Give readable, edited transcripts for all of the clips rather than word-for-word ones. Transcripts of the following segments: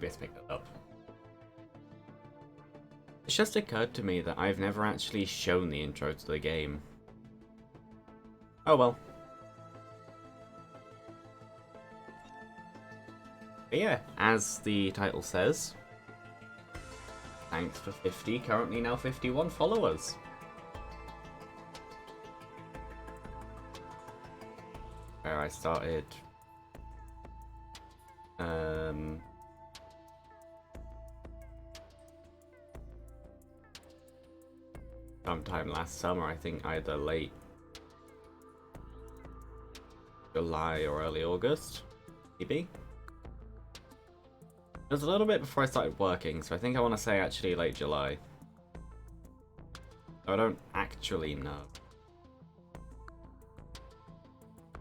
be able to pick that up. It's just occurred to me that I've never actually shown the intro to the game. Oh well. But yeah, as the title says, thanks for 50, currently now 51 followers. Where I started sometime last summer, I think either late July or early August, maybe. It was a little bit before I started working, so I think I want to say actually late July. I don't actually know.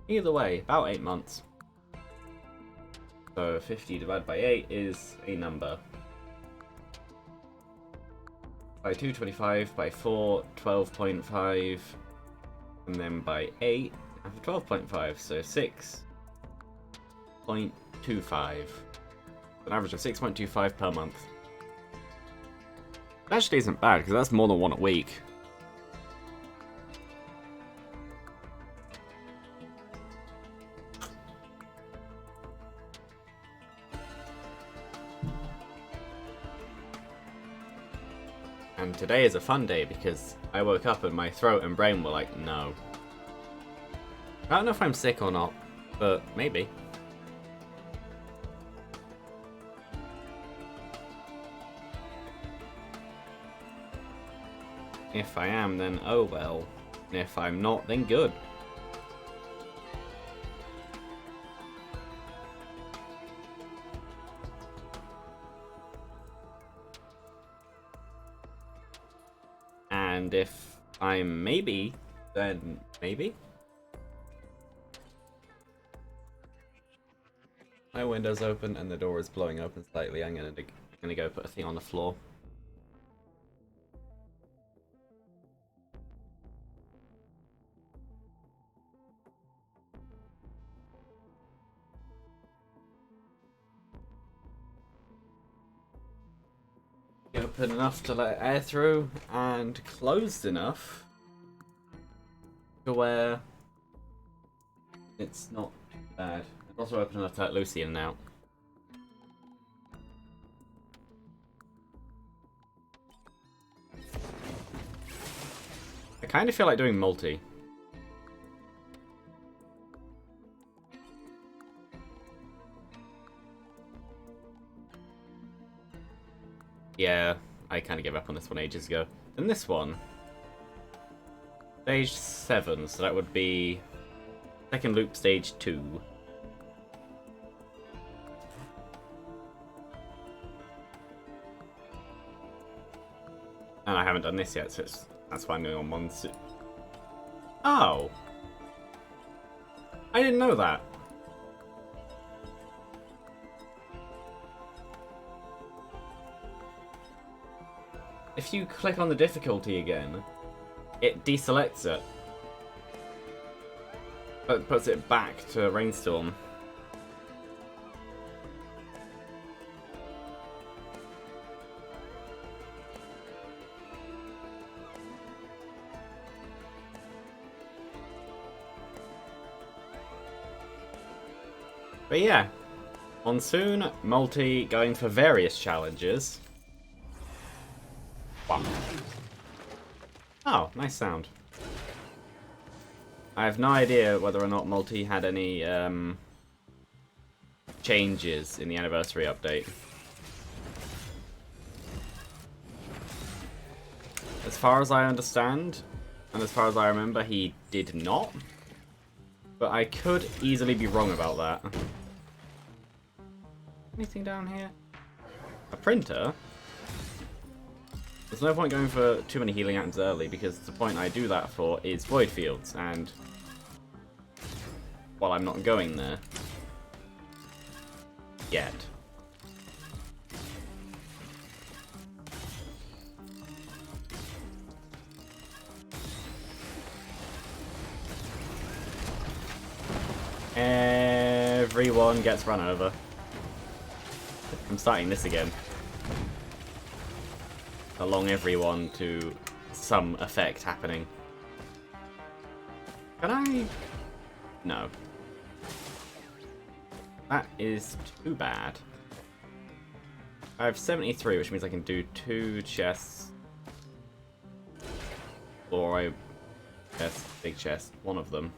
Either way, about 8 months. So 50 divided by 8 is a number. By 225, by 4, 12.5, and then by 8, I have 12.5, so 6.25. An average of 6.25 per month. That actually isn't bad, because that's more than one a week. And today is a fun day because I woke up and my throat and brain were like, no. I don't know if I'm sick or not, but maybe. If I am, then oh well. And if I'm not, then good. And if I'm maybe, then maybe. My window's open and the door is blowing open slightly. I'm gonna go put a thing on the floor. Open enough to let air through, and closed enough to where it's not bad. It's also open enough to let Lucy in and out. I kind of feel like doing multi. Yeah, I kind of gave up on this one ages ago. And this one, stage 7, so that would be second loop stage 2. And I haven't done this yet, so that's why I'm going on one. Oh! I didn't know that. If you click on the difficulty again, it deselects it. But puts it back to Rainstorm. But yeah, Monsoon, multi, going for various challenges. Wow. Oh, nice sound. I have no idea whether or not multi had any changes in the anniversary update. As far as I understand, and as far as I remember, he did not. But I could easily be wrong about that. Anything down here? A printer? There's no point going for too many healing items early, because the point I do that for is Void Fields, and well, I'm not going there yet. Everyone gets run over. I'm starting this again. Along everyone to some effect happening. Can I? No. That is too bad. I have 73, which means I can do 2 chests. Or a chest, big chest, one of them.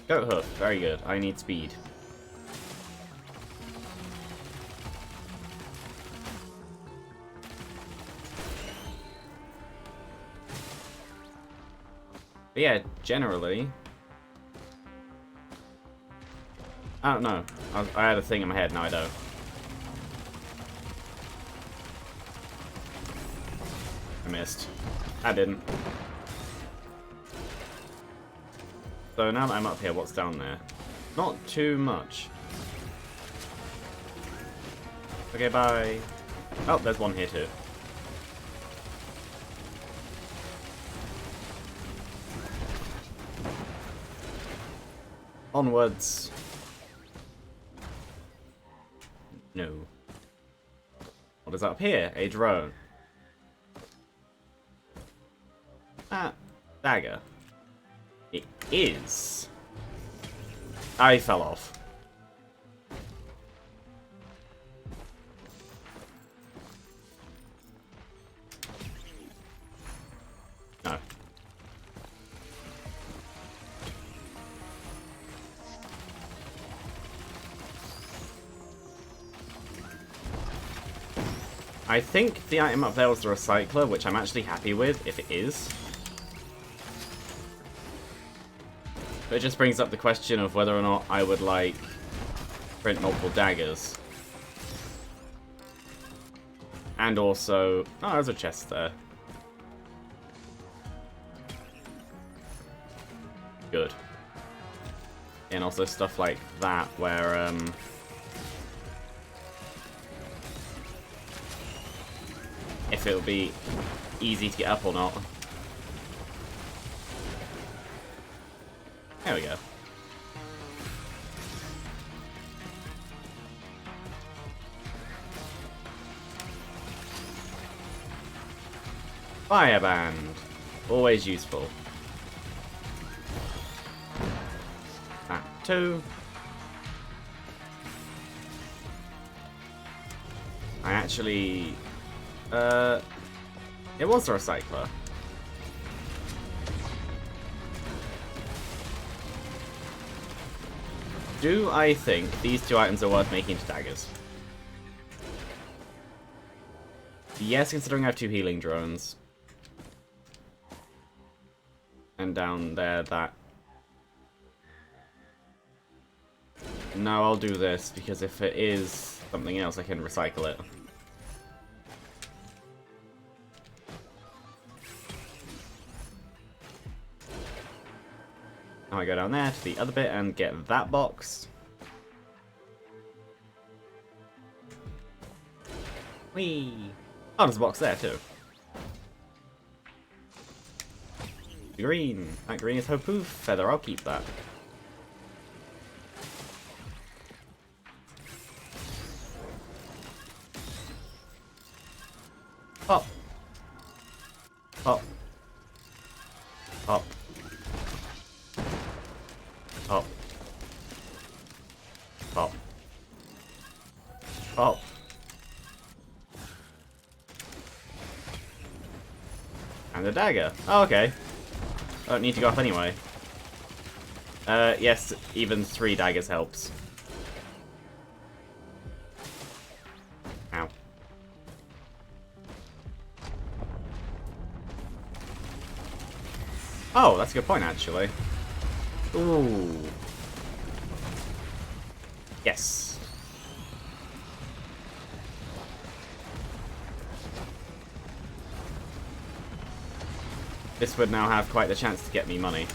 Goat hoof, very good. I need speed. But yeah, generally... I don't know. I had a thing in my head, now I don't. I missed. I didn't. So now that I'm up here, what's down there? Not too much. Okay, bye. Oh, there's one here too. Onwards. No. What is up here? A drone. Ah, dagger. It is. I fell off. No. I think the item up there was the recycler, which I'm actually happy with, if it is. But it just brings up the question of whether or not I would, like, print multiple daggers. And also... Oh, there's a chest there. Good. And also stuff like that, where, if it'll be easy to get up or not. There we go. Fireband. Always useful. That too. I actually... it was a recycler. Do I think these 2 items are worth making into daggers? Yes, considering I have 2 healing drones. And down there, that... No, I'll do this, because if it is something else, I can recycle it. Now I go down there to the other bit and get that box. Whee! Oh, there's a box there too. Green. That green is Hopoo feather. I'll keep that. Pop. Pop. Pop. Pop. Pop. Pop. And a dagger. Oh, okay. I don't need to go up anyway. Yes, even 3 daggers helps. Ow. Oh, that's a good point, actually. Ooh. Yes. This would now have quite the chance to get me money.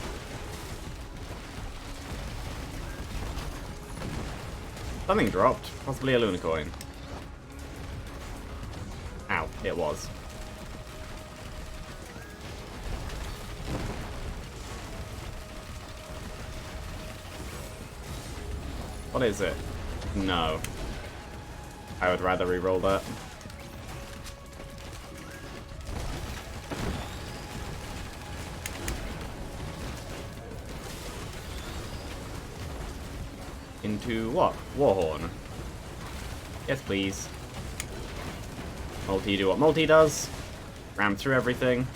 Something dropped. Possibly a Luna coin. Ow, it was. What is it? No. I would rather re-roll that. Into what? Warhorn. Yes, please. Multi do what multi does. Ram through everything.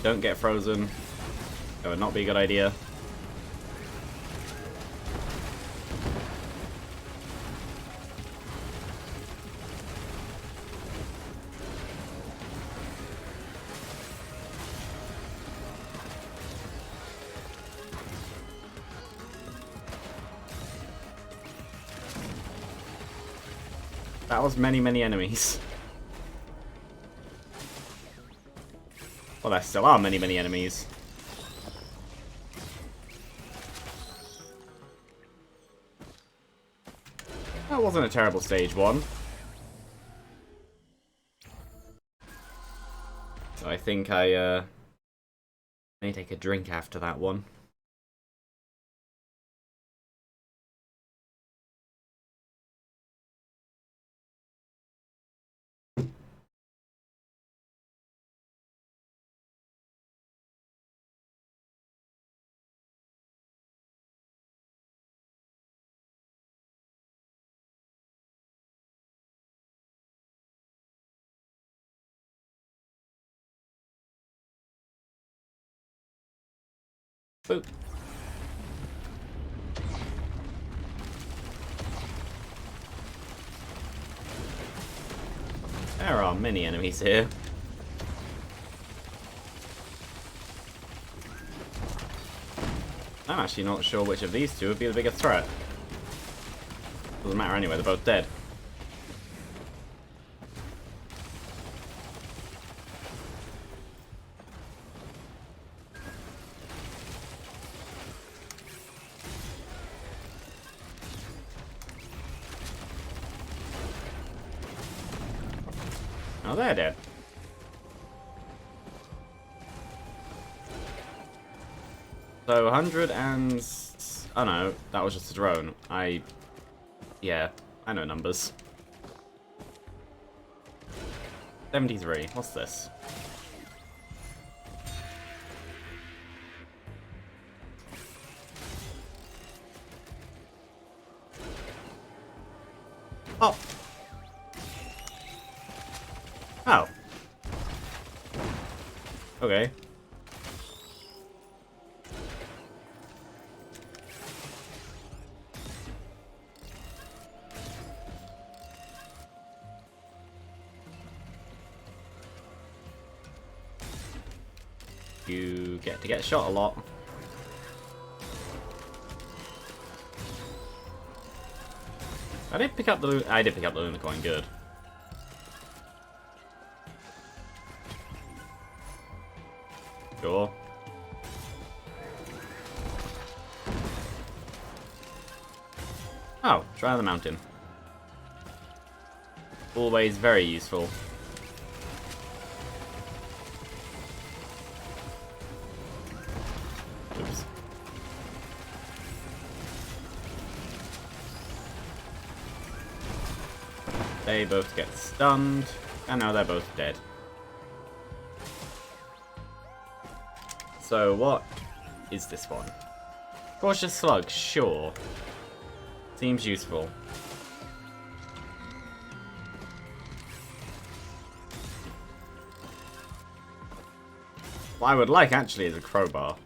Don't get frozen. That would not be a good idea. That was many, many enemies. Well, there still are many, many enemies. That wasn't a terrible stage one. So I think I may take a drink after that one. Boop. There are many enemies here. I'm actually not sure which of these two would be the bigger threat. Doesn't matter anyway, they're both dead. Oh, they're dead. So 100 and... oh no, that was just a drone. Yeah, I know numbers. 73, what's this? Oh! Oh. Okay. You get to get shot a lot. I did pick up the Lunar coin, good. Sure. Oh, try the mountain. Always very useful. Oops. They both get stunned, and now they're both dead. So what is this one? Cautious Slug, sure. Seems useful. What I would like actually is a crowbar.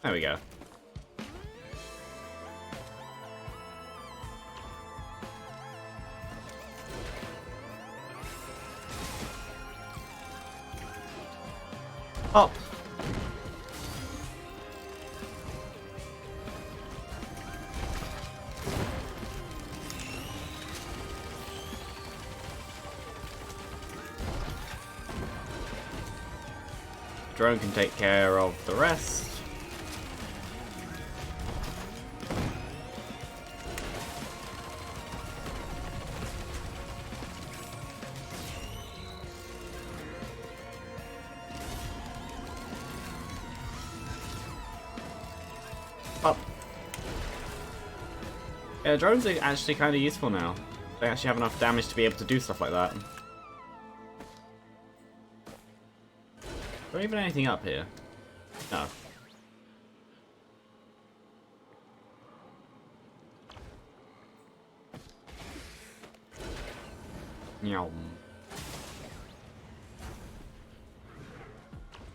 There we go. Oh! Drone can take care of the rest. Yeah, drones are actually kind of useful now. They actually have enough damage to be able to do stuff like that. Is there even anything up here? No. Meow.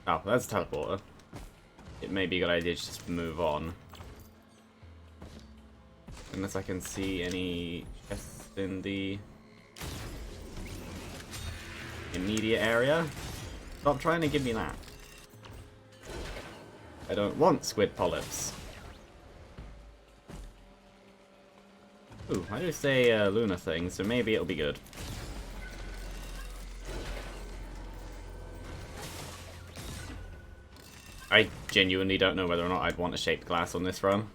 Oh, that's a teleporter. It may be a good idea to just move on. Unless I can see any chests in the immediate area. Stop trying to give me that. I don't want squid polyps. Ooh, I do say Luna thing, so maybe it'll be good. I genuinely don't know whether or not I'd want a shaped glass on this run.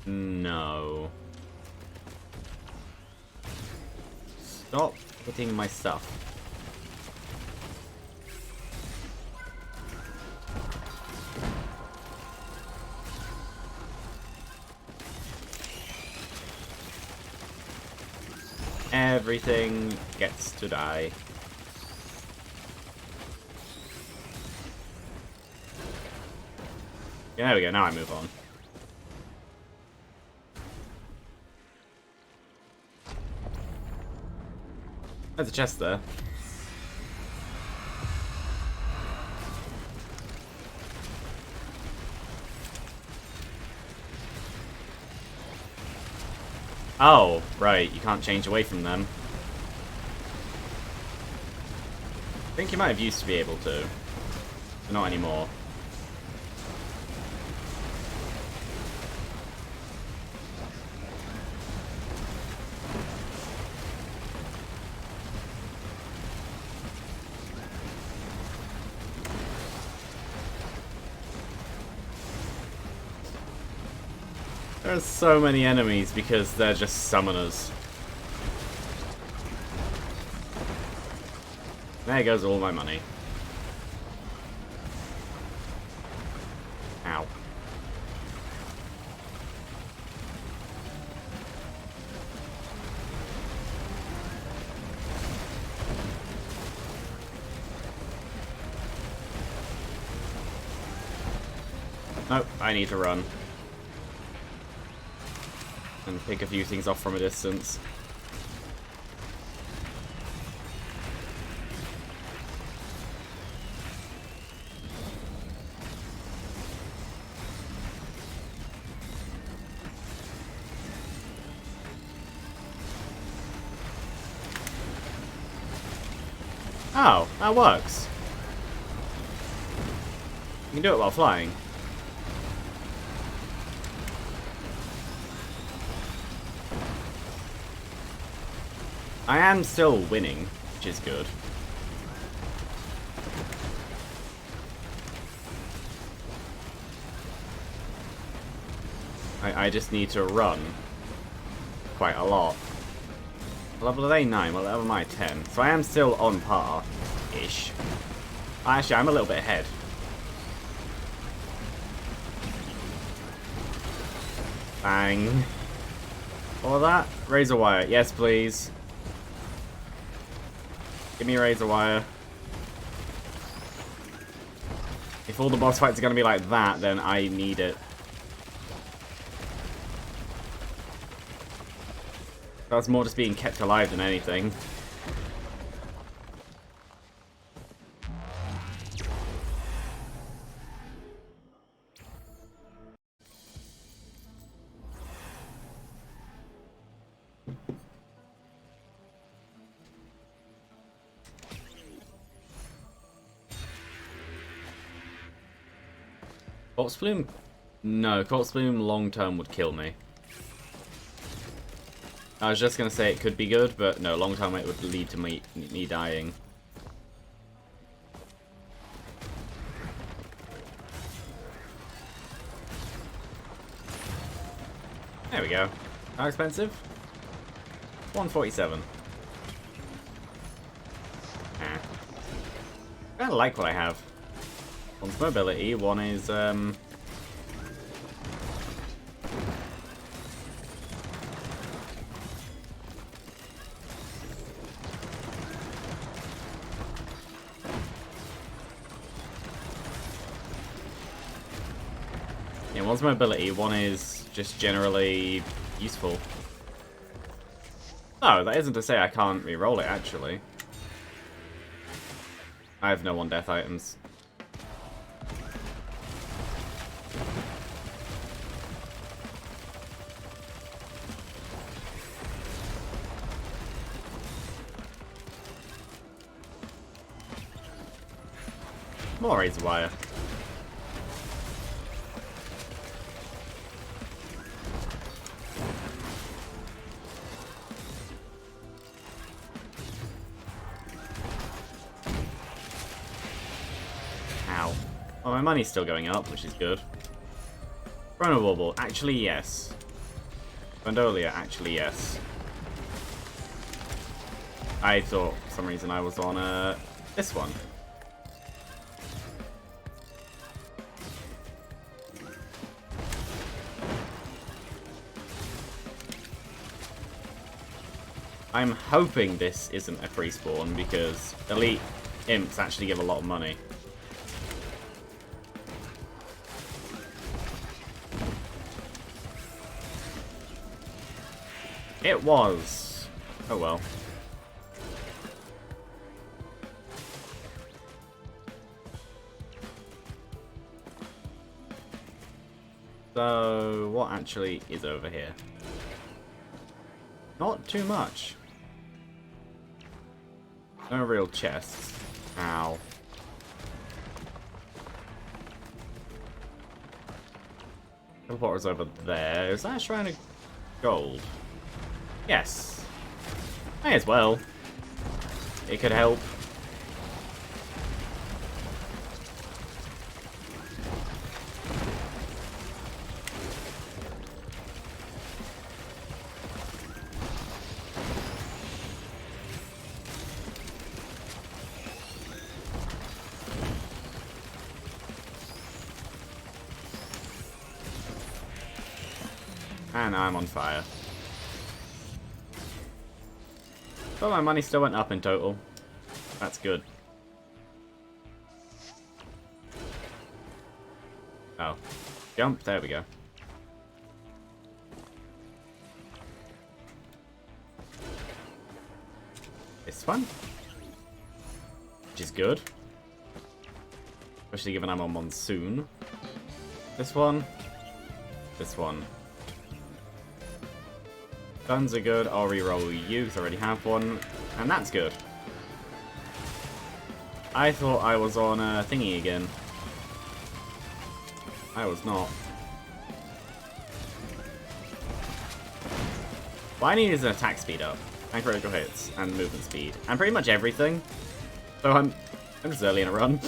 No. Stop hitting my stuff. Everything gets to die. Yeah, there we go, now I move on. There's a chest there. Oh, right, you can't change away from them. I think you might have used to be able to, but not anymore. There's so many enemies because they're just summoners. There goes all my money. Ow. Nope, I need to run. And pick a few things off from a distance. Oh, that works. You can do it while flying. I am still winning, which is good. I just need to run quite a lot. Level of A9, well, level of my 10. So I am still on par-ish. Actually, I'm a little bit ahead. Bang. All that? Razor wire. Yes, please. Give me a razor wire. If all the boss fights are going to be like that, then I need it. That's more just being kept alive than anything. Corpse Bloom? No, Corpse Bloom long term would kill me. I was just going to say it could be good, but no, long term it would lead to me dying. There we go. How expensive? 147. I like what I have. One's mobility, one is, yeah, one's mobility, one is just generally useful. No, that isn't to say I can't re-roll it, actually. I have no one-death items. More razor wire. Ow. Well, my money's still going up, which is good. Chrono Wobble, actually yes. Vandolia, actually yes. I thought for some reason I was on this one. I'm hoping this isn't a free spawn because elite imps actually give a lot of money. It was. Oh well. So, what actually is over here? Not too much. No real chests. Ow. Teleporter's over there. Is that a shrine of gold? Yes. May as well. It could help. And I'm on fire. But my money still went up in total. That's good. Oh. Jump. There we go. This one. Which is good. Especially given I'm on Monsoon. This one. This one. Guns are good. I'll reroll you because I already have one. And that's good. I thought I was on a thingy again. I was not. What I need is an attack speed up, and critical hits, and movement speed, and pretty much everything. So I'm just early in a run.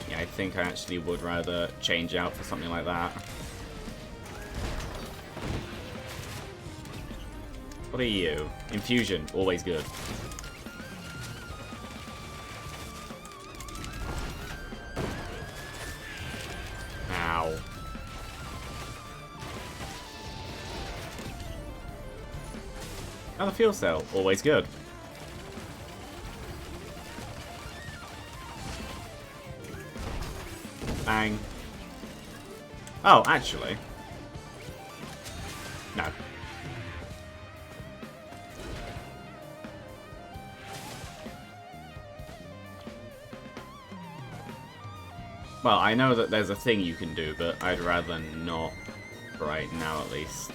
Yeah, I think I actually would rather change out for something like that. What are you? Infusion, always good. Ow. Another fuel cell, always good. Bang. Oh, actually. No. Well, I know that there's a thing you can do, but I'd rather not right now, at least.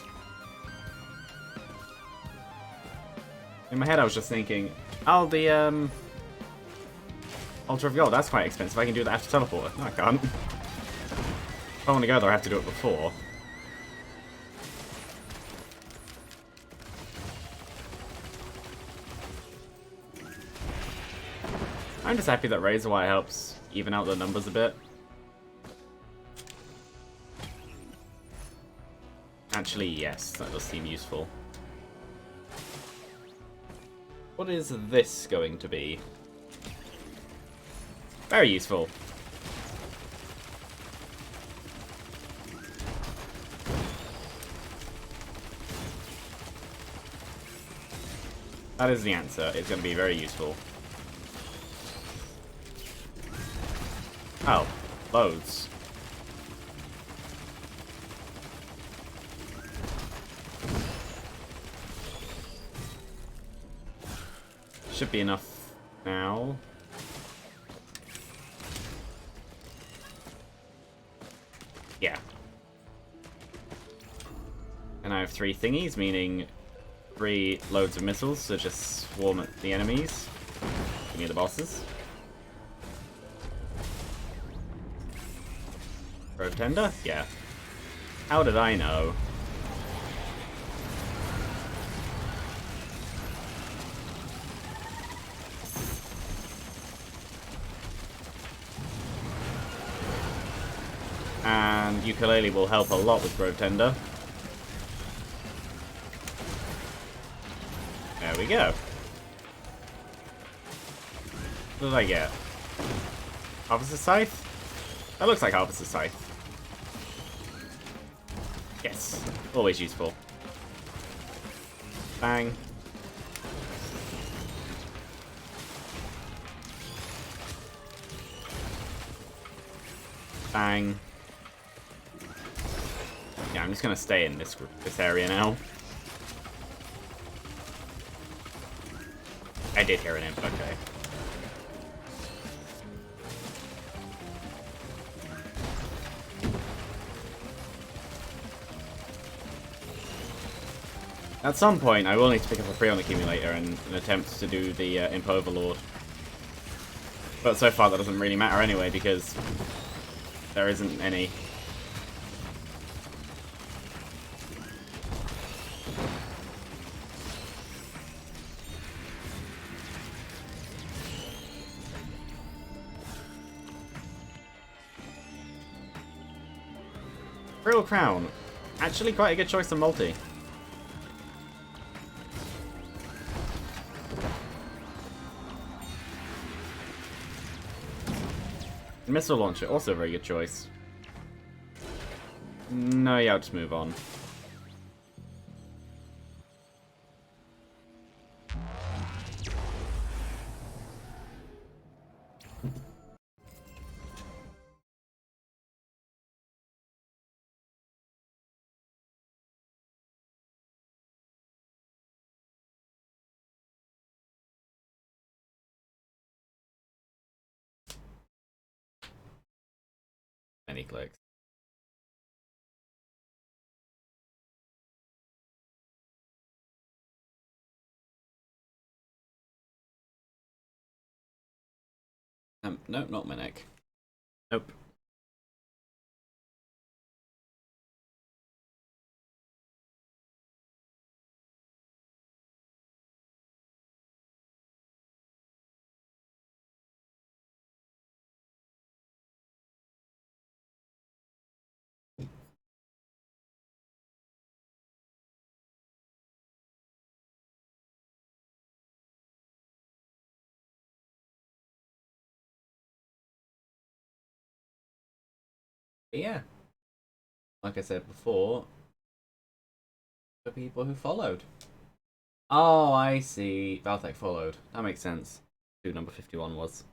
In my head, I was just thinking, oh, the, Altar of Gold, that's quite expensive. I can do that after teleporter. No, I can't. If I want to go there, I have to do it before. I'm just happy that Razor Wire helps even out the numbers a bit. Actually, yes, that does seem useful. What is this going to be? Very useful. That is the answer. It's going to be very useful. Oh, loads. Should be enough now. Yeah. And I have 3 thingies, meaning 3 loads of missiles, so just swarm at the enemies. Give me the bosses. Grove Tender? Yeah. How did I know? And Ukulele will help a lot with Grove Tender. There we go. What did I get? Harvester's Scythe? That looks like Harvester's Scythe. Yes. Always useful. Bang. Bang. Yeah, I'm just gonna stay in this area now. I did hear an imp, okay. At some point, I will need to pick up a Freon accumulator and an attempt to do the Imp Overlord. But so far, that doesn't really matter anyway, because there isn't any. Real Crown. Actually quite a good choice of multi. Missile Launcher, also a very good choice. No, yeah, I'll just move on. Many clicks. Nope, not Minik. Nope. But yeah, like I said before, the people who followed. Oh, I see. Valtech followed. That makes sense. Who number 51 was.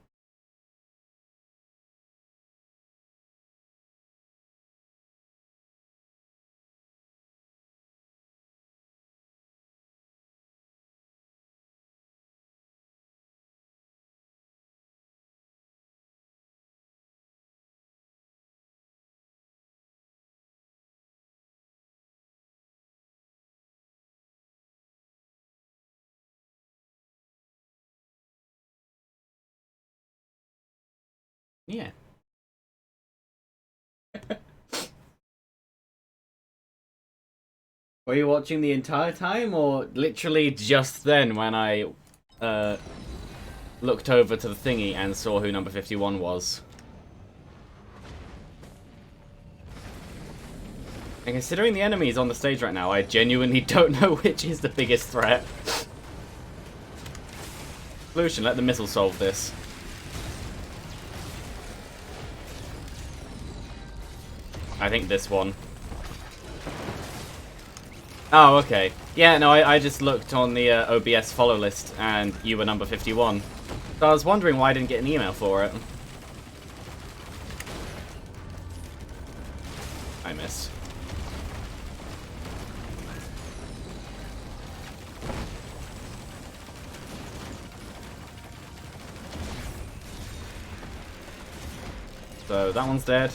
Yeah. Were you watching the entire time, or literally just then when I looked over to the thingy and saw who number 51 was? And considering the enemies on the stage right now, I genuinely don't know which is the biggest threat. Lucian, let the missile solve this. I think this one. Oh, okay. Yeah, no, I just looked on the OBS follow list, and you were number 51. So I was wondering why I didn't get an email for it. I missed. So that one's dead.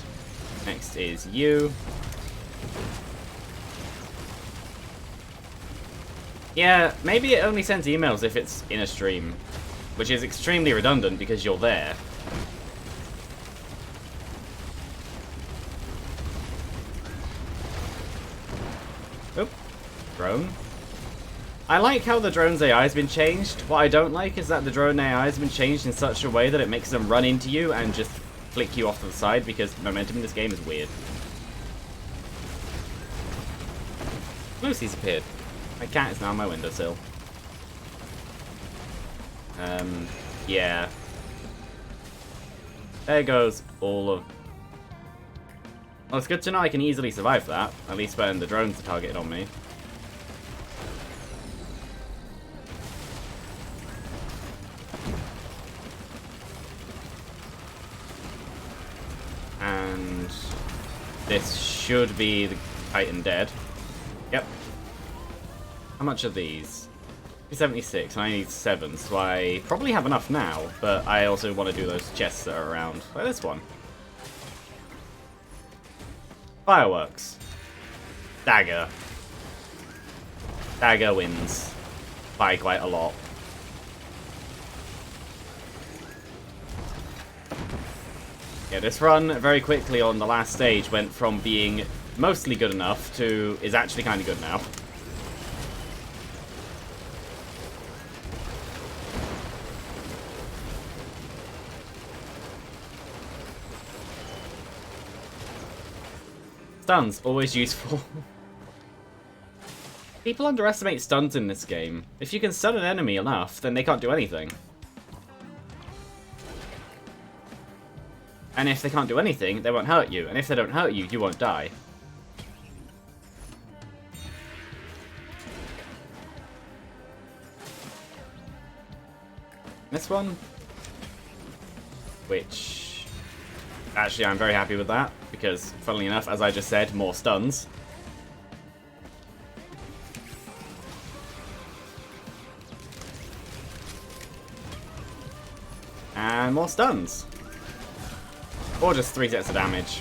Next is you. Yeah, maybe it only sends emails if it's in a stream, which is extremely redundant because you're there. Oop. Drone. I like how the drone's AI has been changed. What I don't like is that the drone AI has been changed in such a way that it makes them run into you and just flick you off to the side, because momentum in this game is weird. Lucy's appeared. My cat is now on my windowsill. Yeah. There goes all of... Well, it's good to know I can easily survive that, at least when the drones are targeted on me. And this should be the Titan dead. Yep. How much are these? 76, and I need 7, so I probably have enough now, but I also want to do those chests that are around. Like this one. Fireworks. Dagger. Dagger wins by quite a lot. Yeah, this run very quickly on the last stage went from being mostly good enough to is actually kind of good now. Stuns, always useful. People underestimate stuns in this game. If you can stun an enemy enough, then they can't do anything. And if they can't do anything, they won't hurt you. And if they don't hurt you, you won't die. This one, which actually I'm very happy with that, because funnily enough, as I just said, more stuns. And more stuns. Or just 3 sets of damage.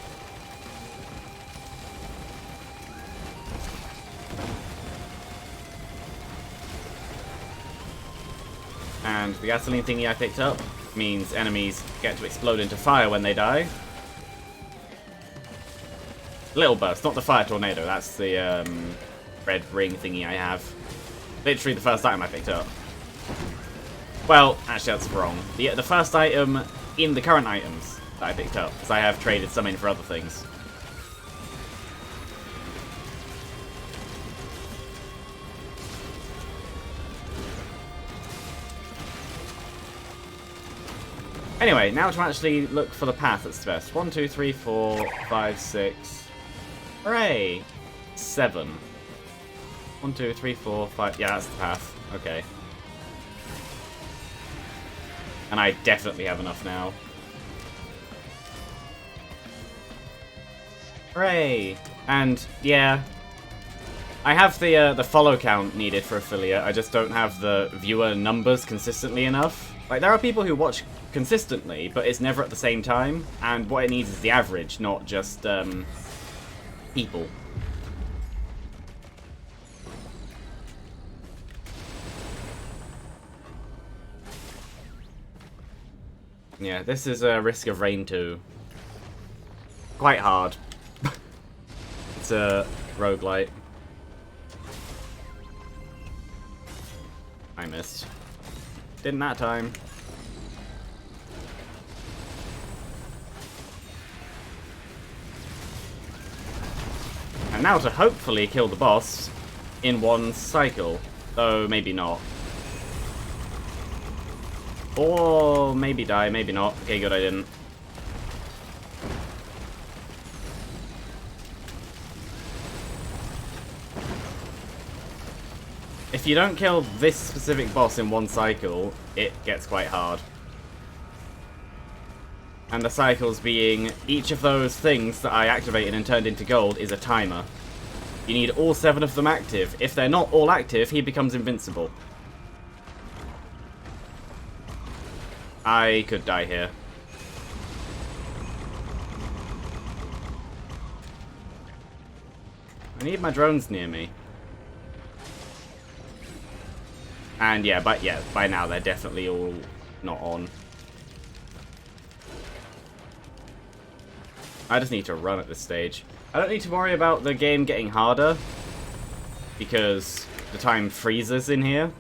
And the gasoline thingy I picked up means enemies get to explode into fire when they die. Little burst, not the fire tornado, that's the red ring thingy I have. Literally the first item I picked up. Well, actually that's wrong. The first item in the current items that I picked up, because I have traded some in for other things. Anyway, now to actually look for the path that's the best. 1, 2, 3, 4, 5, 6. Hooray! 7. 1, 2, 3, 4, 5. Yeah, that's the path. Okay. And I definitely have enough now. Hooray! And, yeah. I have the follow count needed for affiliate. I just don't have the viewer numbers consistently enough. Like, there are people who watch consistently, but it's never at the same time. And what it needs is the average, not just, people. Yeah, this is a Risk of Rain 2. Quite hard. It's a roguelite. I missed. Didn't that time. And now to hopefully kill the boss in one cycle. Though, maybe not. Or maybe die, maybe not. Okay, good, I didn't. If you don't kill this specific boss in one cycle, it gets quite hard. And the cycles being, each of those things that I activated and turned into gold is a timer. You need all 7 of them active. If they're not all active, he becomes invincible. I could die here. I need my drones near me. And yeah, by now they're definitely all not on. I just need to run at this stage. I don't need to worry about the game getting harder, because the time freezes in here.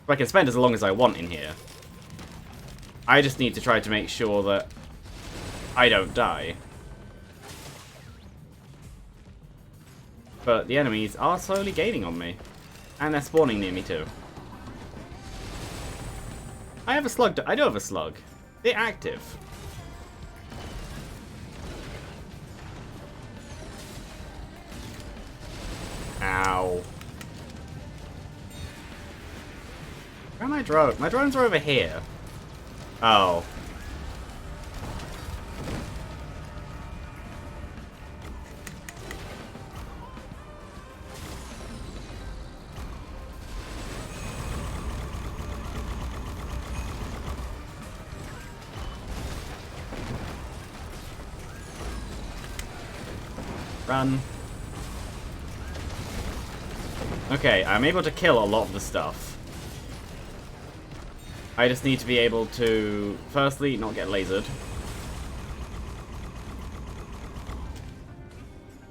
I can spend as long as I want in here. I just need to try to make sure that I don't die. But the enemies are slowly gaining on me. And they're spawning near me too. I have a slug. I do have a slug. They're active. Ow. Where are my drones? My drones are over here. Oh. Run. Okay, I'm able to kill a lot of the stuff. I just need to be able to, firstly, not get lasered.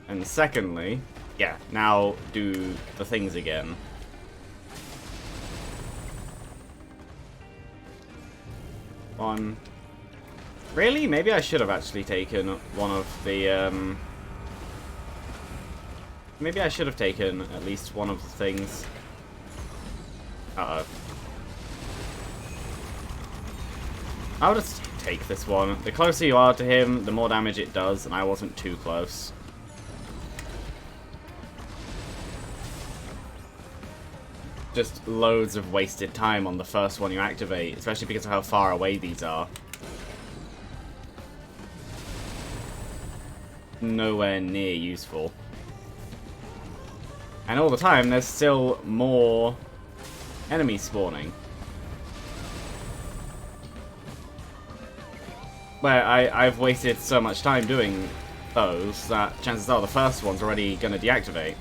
And secondly, yeah, now do the things again. One. Really? Maybe I should have actually taken one of the, maybe I should have taken at least one of the things. Uh-oh. I'll just take this one. The closer you are to him, the more damage it does, and I wasn't too close. Just loads of wasted time on the first one you activate, especially because of how far away these are. Nowhere near useful. And all the time, there's still more enemies spawning. Where I've wasted so much time doing those that chances are the first one's already going to deactivate.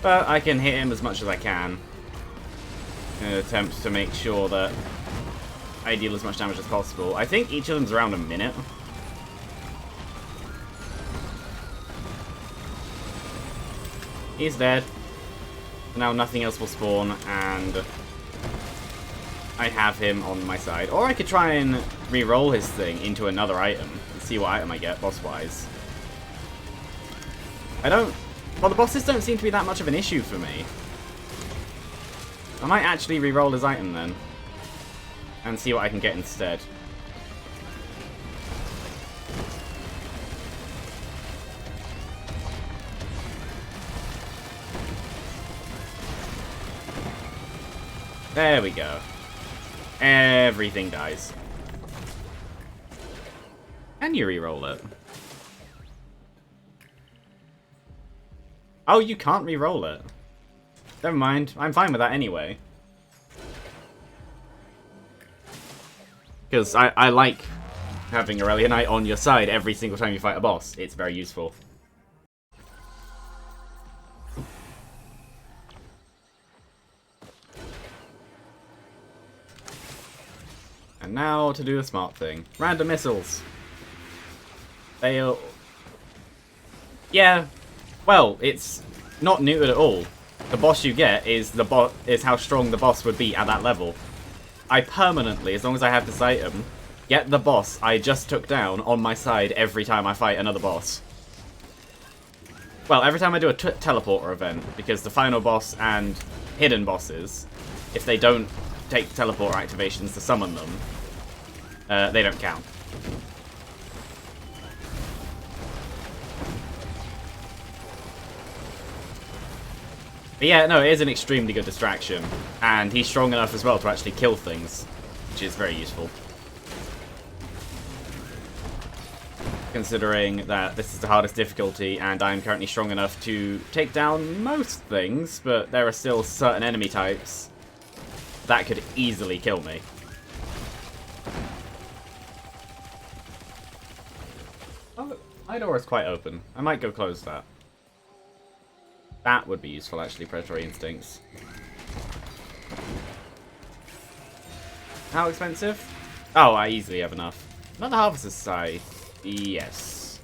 But I can hit him as much as I can in an attempt to make sure that I deal as much damage as possible. I think each of them's around a minute. He's dead. Now nothing else will spawn, and I have him on my side. Or I could try and re-roll his thing into another item and see what item I get boss-wise. Well, the bosses don't seem to be that much of an issue for me. I might actually re-roll his item then. And see what I can get instead. There we go. Everything dies. And you re-roll it. Oh, you can't re-roll it. Never mind. I'm fine with that anyway. Because I like having Aurelionite on your side every single time you fight a boss. It's very useful. And now to do the smart thing. Random missiles. They'll... Yeah. Well, it's not neutered at all. The boss you get is is how strong the boss would be at that level. I permanently, as long as I have this item, get the boss I just took down on my side every time I fight another boss. Well, every time I do a teleporter event, because the final boss and hidden bosses, if they don't take teleporter activations to summon them, they don't count. But yeah, no, it is an extremely good distraction, and he's strong enough as well to actually kill things, which is very useful. Considering that this is the hardest difficulty, and I'm currently strong enough to take down most things, but there are still certain enemy types that could easily kill me. Oh, my door is quite open. I might go close that. That would be useful, actually, Predatory Instincts. How expensive? Oh, I easily have enough. Another Harvester's Scythe. Yes.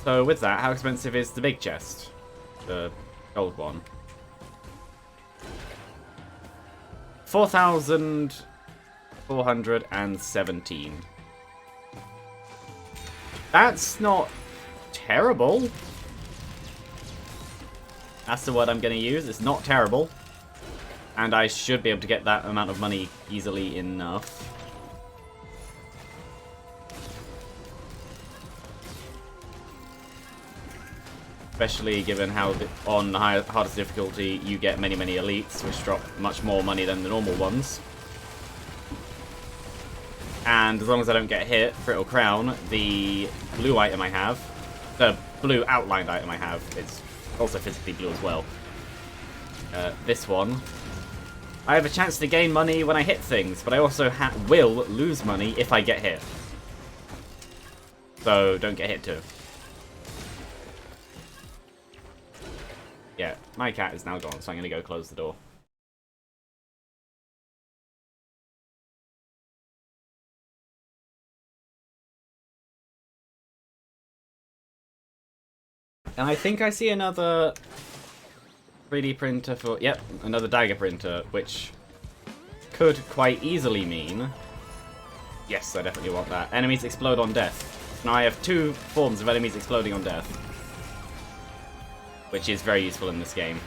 So, with that, how expensive is the big chest? The gold one. 4,417. That's not terrible. That's the word I'm going to use. It's not terrible. And I should be able to get that amount of money easily enough. Especially given how on the hardest difficulty you get many, many elites, which drop much more money than the normal ones. And as long as I don't get hit, Brittle Crown, the blue item I have, the blue outlined item I have, it's also physically blue as well. This one, I have a chance to gain money when I hit things, but I also will lose money if I get hit. So don't get hit too. Yeah, my cat is now gone, so I'm going to go close the door. And I think I see another 3D printer for... Yep, another dagger printer, which could quite easily mean... Yes, I definitely want that. Enemies explode on death. Now I have two forms of enemies exploding on death, which is very useful in this game.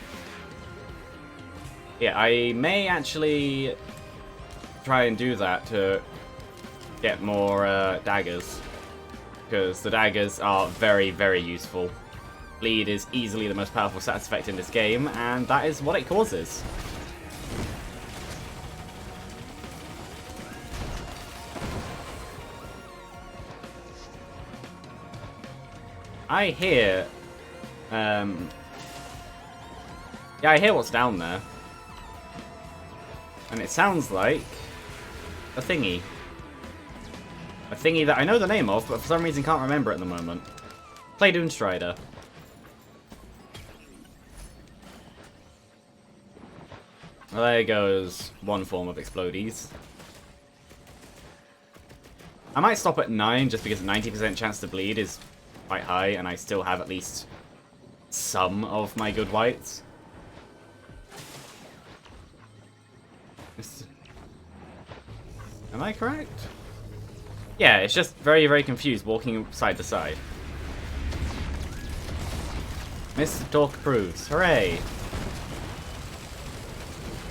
Yeah, I may actually try and do that to get more daggers, because the daggers are very, very useful. Bleed is easily the most powerful status effect in this game, and that is what it causes. I hear... yeah, I hear what's down there. And it sounds like a thingy. A thingy that I know the name of, but for some reason can't remember it at the moment. Playdune Strider. Well, there goes one form of explodies. I might stop at 9 just because 90% chance to bleed is quite high, and I still have at least some of my good whites. Am I correct? Yeah, it's just very, very confused walking side to side. Mr. Dork approves. Hooray!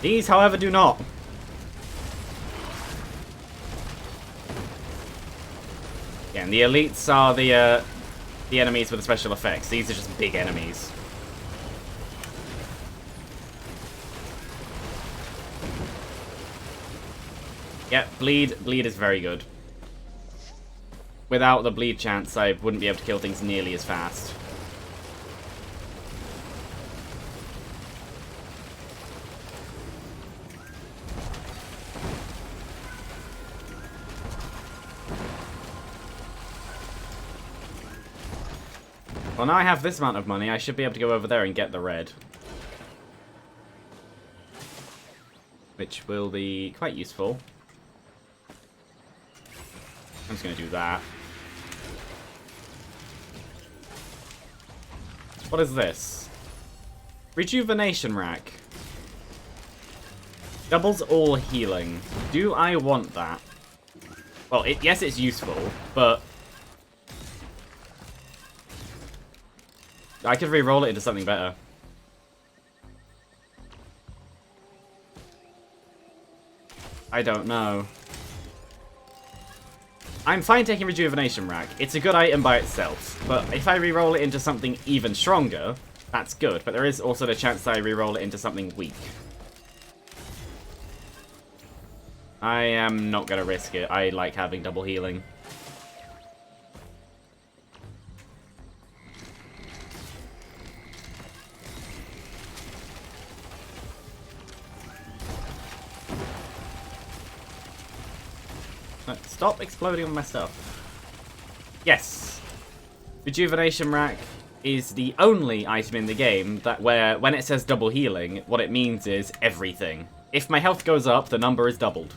These, however, do not. Yeah, and the elites are the enemies with the special effects. These are just big enemies. Yeah, bleed is very good. Without the bleed chance, I wouldn't be able to kill things nearly as fast. Well, now I have this amount of money, I should be able to go over there and get the red. Which will be quite useful. I'm just going to do that. What is this? Rejuvenation rack. Doubles all healing. Do I want that? Well, yes, it's useful, but I could re-roll it into something better. I don't know. I'm fine taking Rejuvenation Rack. It's a good item by itself, but if I re-roll it into something even stronger, that's good. But there is also the chance that I re-roll it into something weak. I am not going to risk it. I like having double healing. Stop exploding on my stuff. Yes. Rejuvenation Rack is the only item in the game that where, when it says double healing, what it means is everything. If my health goes up, the number is doubled.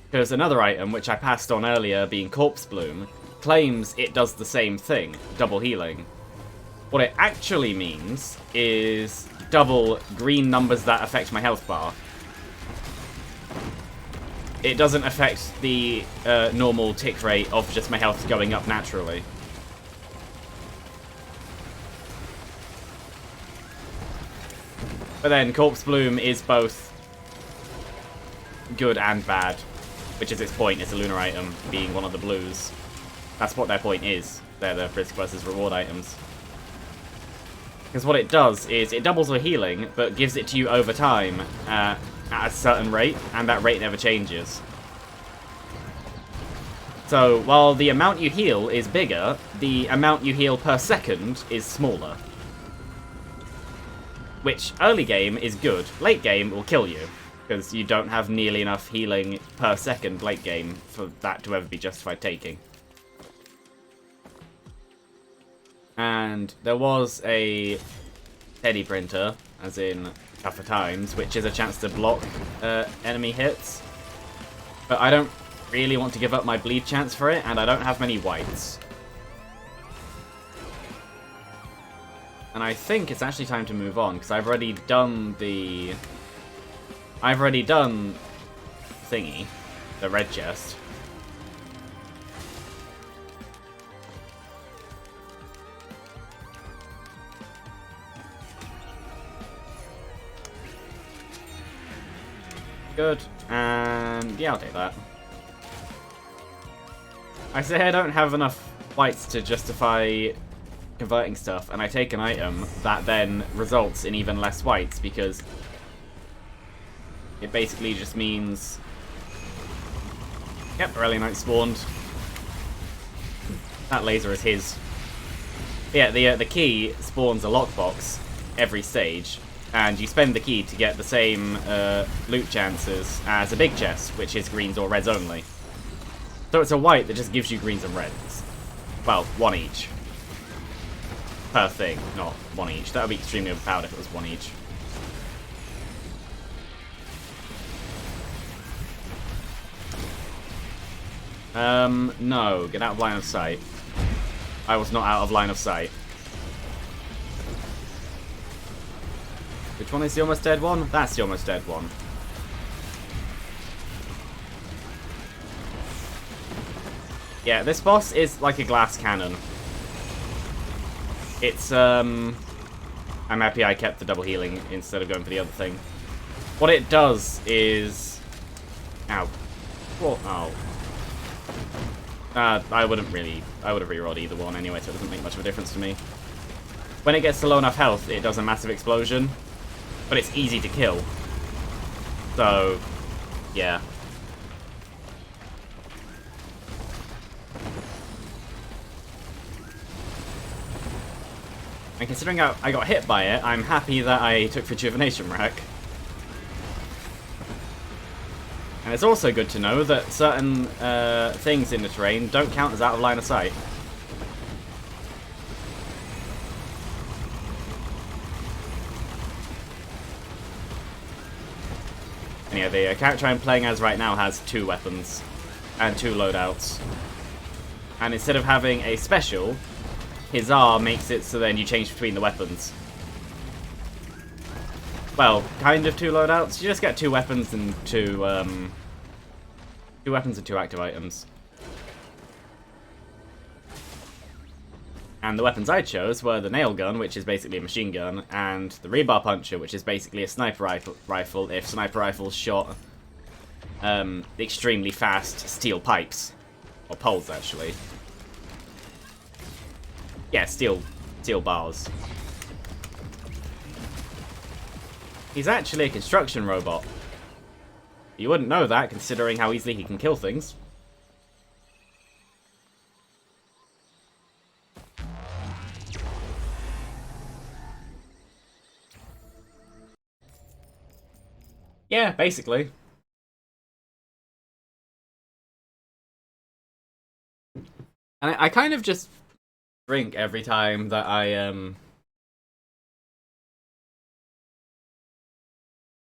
Because another item, which I passed on earlier, being Corpse Bloom, claims it does the same thing, double healing. What it actually means is double green numbers that affect my health bar. It doesn't affect the normal tick rate of just my health going up naturally. But then Corpse Bloom is both good and bad, which is its point. It's a lunar item, being one of the blues. That's what their point is. They're the risk versus reward items. Because what it does is it doubles your healing, but gives it to you over time at a certain rate, and that rate never changes. So, while the amount you heal is bigger, the amount you heal per second is smaller. Which, early game, is good. Late game will kill you, because you don't have nearly enough healing per second late game for that to ever be justified taking. And there was a Teddy Printer, as in Tough for Times, which is a chance to block enemy hits. But I don't really want to give up my bleed chance for it, and I don't have many whites. And I think it's actually time to move on, because I've already done the... thingy, the red chest. Good, and yeah, I'll take that. I say I don't have enough whites to justify converting stuff, and I take an item that then results in even less whites, because it basically just means... Yep, Aurelian Knight spawned. That laser is his. Yeah, the key spawns a lockbox every stage, and you spend the key to get the same loot chances as a big chest, which is greens or reds only. So it's a white that just gives you greens and reds. Well, one each. Per thing, not one each. That would be extremely overpowered if it was one each. No. Get out of line of sight. I was not out of line of sight. Which one is the almost dead one? That's the almost dead one. Yeah, this boss is like a glass cannon. It's, I'm happy I kept the double healing instead of going for the other thing. What it does is... Ow. Oh. I would have rerolled either one anyway, so it doesn't make much of a difference to me. When it gets to low enough health, it does a massive explosion. But it's easy to kill. So, yeah. And considering I got hit by it, I'm happy that I took Rejuvenation Rack. And it's also good to know that certain things in the terrain don't count as out of line of sight. And yeah, the character I'm playing as right now has 2 weapons and 2 loadouts. And instead of having a special, his R makes it so then you change between the weapons. Well, kind of 2 loadouts. You just get 2 weapons and 2 weapons and 2 active items. And the weapons I chose were the nail gun, which is basically a machine gun, and the rebar puncher, which is basically a sniper rifle if sniper rifles shot extremely fast steel pipes. Or poles, actually. Yeah, steel bars. He's actually a construction robot. You wouldn't know that, considering how easily he can kill things. Yeah, basically. And I kind of just drink every time that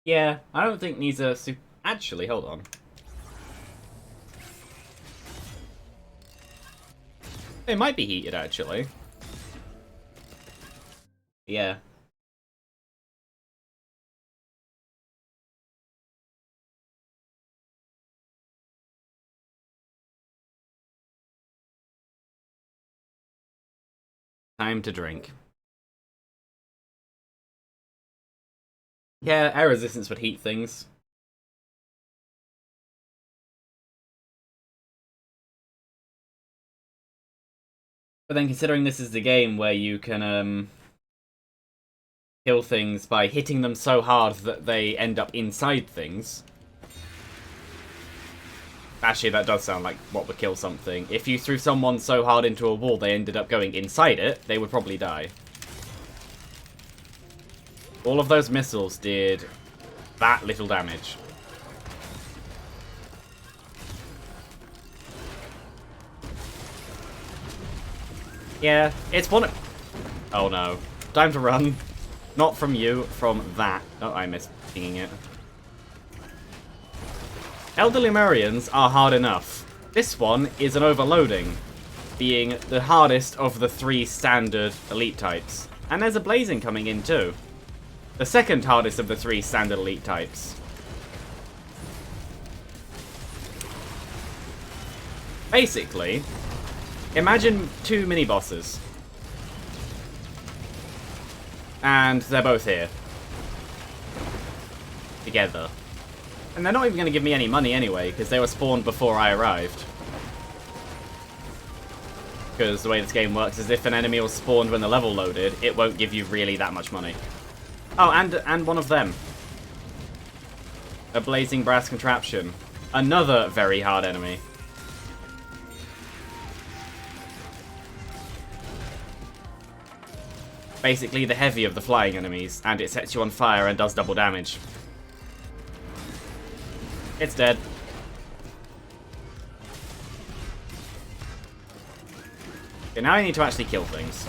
Yeah, I don't think these are super... Actually, hold on. It might be heated, actually. Yeah. Time to drink. Yeah, air resistance would heat things. But then considering this is the game where you can, kill things by hitting them so hard that they end up inside things. Actually, that does sound like what would kill something. If you threw someone so hard into a wall they ended up going inside it, they would probably die. All of those missiles did that little damage. Yeah, it's one... Oh no. Time to run. Not from you, from that. Oh, I missed pinging it. Elder Lemurians are hard enough. This one is an overloading, being the hardest of the 3 standard elite types. And there's a blazing coming in too. The second hardest of the 3 standard elite types. Basically, imagine 2 mini-bosses. And they're both here. Together. And they're not even going to give me any money anyway, because they were spawned before I arrived. Because the way this game works is if an enemy was spawned when the level loaded, it won't give you really that much money. Oh, and one of them. A blazing brass contraption. Another very hard enemy. Basically the heavy of the flying enemies, and it sets you on fire and does double damage. It's dead. Okay, now I need to actually kill things.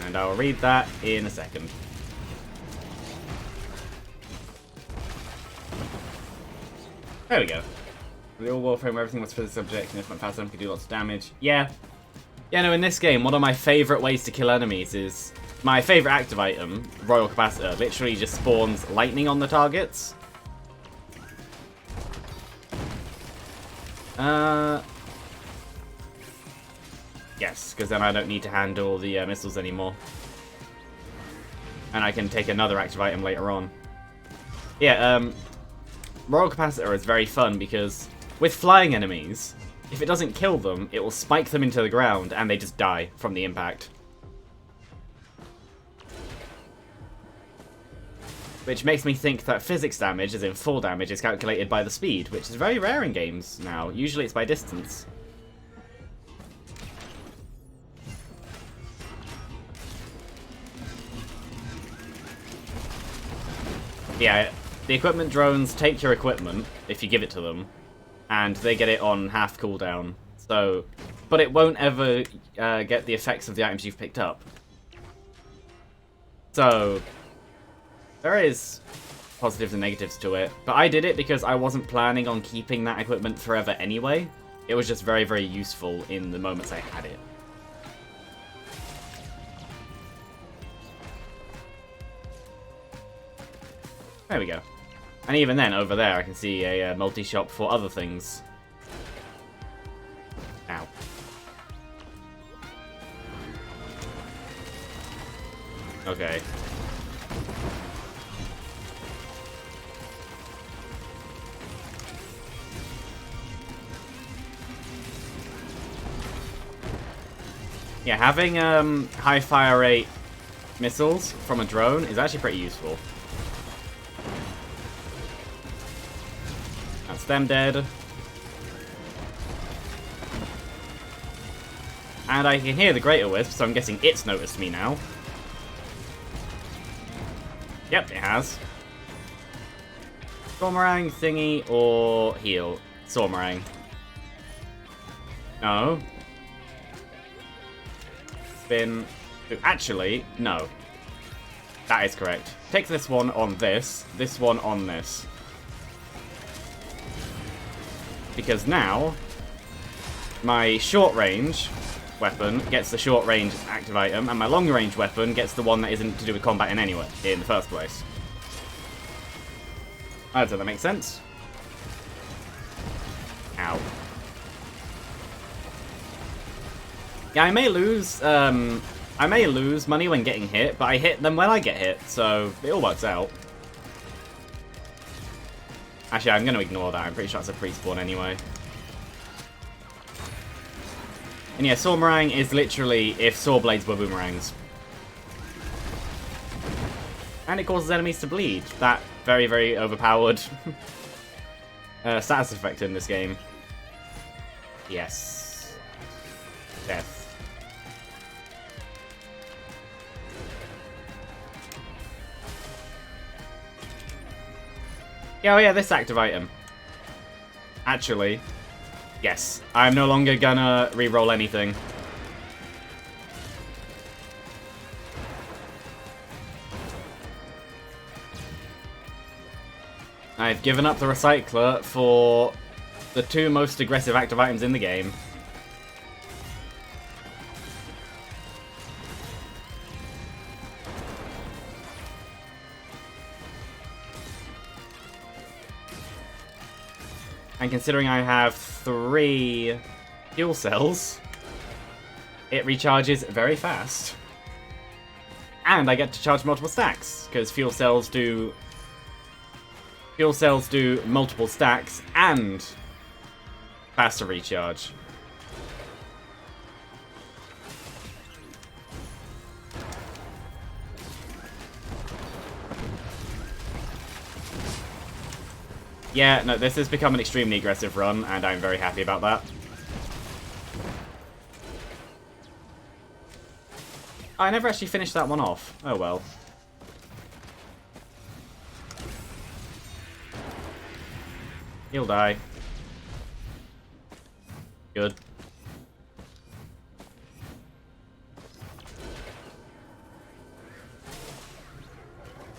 And I'll read that in a second. There we go. Real Warframe where everything was physics subject and if my fast could do lots of damage. Yeah. Yeah, no, in this game, one of my favourite ways to kill enemies is... My favourite active item, Royal Capacitor, literally just spawns lightning on the targets. Yes, because then I don't need to handle the missiles anymore. And I can take another active item later on. Yeah, Royal Capacitor is very fun because with flying enemies, if it doesn't kill them, it will spike them into the ground and they just die from the impact. Which makes me think that physics damage, as in fall damage, is calculated by the speed, which is very rare in games now. Usually it's by distance. Yeah, the equipment drones take your equipment, if you give it to them, and they get it on half cooldown. So, but it won't ever get the effects of the items you've picked up. So, There is positives and negatives to it, but I did it because I wasn't planning on keeping that equipment forever anyway. It was just very, very useful in the moments I had it. There we go. And even then, over there, I can see a multi-shop for other things. Ow. Okay. Yeah, having high fire rate missiles from a drone is actually pretty useful. That's them dead. And I can hear the Greater Wisp, so I'm guessing it's noticed me now. Yep, it has. Stormerang, thingy, or heal. Stormerang. No. Spin. Actually, no. That is correct. Take this one on this one on this. Because now, my short range weapon gets the short range active item, and my long range weapon gets the one that isn't to do with combat in the first place. I don't know if that makes sense. Ow. Yeah, I may lose money when getting hit, but I hit them when I get hit, so it all works out. Actually, I'm going to ignore that. I'm pretty sure that's a pre-spawn anyway. And yeah, Stormerang is literally if Saw Blades were boomerangs. And it causes enemies to bleed. That very, very overpowered status effect in this game. Yes. Death. Yeah, oh yeah, this active item. Actually, yes. I'm no longer gonna re-roll anything. I've given up the Recycler for the two most aggressive active items in the game. And considering I have 3 fuel cells, it recharges very fast. And I get to charge multiple stacks, because fuel cells do multiple stacks and faster recharge. Yeah, no, this has become an extremely aggressive run, and I'm very happy about that. I never actually finished that one off. Oh well. He'll die. Good.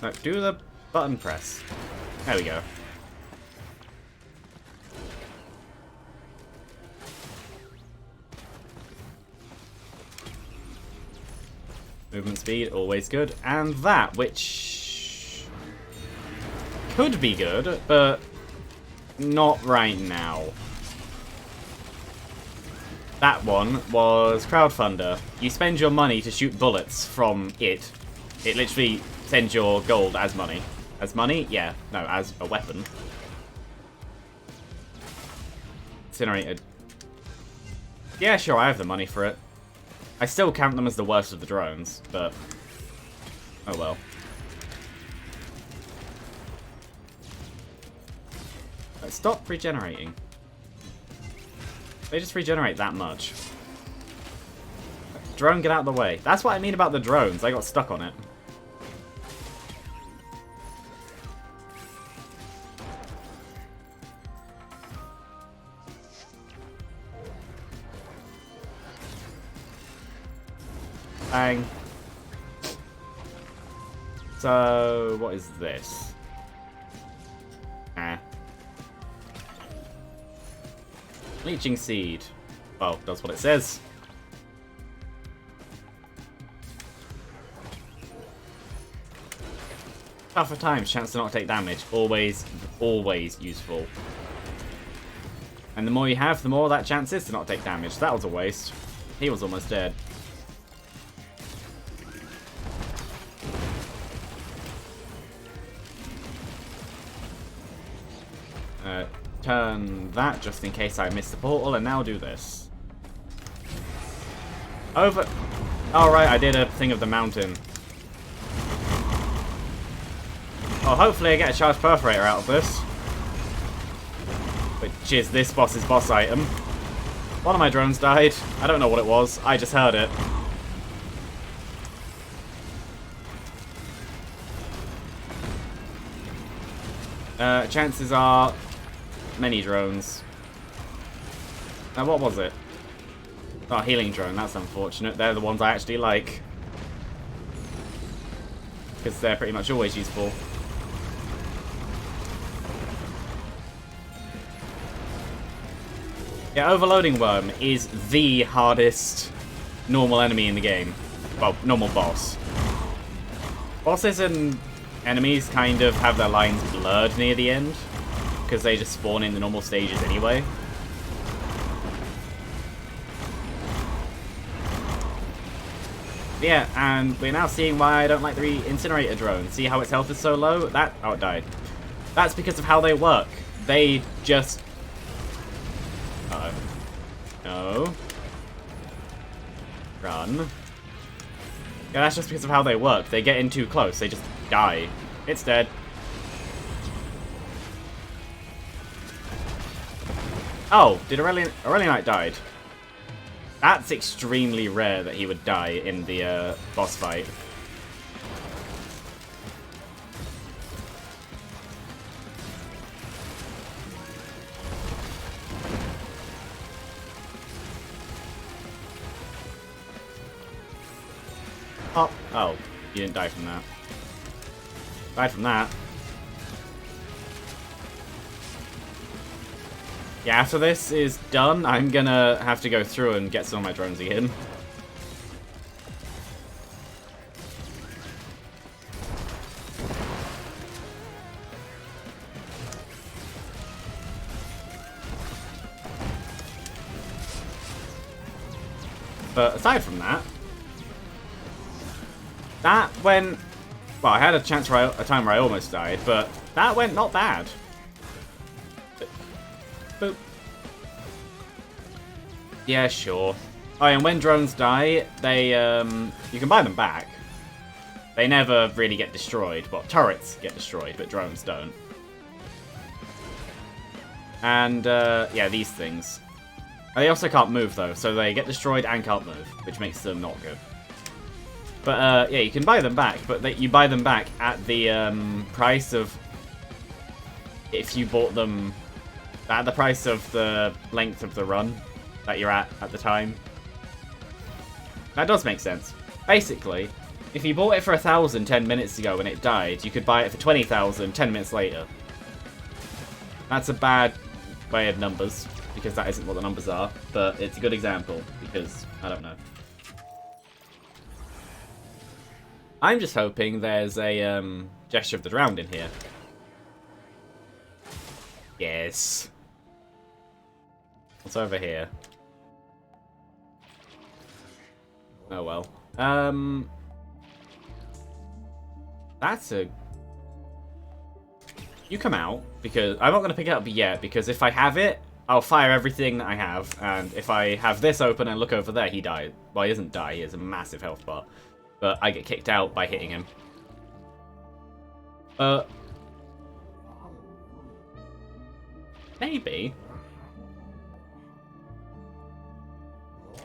No, do the button press. There we go. Movement speed, always good. And that, which could be good, but not right now. That one was Crowdfunder. You spend your money to shoot bullets from it. It literally sends your gold as money. As money? Yeah. No, as a weapon. Incinerated. Yeah, sure, I have the money for it. I still count them as the worst of the drones, but oh well. Stop regenerating. They just regenerate that much. Drone, get out of the way. That's what I mean about the drones. I got stuck on it. Bang. So, what is this? Ah. Leeching Seed. Well, does what it says. Tougher times, chance to not take damage. Always, always useful. And the more you have, the more that chance is to not take damage. That was a waste. He was almost dead. Turn that just in case I miss the portal, and now do this. Over. Alright, I did a thing of the mountain. Oh, hopefully I get a charged perforator out of this. Which is this boss's boss item. One of my drones died. I don't know what it was. I just heard it. Chances are many drones. Now, what was it? Oh, healing drone. That's unfortunate. They're the ones I actually like. Because they're pretty much always useful. Yeah, Overloading Worm is the hardest normal enemy in the game. Well, normal boss. Bosses and enemies kind of have their lines blurred near the end, because they just spawn in the normal stages anyway. Yeah, and we're now seeing why I don't like the Incinerator drone. See how its health is so low? Oh, it died. That's because of how they work. They just... Uh-oh. No. Run. Yeah, that's just because of how they work. They get in too close. They just die. It's dead. Oh, did Aurelionite died? That's extremely rare that he would die in the boss fight. Oh, you didn't die from that. Died from that. Yeah, after this is done, I'm gonna have to go through and get some of my drones again. But aside from that, went... Well, I had a time where I almost died, but that went not bad. Boop. Yeah, sure. Oh, and when drones die, they, you can buy them back. They never really get destroyed. Well, turrets get destroyed, but drones don't. And, yeah, these things. They also can't move, though, so they get destroyed and can't move, which makes them not good. But, yeah, you can buy them back, but you buy them back at the, price of... If you bought them... At the price of the length of the run that you're at the time. That does make sense. Basically, if you bought it for 1,000 10 minutes ago when it died, you could buy it for 20,000 10 minutes later. That's a bad way of numbers, because that isn't what the numbers are, but it's a good example, because, I don't know. I'm just hoping there's a Gesture of the Drowned in here. Yes. What's over here? Oh well. That's a... You come out, because I'm not going to pick it up yet, because if I have it, I'll fire everything that I have, and if I have this open and look over there, he dies. Well, he doesn't die, he has a massive health bar. But I get kicked out by hitting him. Maybe.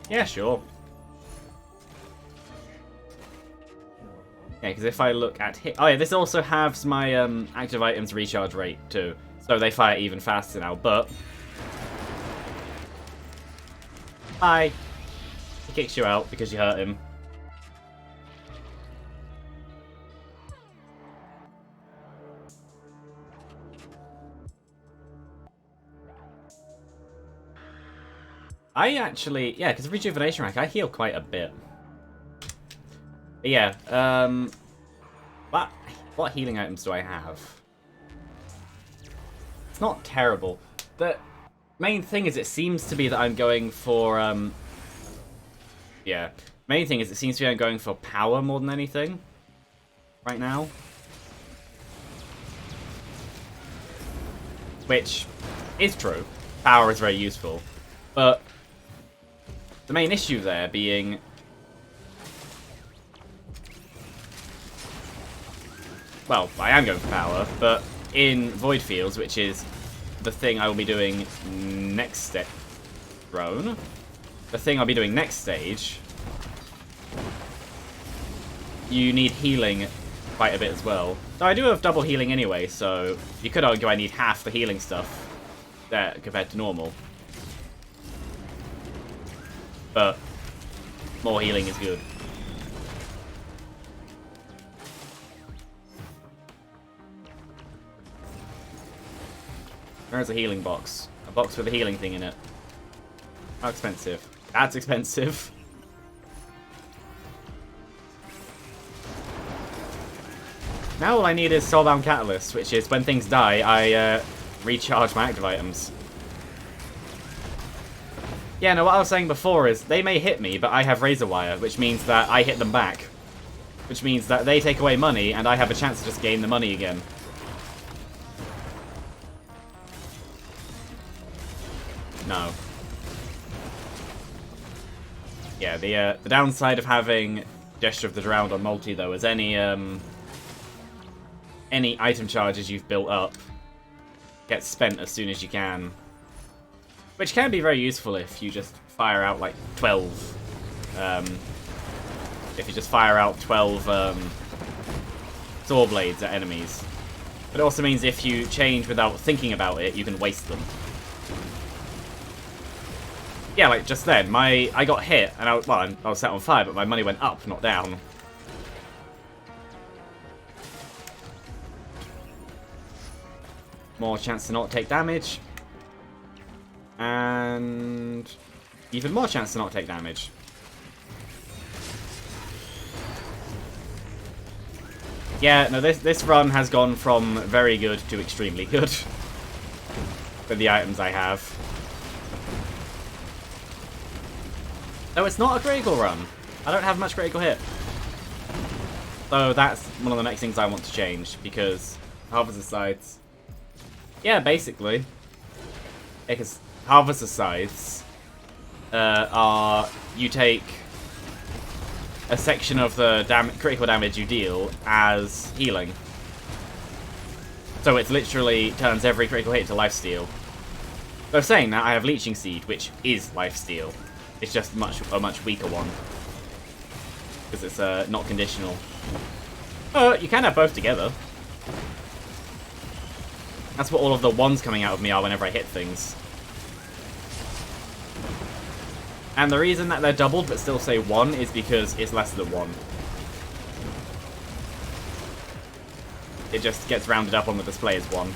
Yeah, sure. Yeah, because if I look at hit... Oh yeah, this also has my active items recharge rate too. So they fire even faster now, but... Hi. He kicks you out because you hurt him. I actually, yeah, because of Rejuvenation Rack, I heal quite a bit. But yeah, what healing items do I have? It's not terrible. The main thing is it seems to be that I'm going for, yeah. Main thing is it seems to be I'm going for power more than anything right now. Which is true. Power is very useful. But the main issue there being... Well, I am going for power, but in Void Fields, which is the thing I will be doing next step... Drone? The thing I'll be doing next stage... You need healing quite a bit as well. So I do have double healing anyway, so you could argue I need half the healing stuff there compared to normal. But more healing is good. There's a healing box. A box with a healing thing in it. How expensive? That's expensive. Now all I need is Soulbound Catalyst, which is when things die, I recharge my active items. Yeah, no, what I was saying before is, they may hit me, but I have Razor Wire, which means that I hit them back. Which means that they take away money, and I have a chance to just gain the money again. No. Yeah, the downside of having Gesture of the Drowned on multi, though, is any item charges you've built up get spent as soon as you can. Which can be very useful if you just fire out like 12. If you just fire out 12 Saw Blades at enemies. But it also means if you change without thinking about it, you can waste them. Yeah, like just then, I got hit, and I was set on fire, but my money went up, not down. More chance to not take damage. And even more chance to not take damage. Yeah, no, this run has gone from very good to extremely good. With the items I have. No, it's not a critical run. I don't have much critical hit. So that's one of the next things I want to change, because Harvester Scythes... Yeah, basically. Because Harvester Scythes are... You take a section of the critical damage you deal as healing. So it literally turns every critical hit to lifesteal. So saying that, I have Leeching Seed, which is lifesteal. It's just a much weaker one. Because it's not conditional. You can have both together. That's what all of the ones coming out of me are whenever I hit things. And the reason that they're doubled but still say 1 is because it's less than 1. It just gets rounded up on the display as 1.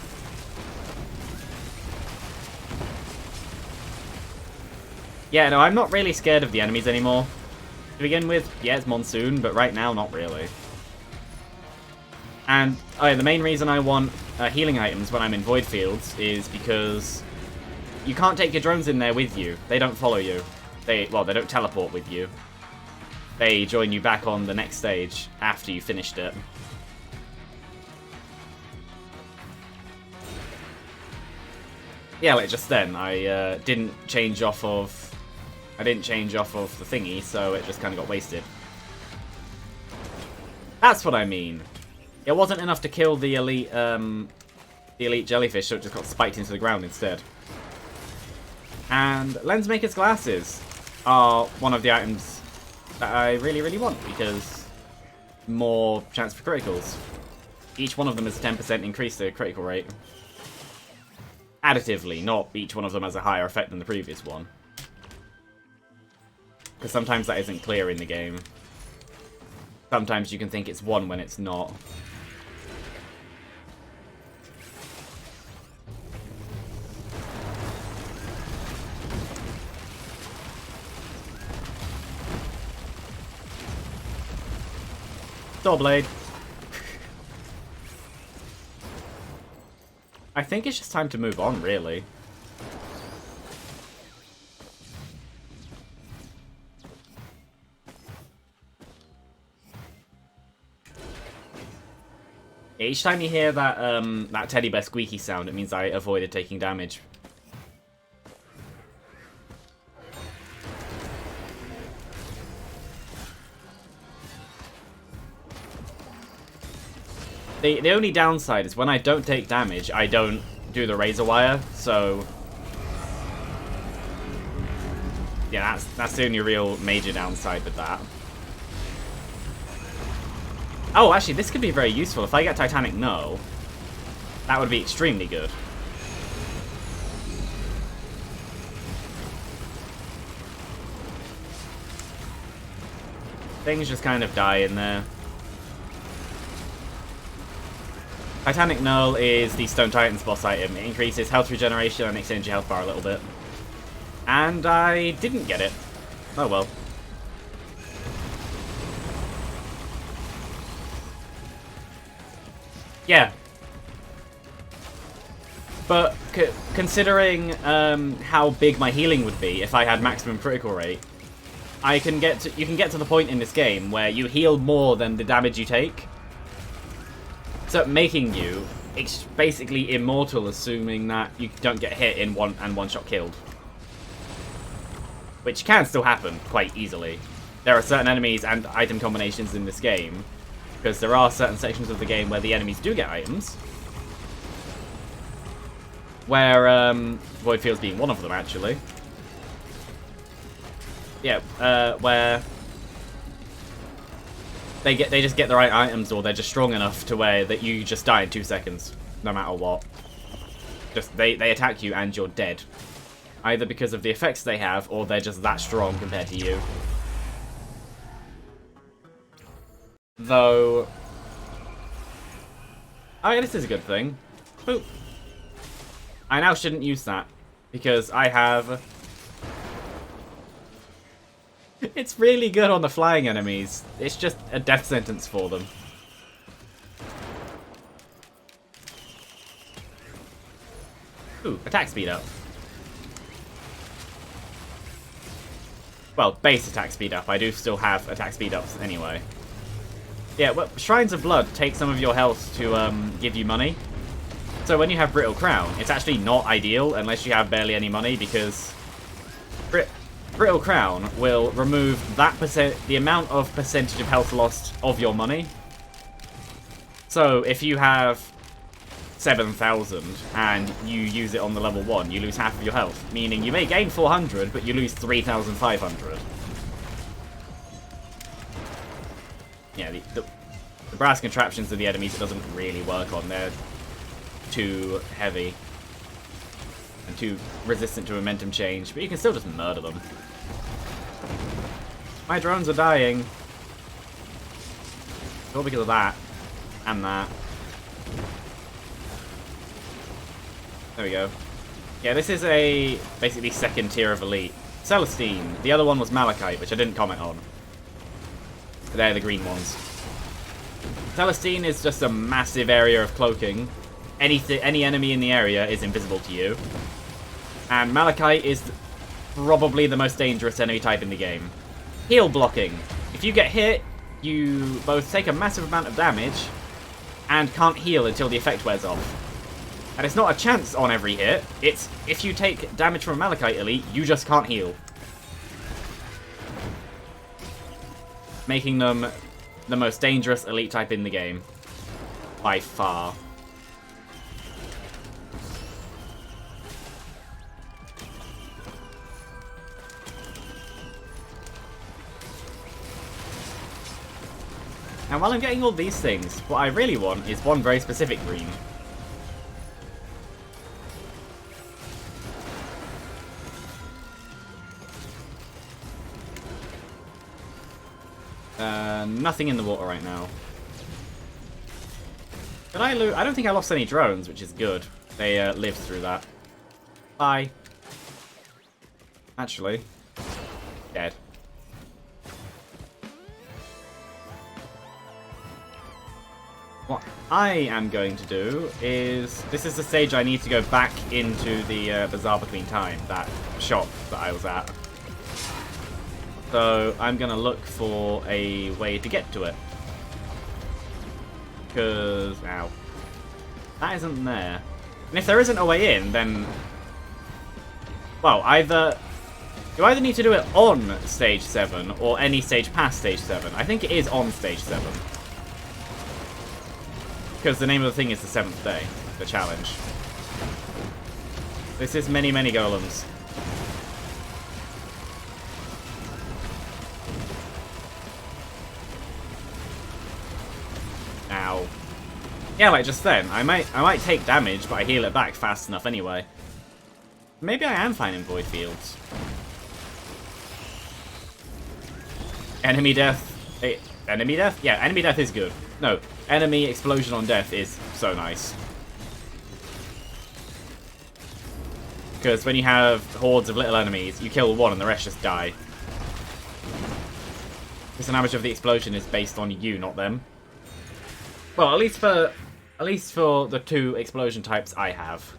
Yeah, no, I'm not really scared of the enemies anymore. To begin with, yeah, it's Monsoon, but right now, not really. And the main reason I want healing items when I'm in Void Fields is because you can't take your drones in there with you. They don't follow you. They don't teleport with you. They join you back on the next stage after you finished it. Yeah, like just then, I didn't change off of the thingy, so it just kind of got wasted. That's what I mean. It wasn't enough to kill the elite jellyfish, so it just got spiked into the ground instead. And Lensmaker's Glasses are one of the items that I really, really want, because more chance for criticals. Each one of them is a 10% increase to critical rate. Additively, not each one of them has a higher effect than the previous one. Because sometimes that isn't clear in the game. Sometimes you can think it's 1 when it's not. Door blade. I think it's just time to move on, really. Each time you hear that that teddy bear squeaky sound, it means I avoided taking damage. The only downside is when I don't take damage, I don't do the razor wire, so yeah, that's the only real major downside with that. Oh, actually, this could be very useful. If I get Titanic No, that would be extremely good. Things just kind of die in there. Titanic Null is the Stone Titan's boss item. It increases health regeneration and extends your health bar a little bit. And I didn't get it. Oh well. Yeah. But considering how big my healing would be if I had maximum critical rate, you can get to the point in this game where you heal more than the damage you take. So making you basically immortal, assuming that you don't get hit in one-shot killed. Which can still happen quite easily. There are certain enemies and item combinations in this game, because there are certain sections of the game where the enemies do get items. Where, Void Fields being one of them, actually. Yeah, where they just get the right items, or they're just strong enough to where that you just die in 2 seconds, no matter what. Just they attack you and you're dead, either because of the effects they have, or they're just that strong compared to you. Though, oh yeah, this is a good thing. Boop. I now shouldn't use that because I have. It's really good on the flying enemies. It's just a death sentence for them. Ooh, attack speed up. Well, base attack speed up. I do still have attack speed ups anyway. Yeah, well, Shrines of Blood take some of your health to give you money. So when you have Brittle Crown, it's actually not ideal unless you have barely any money, because Brittle Crown will remove the amount of percentage of health lost of your money. So if you have 7,000 and you use it on the level 1, you lose half of your health, meaning you may gain 400, but you lose 3,500. Yeah, the brass contraptions of the enemies it doesn't really work on. They're too heavy and too resistant to momentum change, but you can still just murder them. My drones are dying. All because of that. And that. There we go. Yeah, this is a basically second tier of elite. Celestine. The other one was Malachite, which I didn't comment on. They're the green ones. Celestine is just a massive area of cloaking. Any enemy in the area is invisible to you. And Malachite is probably the most dangerous enemy type in the game. Heal blocking. If you get hit, you both take a massive amount of damage and can't heal until the effect wears off. And it's not a chance on every hit. It's if you take damage from a Malachite elite, you just can't heal. Making them the most dangerous elite type in the game. By far. And while I'm getting all these things, what I really want is one very specific green. Nothing in the water right now. Did I lose? I don't think I lost any drones, which is good. They lived through that. Bye. Actually, dead. I am going to do is... This is the stage I need to go back into the Bazaar Between Time, that shop that I was at. So I'm going to look for a way to get to it. Because... Ow. That isn't there. And if there isn't a way in, then... Well, either... You either need to do it on Stage 7, or any stage past Stage 7. I think it is on Stage 7. Because the name of the thing is the 7th day, the challenge. This is many, many golems. Ow. Yeah, like just then. I might take damage, but I heal it back fast enough anyway. Maybe I am fine in Void Fields. Enemy death. Enemy death? Yeah, enemy death is good. No, enemy explosion on death is so nice. Because when you have hordes of little enemies, you kill one and the rest just die. Because the damage of the explosion is based on you, not them. Well, at least for the 2 explosion types I have.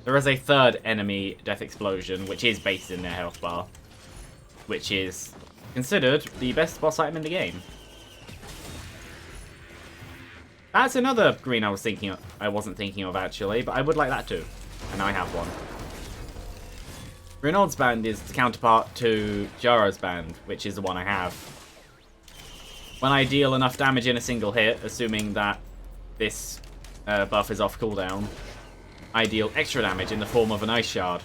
There is a third enemy death explosion, which is based in their health bar. Which is considered the best boss item in the game. That's another green I wasn't thinking of actually, but I would like that too. And now I have one. Renaud's band is the counterpart to Jaro's band, which is the one I have. When I deal enough damage in a single hit, assuming that this buff is off cooldown, I deal extra damage in the form of an ice shard.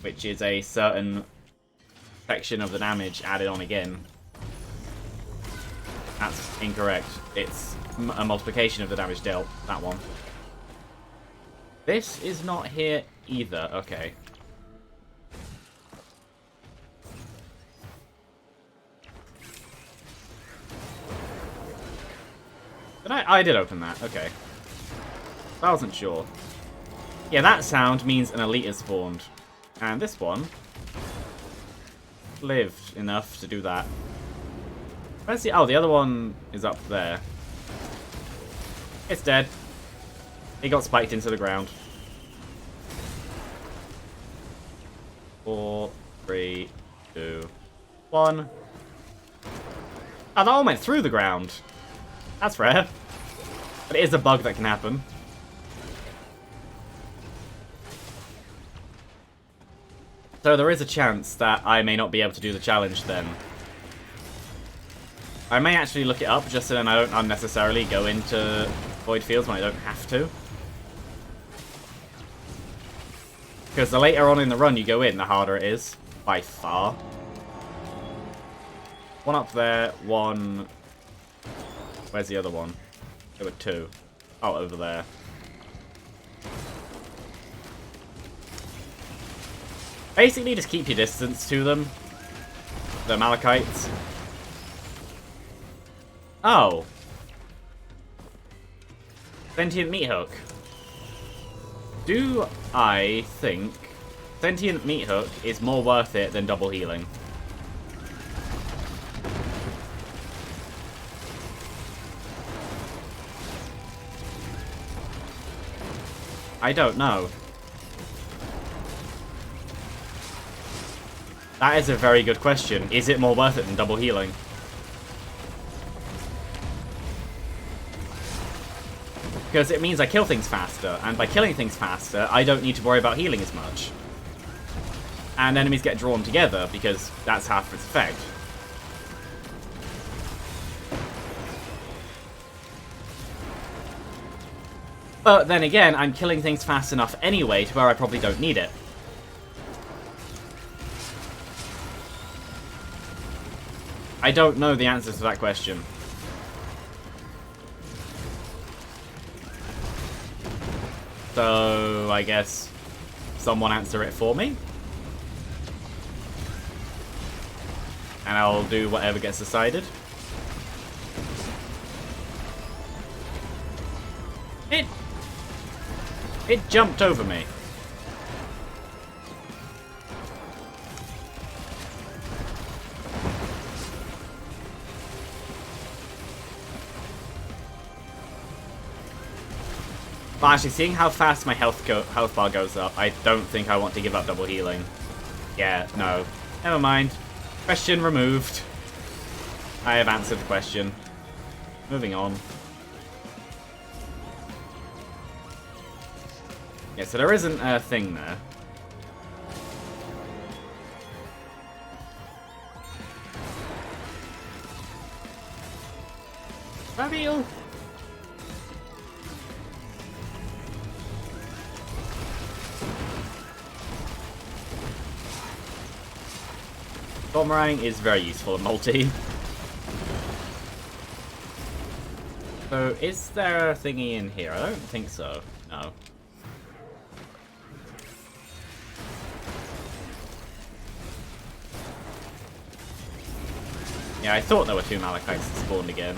Which is a certain section of the damage added on again. That's incorrect. It's a multiplication of the damage dealt. That one. This is not here either. Okay. Did I did open that. Okay. I wasn't sure. Yeah, that sound means an elite is spawned. And this one lived enough to do that. Let's see. Oh, the other one is up there. It's dead. He got spiked into the ground. 4, 3, 2, 1. Oh, that one went through the ground. That's rare. But it is a bug that can happen. So there is a chance that I may not be able to do the challenge then. I may actually look it up just so then I don't unnecessarily go into Void Fields when I don't have to. Because the later on in the run you go in, the harder it is. By far. One up there, one... Where's the other one? There were 2. Oh, over there. Basically, just keep your distance to them. The Malachites. Oh. Sentient Meat Hook. Do I think Sentient Meat Hook is more worth it than double healing? I don't know. That is a very good question. Is it more worth it than double healing? Because it means I kill things faster, and by killing things faster, I don't need to worry about healing as much. And enemies get drawn together, because that's half its effect. But then again, I'm killing things fast enough anyway to where I probably don't need it. I don't know the answer to that question. So, I guess someone answer it for me. And I'll do whatever gets decided. It jumped over me. But actually, seeing how fast my health bar goes up, I don't think I want to give up double healing. Yeah, no. Never mind. Question removed. I have answered the question. Moving on. Yeah, so there isn't a thing there. Reveal! Boomerang is very useful at multi. So, is there a thingy in here? I don't think so. No. Yeah, I thought there were 2 Malachites that spawned again.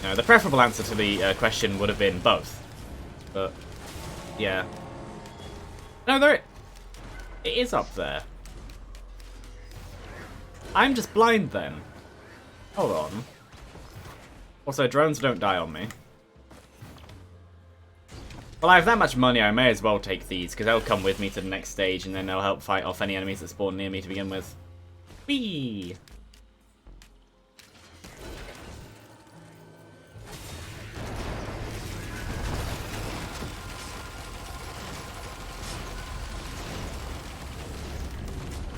No, the preferable answer to the question would have been both. But, yeah. No, it is up there. I'm just blind then. Hold on. Also, drones don't die on me. Well, I have that much money, I may as well take these, because they'll come with me to the next stage, and then they'll help fight off any enemies that spawn near me to begin with. Whee!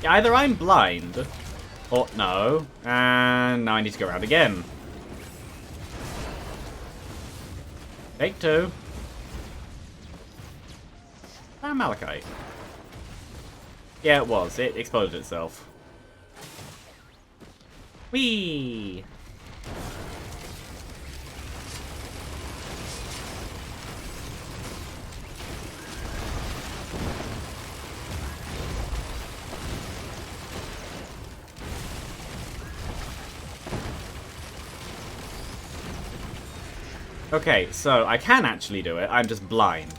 Yeah, either I'm blind, or no, and now I need to go around again. Take 2. And Malachite. Yeah, it was. It exploded itself. Whee! Okay, so I can actually do it. I'm just blind.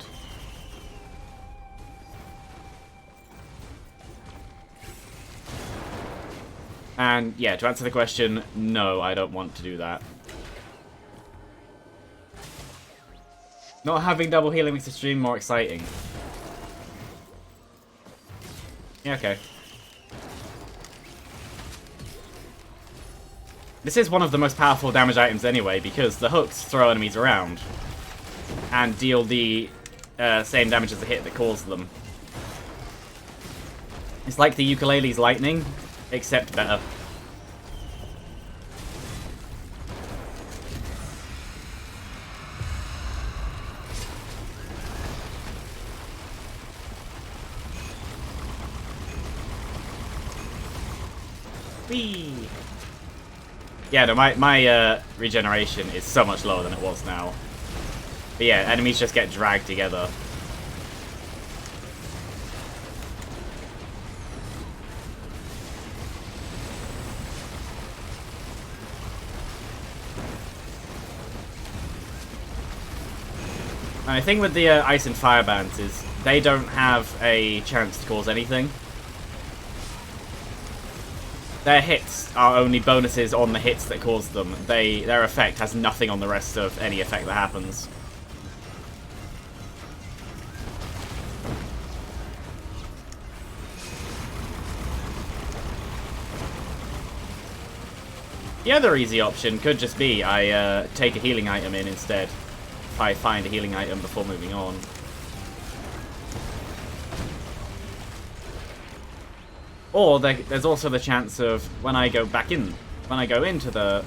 And, yeah, to answer the question, no, I don't want to do that. Not having double healing makes the stream more exciting. Yeah, okay. This is one of the most powerful damage items anyway, because the hooks throw enemies around and deal the same damage as the hit that caused them. It's like the ukulele's lightning, except better. Whee! Yeah, no, my regeneration is so much lower than it was now. But yeah, enemies just get dragged together. And the thing with the Ice and Fire bands is they don't have a chance to cause anything. Their hits are only bonuses on the hits that cause them. Their effect has nothing on the rest of any effect that happens. The other easy option could just be I take a healing item in instead. If I find a healing item before moving on. Or there's also the chance of when I go into the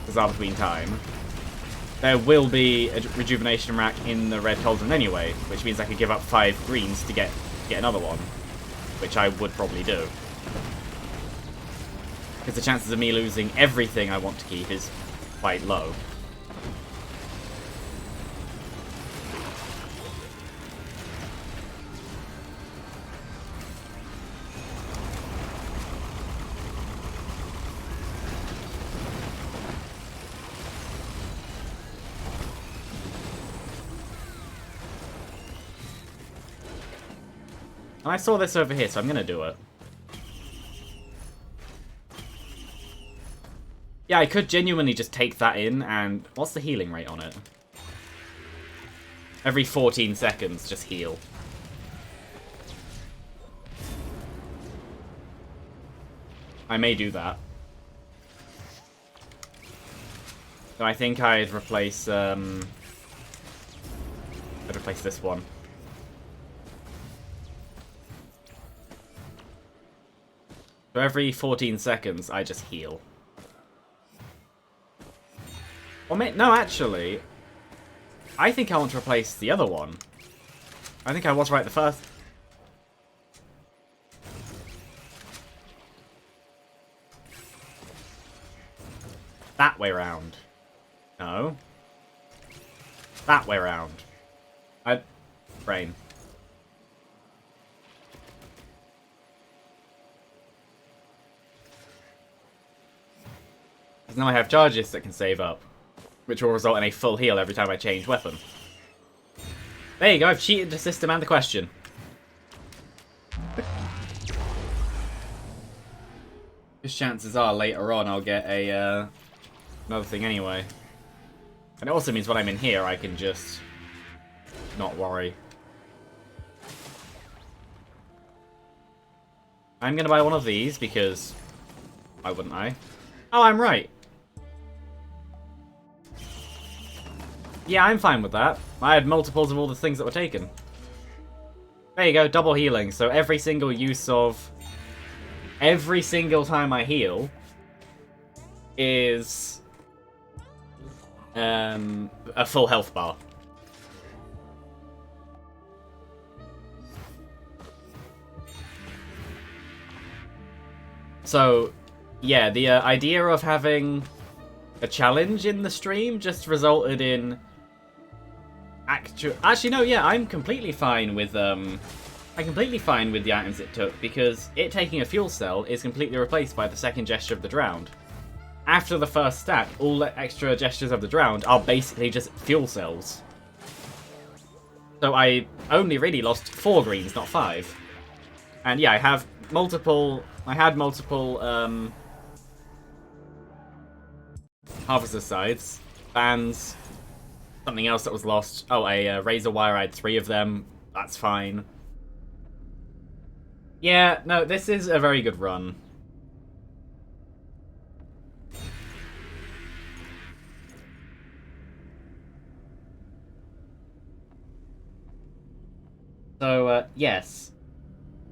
Bazaar Between Time, there will be a rejuvenation rack in the red cauldron anyway, which means I could give up 5 greens to get another one, which I would probably do. Because the chances of me losing everything I want to keep is quite low. And I saw this over here, so I'm gonna do it. Yeah, I could genuinely just take that in and... What's the healing rate on it? Every 14 seconds, just heal. I may do that. So I think I'd replace, I'd replace this one. So every 14 seconds, I just heal. Or no, actually, I think I want to replace the other one. I think I was right the first... That way round. No. That way round. Brain. Because now I have charges that can save up, which will result in a full heal every time I change weapon. There you go, I've cheated the system and the question. Because chances are later on I'll get a another thing anyway. And it also means when I'm in here I can just not worry. I'm going to buy one of these because why wouldn't I? Oh, I'm right. Yeah, I'm fine with that. I had multiples of all the things that were taken. There you go, double healing. So every single use of... Every single time I heal is a full health bar. So, yeah, the idea of having a challenge in the stream just resulted in actually no, yeah, I'm completely fine with the items it took, because it taking a fuel cell is completely replaced by the second gesture of the drowned. After the first stack, all the extra gestures of the drowned are basically just fuel cells. So I only really lost 4 greens, not 5. And yeah, I had multiple harvester sides, bands, something else that was lost. Oh, a razor wire, I had 3 of them. That's fine. Yeah, no, this is a very good run. So, yes.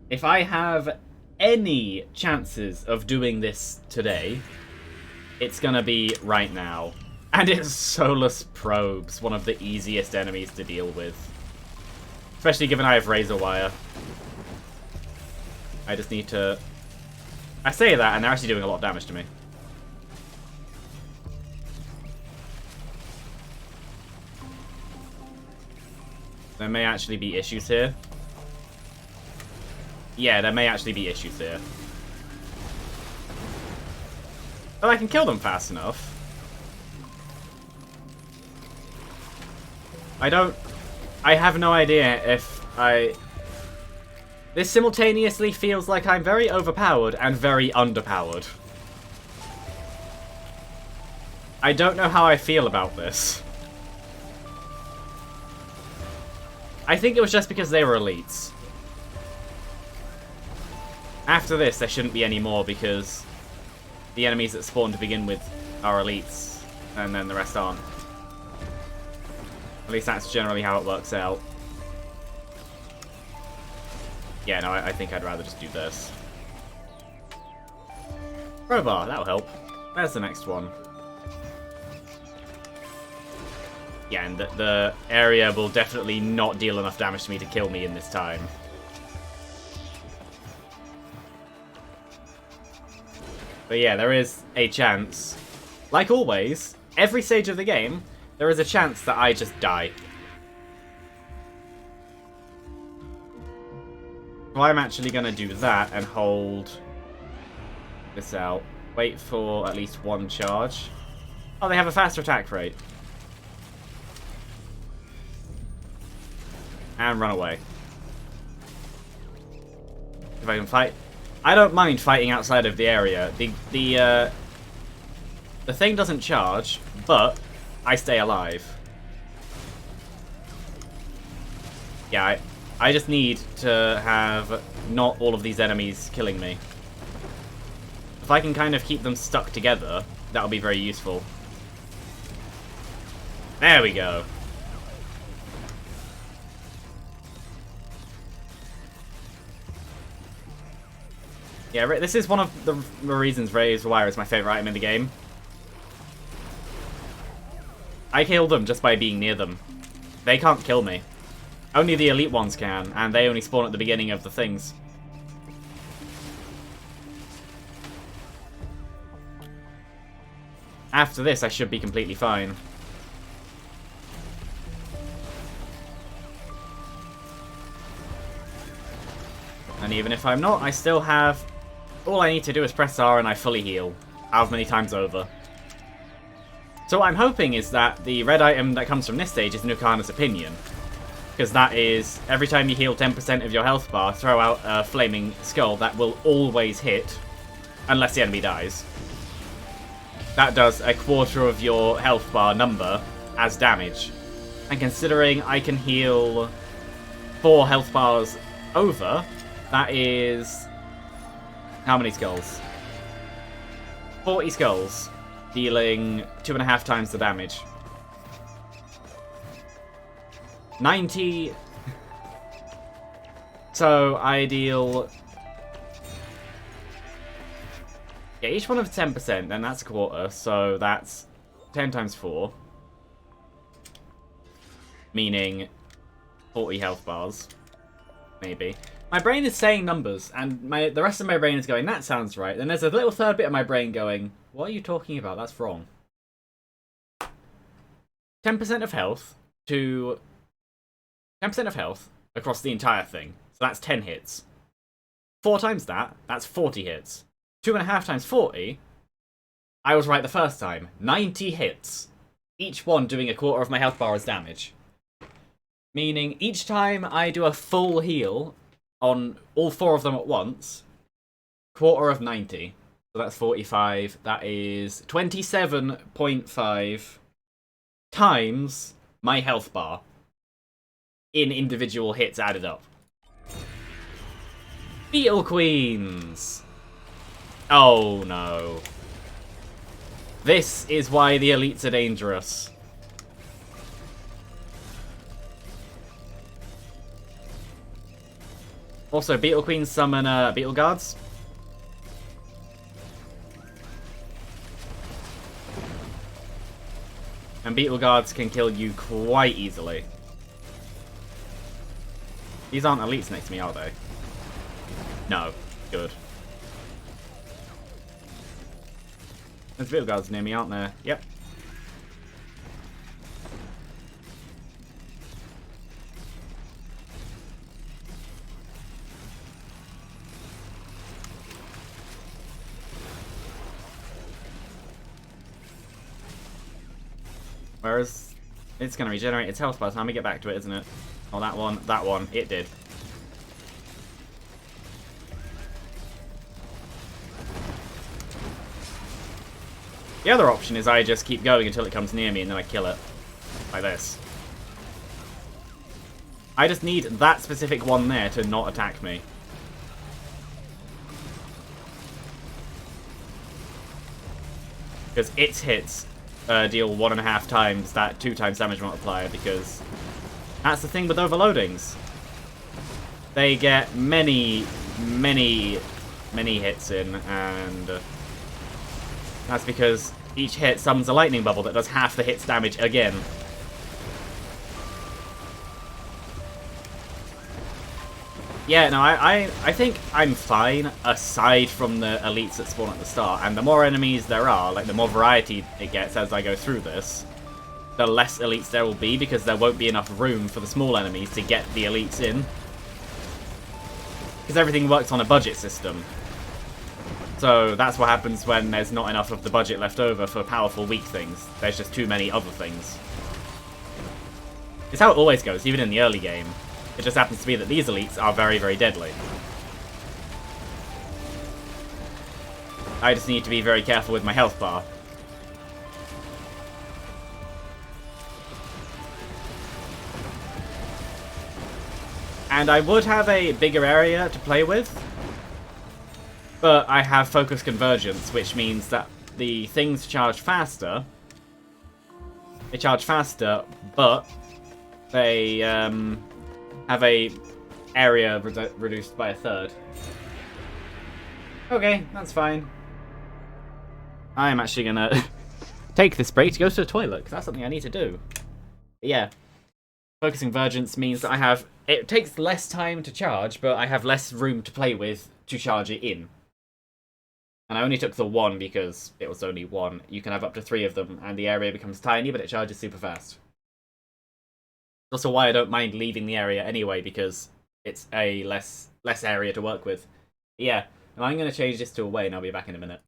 If I have any chances of doing this today, it's gonna be right now. And it's Solus Probes, one of the easiest enemies to deal with. Especially given I have razor wire. I just need to... I say that, and they're actually doing a lot of damage to me. There may actually be issues here. Yeah, there may actually be issues here. But I can kill them fast enough. I have no idea if this simultaneously feels like I'm very overpowered and very underpowered. I don't know how I feel about this. I think it was just because they were elites. After this, there shouldn't be any more because the enemies that spawn to begin with are elites, and then the rest aren't. At least that's generally how it works out. Yeah, no, I think I'd rather just do this. Crowbar, that'll help. There's the next one. Yeah, and the area will definitely not deal enough damage to me to kill me in this time. But yeah, there is a chance. Like always, every stage of the game, there is a chance that I just die. So I'm actually going to do that and hold this out. Wait for at least one charge. Oh, they have a faster attack rate. And run away. if I can fight. I don't mind fighting outside of the area. The thing doesn't charge, but I stay alive. Yeah, I just need to have not all of these enemies killing me. If I can kind of keep them stuck together, that'll be very useful. There we go. Yeah, this is one of the reasons Razor Wire is my favourite item in the game. I kill them just by being near them. They can't kill me. Only the elite ones can, and they only spawn at the beginning of the things. After this, I should be completely fine. And even if I'm not, I still have... All I need to do is press R and I fully heal. However many times over. So what I'm hoping is that the red item that comes from this stage is Nukana's Opinion. Because that is, every time you heal 10% of your health bar, throw out a flaming skull that will always hit, unless the enemy dies. That does a quarter of your health bar number as damage. And considering I can heal 4 health bars over, that is... How many skulls? 40 skulls, dealing 2.5 times the damage. 90... So, I deal... Yeah, each one of 10%, then that's a quarter, so that's 10 times 4. Meaning 40 health bars. Maybe. My brain is saying numbers, and the rest of my brain is going, that sounds right. Then there's a little third bit of my brain going, what are you talking about? That's wrong. 10% of health to... 10% of health across the entire thing. So that's 10 hits. 4 times that, that's 40 hits. 2.5 times 40, I was right the first time. 90 hits. Each one doing a quarter of my health bar as damage. Meaning, each time I do a full heal on all 4 of them at once, quarter of 90. So that's 45. That is 27.5 times my health bar in individual hits added up. Beetle Queens! Oh no. This is why the elites are dangerous. Also, Beetle Queens summon Beetle Guards. And Beetle Guards can kill you quite easily. These aren't elites next to me, are they? No. Good. There's Beetle Guards near me, aren't there? Yep. Whereas, it's going to regenerate its health by the time we get back to it, isn't it? Oh, that one, it did. The other option is I just keep going until it comes near me and then I kill it. Like this. I just need that specific one there to not attack me. Because its hits deal 1.5 times that 2 times damage multiplier, because that's the thing with overloadings. They get many hits in, and that's because each hit summons a lightning bubble that does half the hit's damage again. Yeah, no, I think I'm fine, aside from the elites that spawn at the start. And the more enemies there are, like the more variety it gets as I go through this, the less elites there will be, because there won't be enough room for the small enemies to get the elites in. Because everything works on a budget system. So that's what happens when there's not enough of the budget left over for powerful weak things. There's just too many other things. It's how it always goes, even in the early game. It just happens to be that these elites are very, very deadly. I just need to be very careful with my health bar. And I would have a bigger area to play with, but I have focus convergence, which means that the things charge faster. They charge faster, but they have a area reduced by a third. Okay, that's fine. I'm actually gonna take this break to go to the toilet, because that's something I need to do. But yeah, focus convergence means that I have... It takes less time to charge, but I have less room to play with to charge it in. And I only took the one because it was only one. You can have up to 3 of them, and the area becomes tiny, but it charges super fast. Also why I don't mind leaving the area anyway, because it's a less area to work with. Yeah, and I'm going to change this to away, and I'll be back in a minute.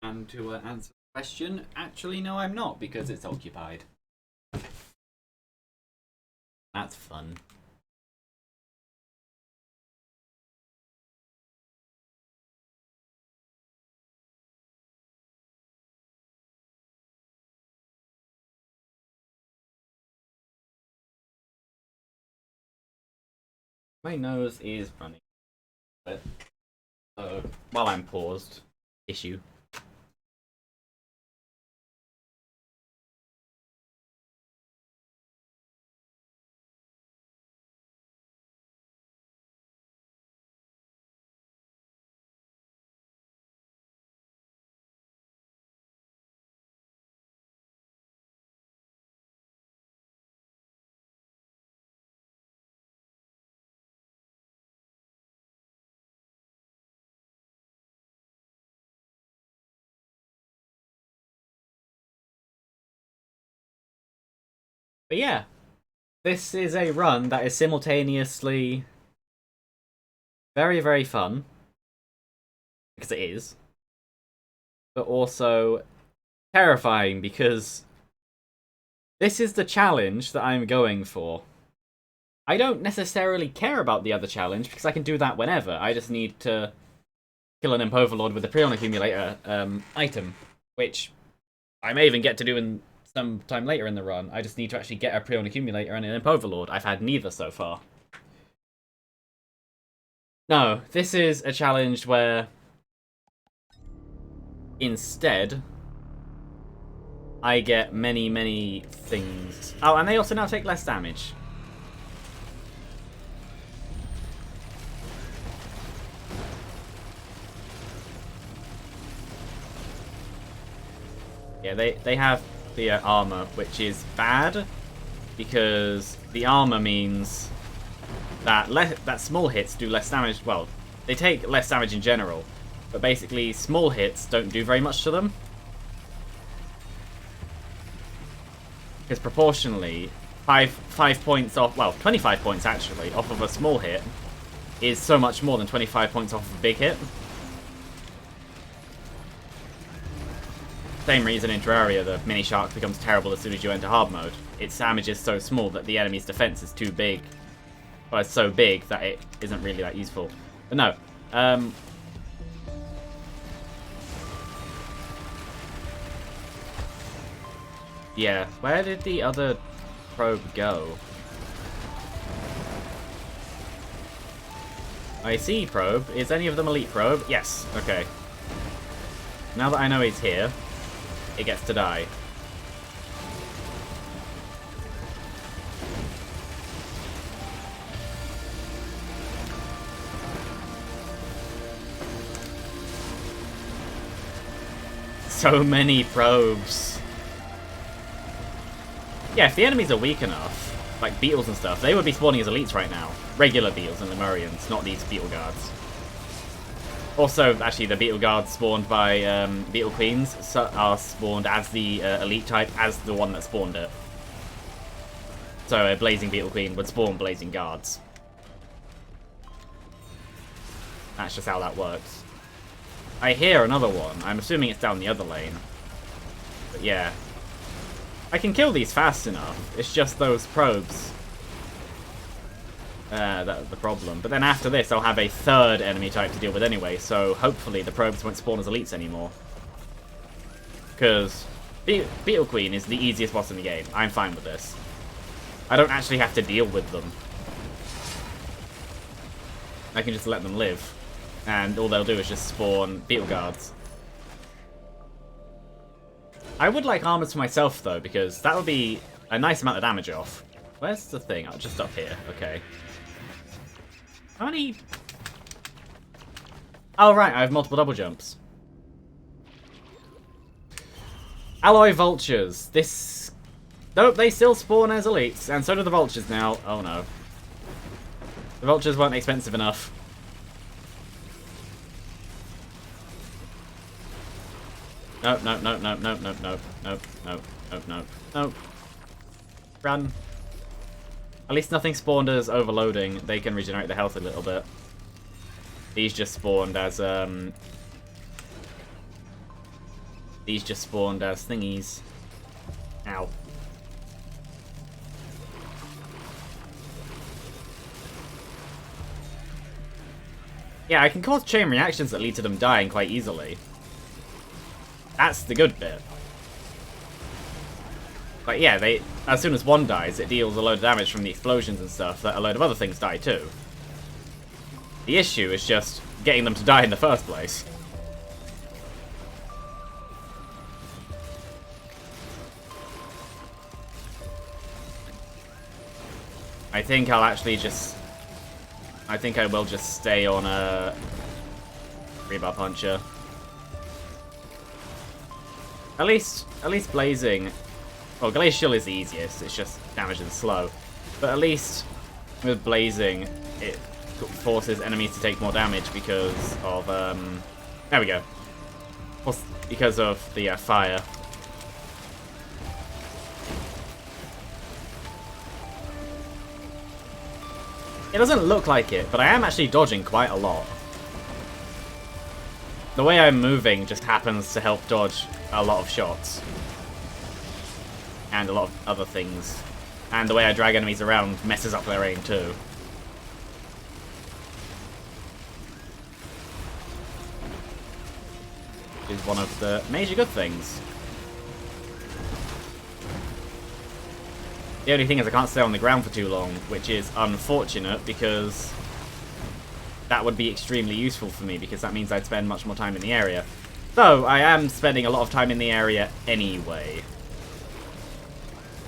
And to answer the question, actually, no, I'm not, because it's occupied. That's fun. My nose is running. But, while I'm paused, issue. But yeah, this is a run that is simultaneously very, very fun, because it is, but also terrifying, because this is the challenge that I'm going for. I don't necessarily care about the other challenge, because I can do that whenever. I just need to kill an Imp Overlord with the Prion Accumulator item, which I may even get to do in some time later in the run. I just need to actually get a Prion Accumulator and an Imp Overlord. I've had neither so far. No, this is a challenge where instead I get many, many things. Oh, and they also now take less damage. Yeah, they have the armor, which is bad, because the armor means that that small hits do less damage. Well, they take less damage in general, but basically small hits don't do very much to them. Because proportionally, 5 points off, well, 25 points actually, off of a small hit is so much more than 25 points off of a big hit. Same reason in Terraria the Mini Shark becomes terrible as soon as you enter hard mode. Its damage is so small that the enemy's defense is too big. Well, it's so big that it isn't really that useful. But no. Yeah, where did the other probe go? I see probe. Is any of them elite probe? Yes. Okay. Now that I know he's here, it gets to die. So many probes. Yeah, if the enemies are weak enough, like beetles and stuff, they would be spawning as elites right now. Regular beetles and Lemurians, not these beetle guards. Also, actually, the beetle guards spawned by beetle queens are spawned as the elite type, as the one that spawned it. So a blazing beetle queen would spawn blazing guards. That's just how that works. I hear another one. I'm assuming it's down the other lane. But yeah. I can kill these fast enough. It's just those probes. That's the problem. But then after this, I'll have a third enemy type to deal with anyway, so hopefully the probes won't spawn as elites anymore. Because Beetle Queen is the easiest boss in the game. I'm fine with this. I don't actually have to deal with them. I can just let them live. And all they'll do is just spawn Beetle Guards. I would like armors for myself, though, because that would be a nice amount of damage off. Where's the thing? Oh, just up here. Okay. How many... Oh, right. I have multiple double jumps. Alloy Vultures. This... Nope, they still spawn as elites. And so do the Vultures now. Oh, no. The Vultures weren't expensive enough. Nope, nope, nope, nope, nope, nope, nope, nope, nope, nope, nope, nope. Run. At least nothing spawned as overloading. They can regenerate the health a little bit. These just spawned as, These just spawned as thingies. Ow. Yeah, I can cause chain reactions that lead to them dying quite easily. That's the good bit. But yeah, as soon as one dies, it deals a load of damage from the explosions and stuff that a load of other things die too. The issue is just getting them to die in the first place. I think I'll actually just... I think I will just stay on a Rebar Puncher. At least Blazing... Well, Glacial is the easiest, it's just damage and slow. But at least with Blazing, it forces enemies to take more damage because of, there we go. Because of the fire. It doesn't look like it, but I am actually dodging quite a lot. The way I'm moving just happens to help dodge a lot of shots. And a lot of other things. And the way I drag enemies around messes up their aim too. Which is one of the major good things. The only thing is I can't stay on the ground for too long, which is unfortunate because that would be extremely useful for me because that means I'd spend much more time in the area. Though, I am spending a lot of time in the area anyway.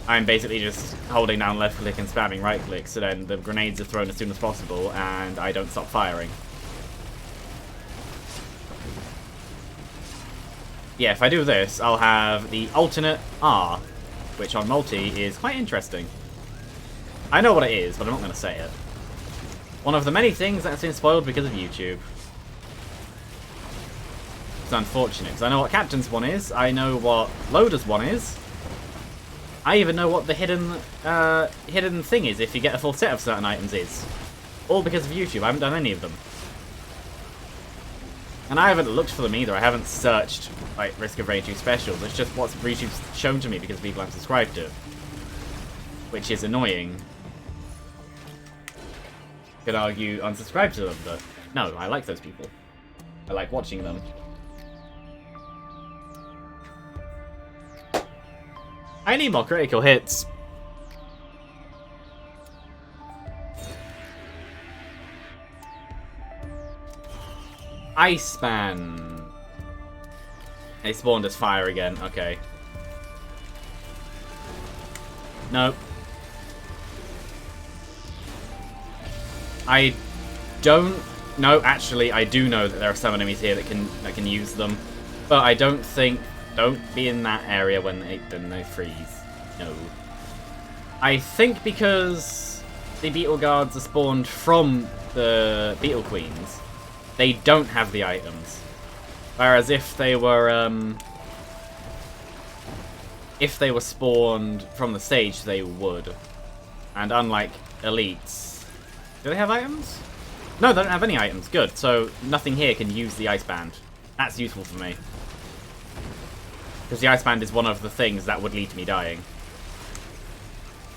I'm basically just holding down left click and spamming right click, so then the grenades are thrown as soon as possible and I don't stop firing. Yeah, if I do this, I'll have the alternate R, which on multi is quite interesting. I know what it is, but I'm not going to say it. One of the many things that's been spoiled because of YouTube. It's unfortunate, because I know what Captain's one is, I know what Loader's one is. I even know what the hidden thing is if you get a full set of certain items is. All because of YouTube, I haven't done any of them. And I haven't looked for them either, I haven't searched like Risk of Rain 2 specials, it's just what's YouTube's shown to me because of people I'm subscribed to. Which is annoying. Could argue unsubscribe to them, but no, I like those people. I like watching them. I need more critical hits. Iceman. They spawned as fire again. Okay. Nope. I don't... No, actually, I do know that there are some enemies here that can use them. But I don't think... Don't be in that area when they freeze. No. I think because the Beetle Guards are spawned from the Beetle Queens, they don't have the items. Whereas if they were spawned from the stage, they would. And unlike elites, do they have items? No, they don't have any items. Good. So nothing here can use the Ice Band. That's useful for me. Because the Ice Band is one of the things that would lead to me dying.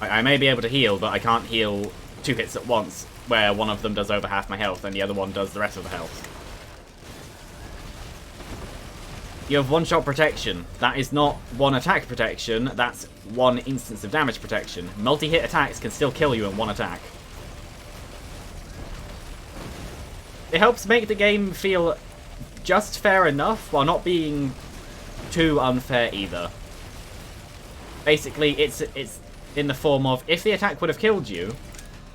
I may be able to heal, but I can't heal 2 hits at once, where one of them does over half my health and the other one does the rest of the health. You have one-shot protection. That is not one attack protection, that's one instance of damage protection. Multi-hit attacks can still kill you in one attack. It helps make the game feel just fair enough, while not being too unfair either. Basically, it's in the form of, if the attack would have killed you,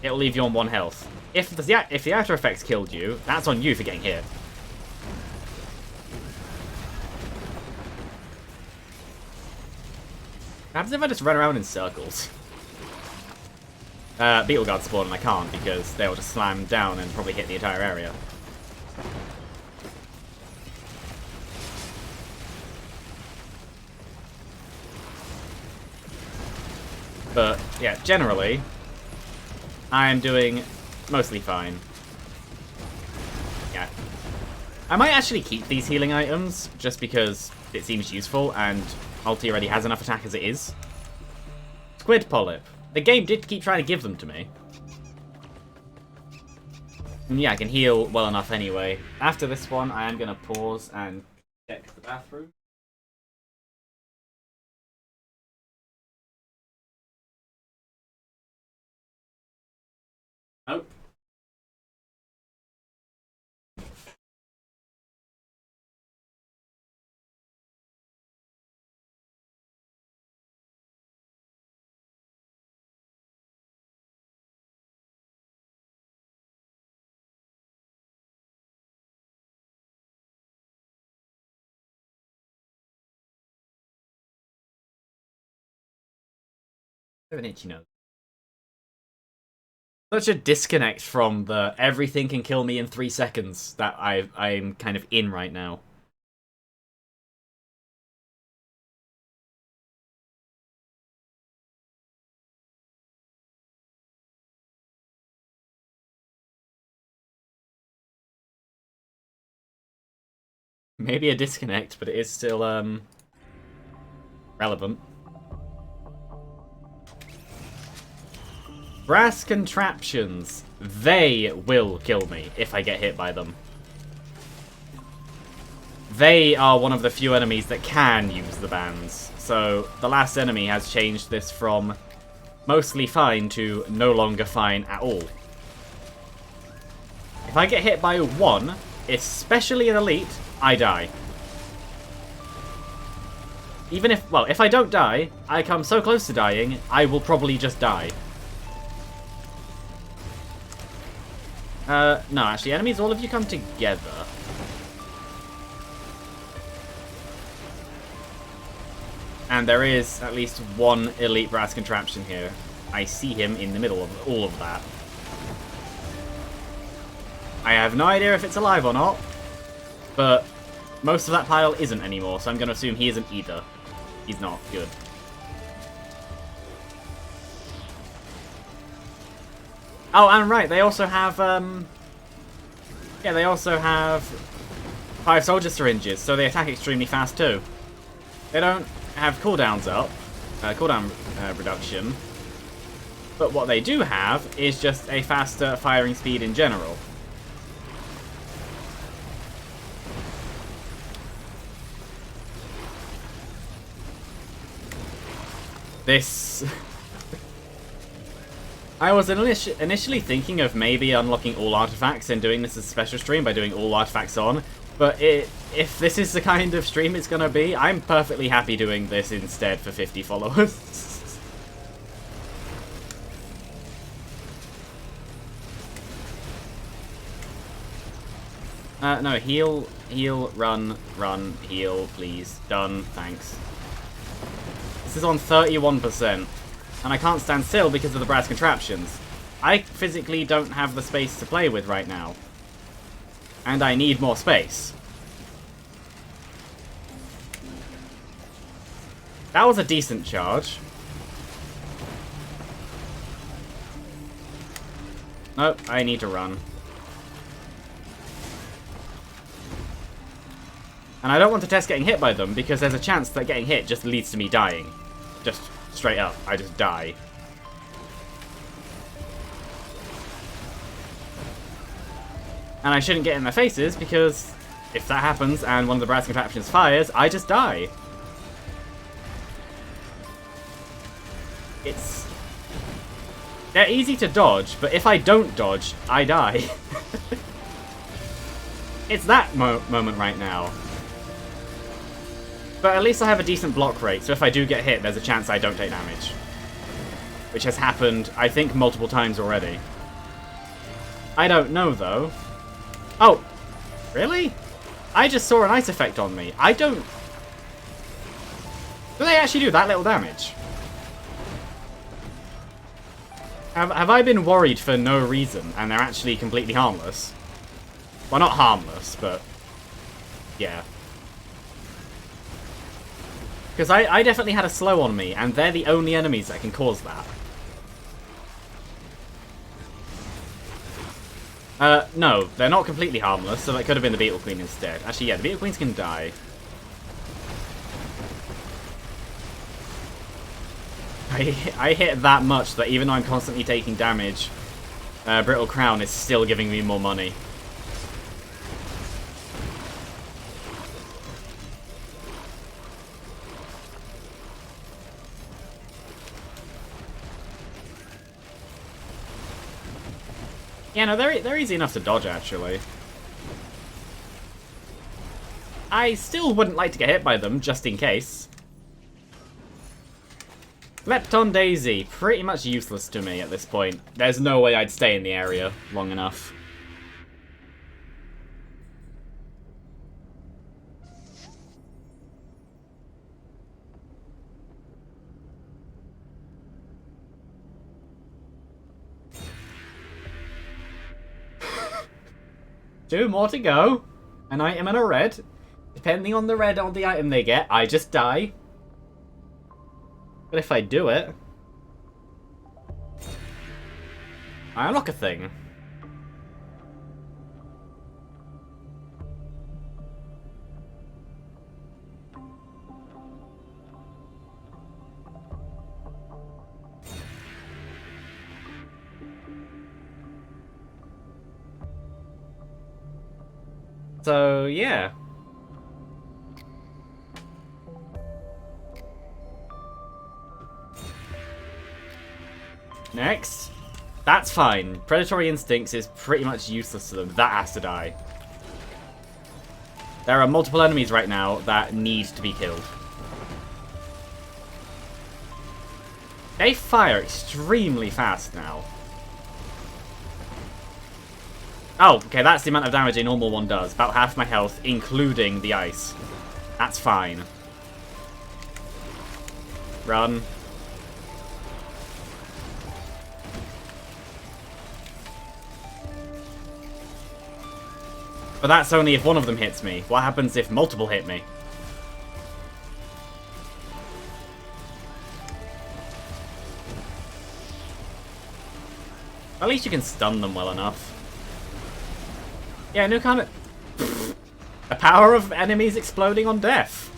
it'll leave you on 1 health. If the after effects killed you, that's on you for getting hit. What happens if I just run around in circles? Beetle Guard spawn and I can't because they'll just slam down and probably hit the entire area. But, yeah, generally, I am doing mostly fine. Yeah. I might actually keep these healing items, just because it seems useful, and Ulti already has enough attack as it is. Squid Polyp. The game did keep trying to give them to me. And yeah, I can heal well enough anyway. After this one, I am going to pause and check the bathroom. Nope. I have an itchy nose. Such a disconnect from the everything can kill me in 3 seconds that I'm kind of in right now. Maybe a disconnect, but it is still relevant. Brass contraptions. They will kill me if I get hit by them. They are one of the few enemies that can use the bands. So the last enemy has changed this from mostly fine to no longer fine at all. If I get hit by one, especially an elite, I die. Even if, well, if I don't die, I come so close to dying, I will probably just die. No, actually, enemies, all of you come together. And there is at least one elite brass contraption here. I see him in the middle of all of that. I have no idea if it's alive or not, but most of that pile isn't anymore, so I'm going to assume he isn't either. He's not. Good. Oh, and right, they also have, yeah, they also have 5 soldier syringes, so they attack extremely fast too. They don't have cooldowns up, cooldown reduction, but what they do have is just a faster firing speed in general. This... I was initially thinking of maybe unlocking all artifacts and doing this as a special stream by doing all artifacts on, but if this is the kind of stream it's gonna be, I'm perfectly happy doing this instead for 50 followers. No, heal, run, heal, please. Done, thanks. This is on 31%. And I can't stand still because of the brass contraptions. I physically don't have the space to play with right now. And I need more space. That was a decent charge. Nope, I need to run. And I don't want to test getting hit by them, because there's a chance that getting hit just leads to me dying. Just straight up, I just die. And I shouldn't get in their faces, because if that happens and one of the brass contraptions fires, I just die. They're easy to dodge, but if I don't dodge, I die. It's that moment right now. But at least I have a decent block rate, so if I do get hit, there's a chance I don't take damage. Which has happened, I think, multiple times already. I don't know, though. Oh, really? I just saw an ice effect on me. I don't... Do they actually do that little damage? Have I been worried for no reason, and they're actually completely harmless? Well, not harmless, but... yeah. Because I definitely had a slow on me, and they're the only enemies that can cause that. No, they're not completely harmless, so that could have been the Beetle Queen instead. Actually, yeah, the Beetle Queens can die. I hit that much that even though I'm constantly taking damage, Brittle Crown is still giving me more money. Yeah, no, they're easy enough to dodge, actually. I still wouldn't like to get hit by them, just in case. Lepton Daisy, pretty much useless to me at this point. There's no way I'd stay in the area long enough. Two more to go. An item and a red. Depending on the red on the item they get, I just die. But if I do it, I unlock a thing. So, yeah. Next. That's fine. Predatory Instincts is pretty much useless to them. That has to die. There are multiple enemies right now that need to be killed. They fire extremely fast now. Oh, okay, that's the amount of damage a normal one does. About half my health, including the ice. That's fine. Run. But that's only if one of them hits me. What happens if multiple hit me? At least you can stun them well enough. Yeah, Nukana... The power of enemies exploding on death.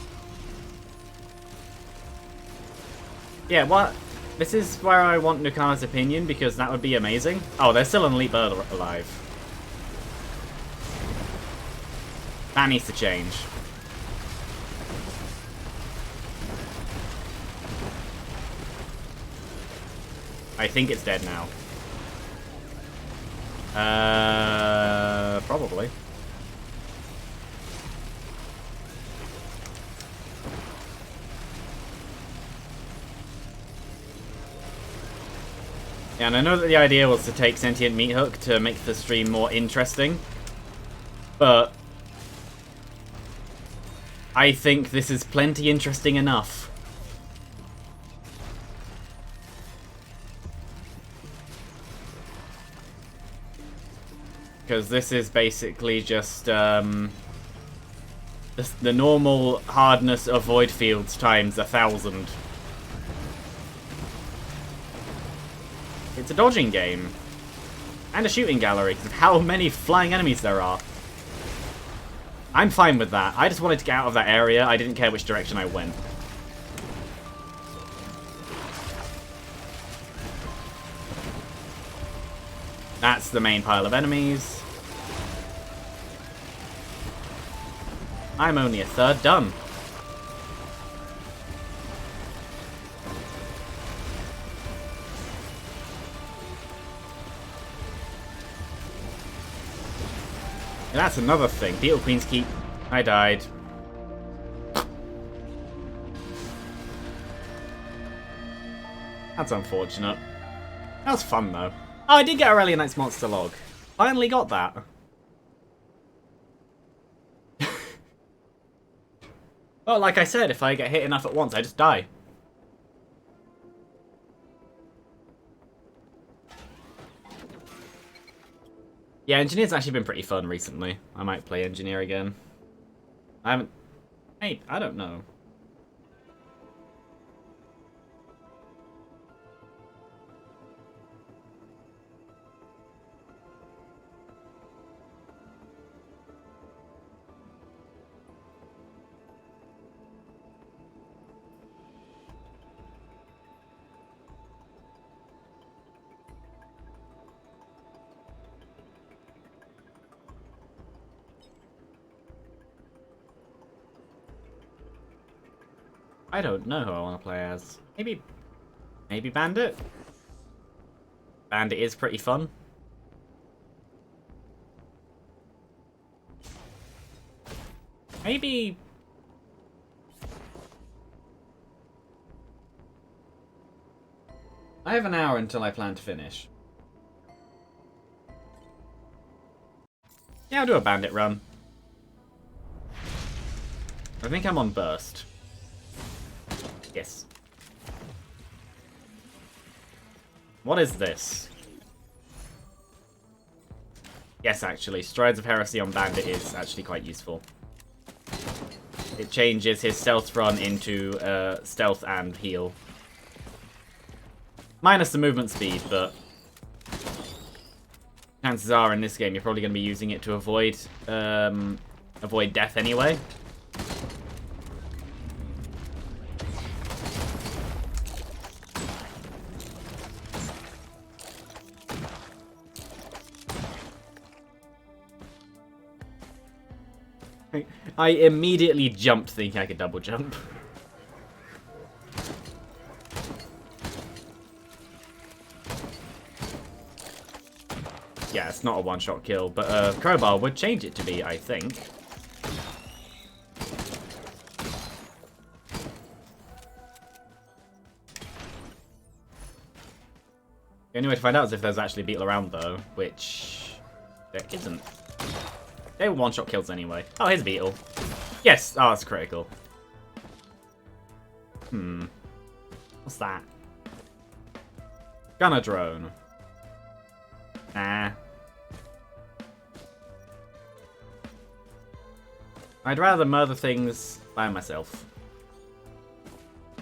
Yeah, what? This is where I want Nukana's opinion, because that would be amazing. Oh, there's still an elite bird alive. That needs to change. I think it's dead now. Probably. Yeah, and I know that the idea was to take Sentient Meathook to make the stream more interesting, but I think this is plenty interesting enough. because this is basically just the normal hardness of void fields times 1,000. It's a dodging game. And a shooting gallery, because of how many flying enemies there are. I'm fine with that. I just wanted to get out of that area. I didn't care which direction I went. That's the main pile of enemies. I'm only a third done. And that's another thing. Beetle Queen's Keep. I died. That's unfortunate. That was fun, though. Oh, I did get Aurelian Knight's monster log. Finally got that. Well, like I said, if I get hit enough at once, I just die. Yeah, Engineer's actually been pretty fun recently. I might play Engineer again. I haven't... Hey, I don't know. I don't know who I want to play as. Maybe Bandit? Bandit is pretty fun. Maybe... I have an hour until I plan to finish. Yeah, I'll do a Bandit run. I think I'm on Burst. Yes. What is this? Yes, actually, Strides of Heresy on Bandit is actually quite useful. It changes his stealth run into stealth and heal. Minus the movement speed, but chances are in this game you're probably going to be using it to avoid death anyway. I immediately jumped thinking I could double jump. Yeah, it's not a one-shot kill, but Crowbar would change it to be, I think. The only way to find out is if there's actually a beetle around, though, which there isn't. They were one-shot kills anyway. Oh, here's a beetle. Yes! Oh, that's critical. What's that? Gunner drone. Nah. I'd rather murder things by myself.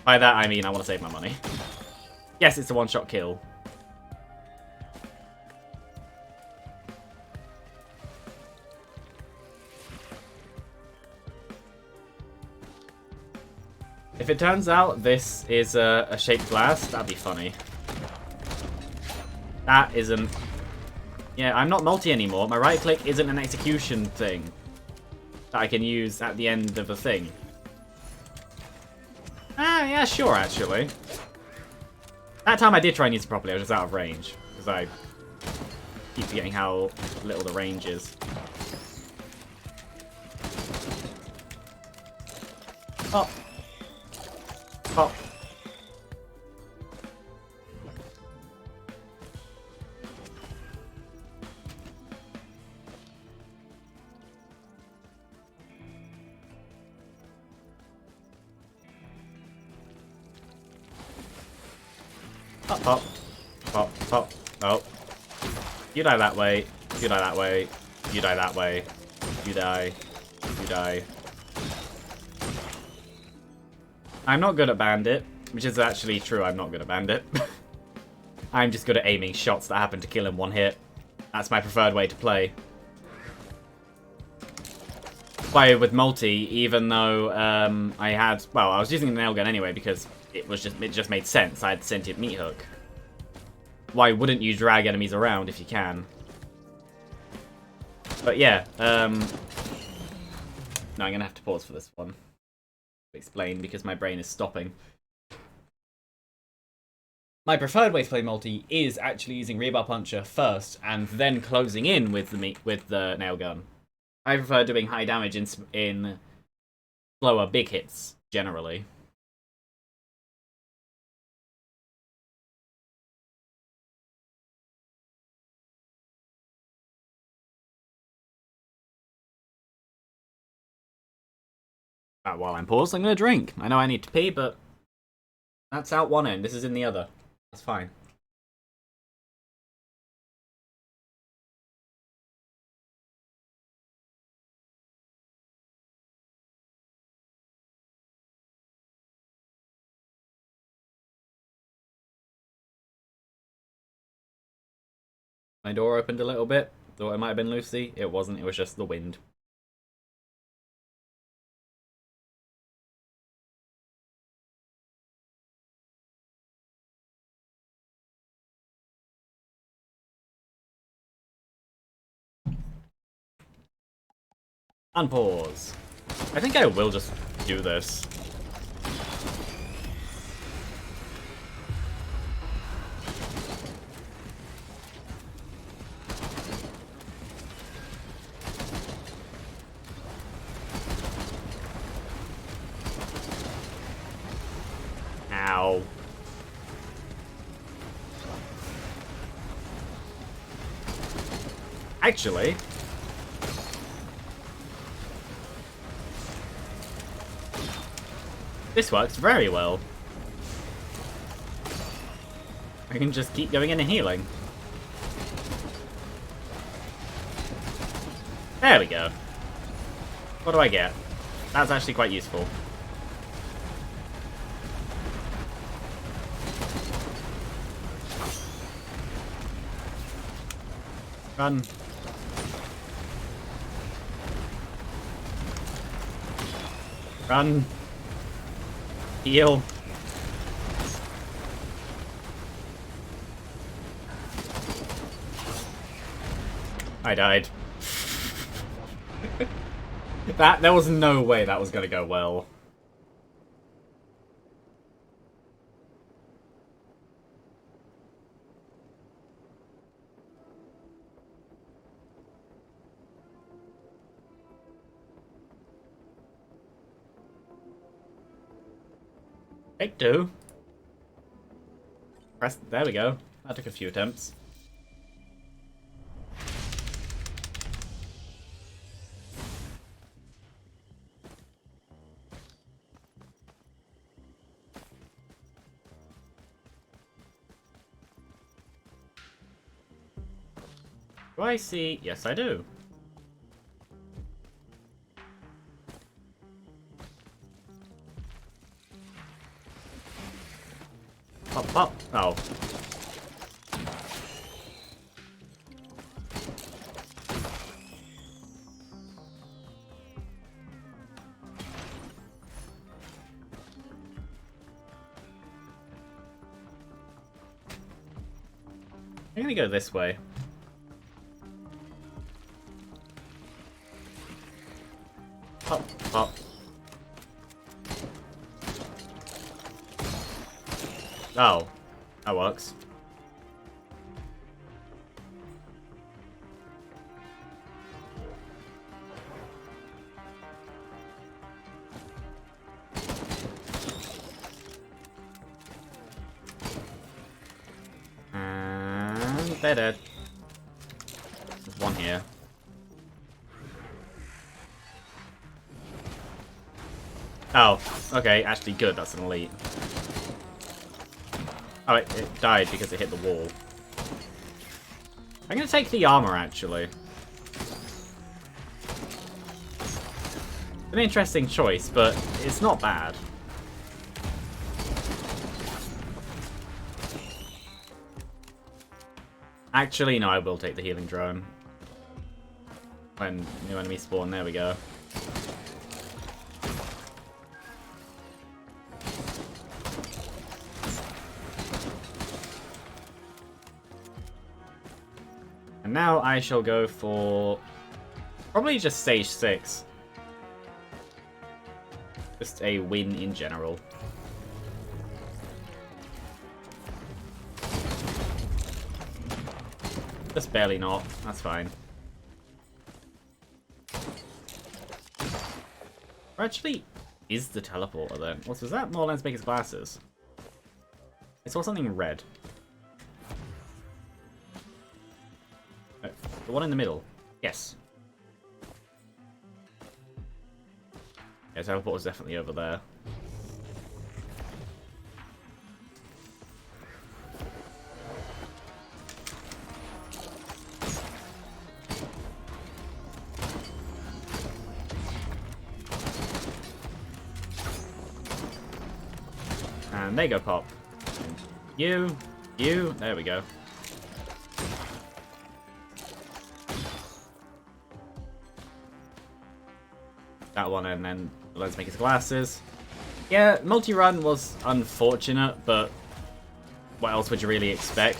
By that, I mean I want to save my money. Yes, it's a one-shot kill. If it turns out this is a shaped blast, that'd be funny. That isn't... Yeah, I'm not multi anymore. My right click isn't an execution thing that I can use at the end of a thing. Ah, yeah, sure, actually. That time I did try and use it properly. I was just out of range. Because I keep forgetting how little the range is. Oh. Pop. Pop, pop. Pop, pop. Oh. You die that way. You die that way. You die that way. You die. You die. I'm not good at Bandit, which is actually true. I'm not good at Bandit. I'm just good at aiming shots that happen to kill in one hit. That's my preferred way to play. Play with multi, even though I had... Well, I was using the nail gun anyway because it just made sense. I had sentient meat hook. Why wouldn't you drag enemies around if you can? But yeah, no, I'm gonna have to pause for this one to explain because my brain is stopping. My preferred way to play multi is actually using rebar puncher first and then closing in with the nail gun. I prefer doing high damage in slower big hits generally. While I'm paused, I'm gonna drink. I know I need to pee, but that's out one end. This is in the other. That's fine. My door opened a little bit. Thought it might have been Lucy. It wasn't. It was just the wind. Unpause. I think I will just do this. Ow. Actually, this works very well. I can just keep going in and healing. There we go. What do I get? That's actually quite useful. Run. Run. Heal. I died. There was no way that was gonna go well. Take two. Press. There we go. That took a few attempts. Do I see? Yes, I do. Pop, pop. Oh. I'm gonna go this way. Pop, pop. Oh, that works. And they're dead. There's one here. Oh, okay, actually good, that's an elite. Oh, it died because it hit the wall. I'm gonna take the armor, actually. An interesting choice, but it's not bad. Actually, no, I will take the healing drone. When new enemy spawn, there we go. And now I shall go for probably just stage 6. Just a win in general. Just barely not. That's fine. Or actually, is the teleporter then? What was that? More Lensmaker's glasses. I saw something red. Oh, the one in the middle. Yes. Yeah, teleport was definitely over there. And they go pop. You, there we go. That one, and then let's make his glasses. Yeah, multi-run was unfortunate, but what else would you really expect?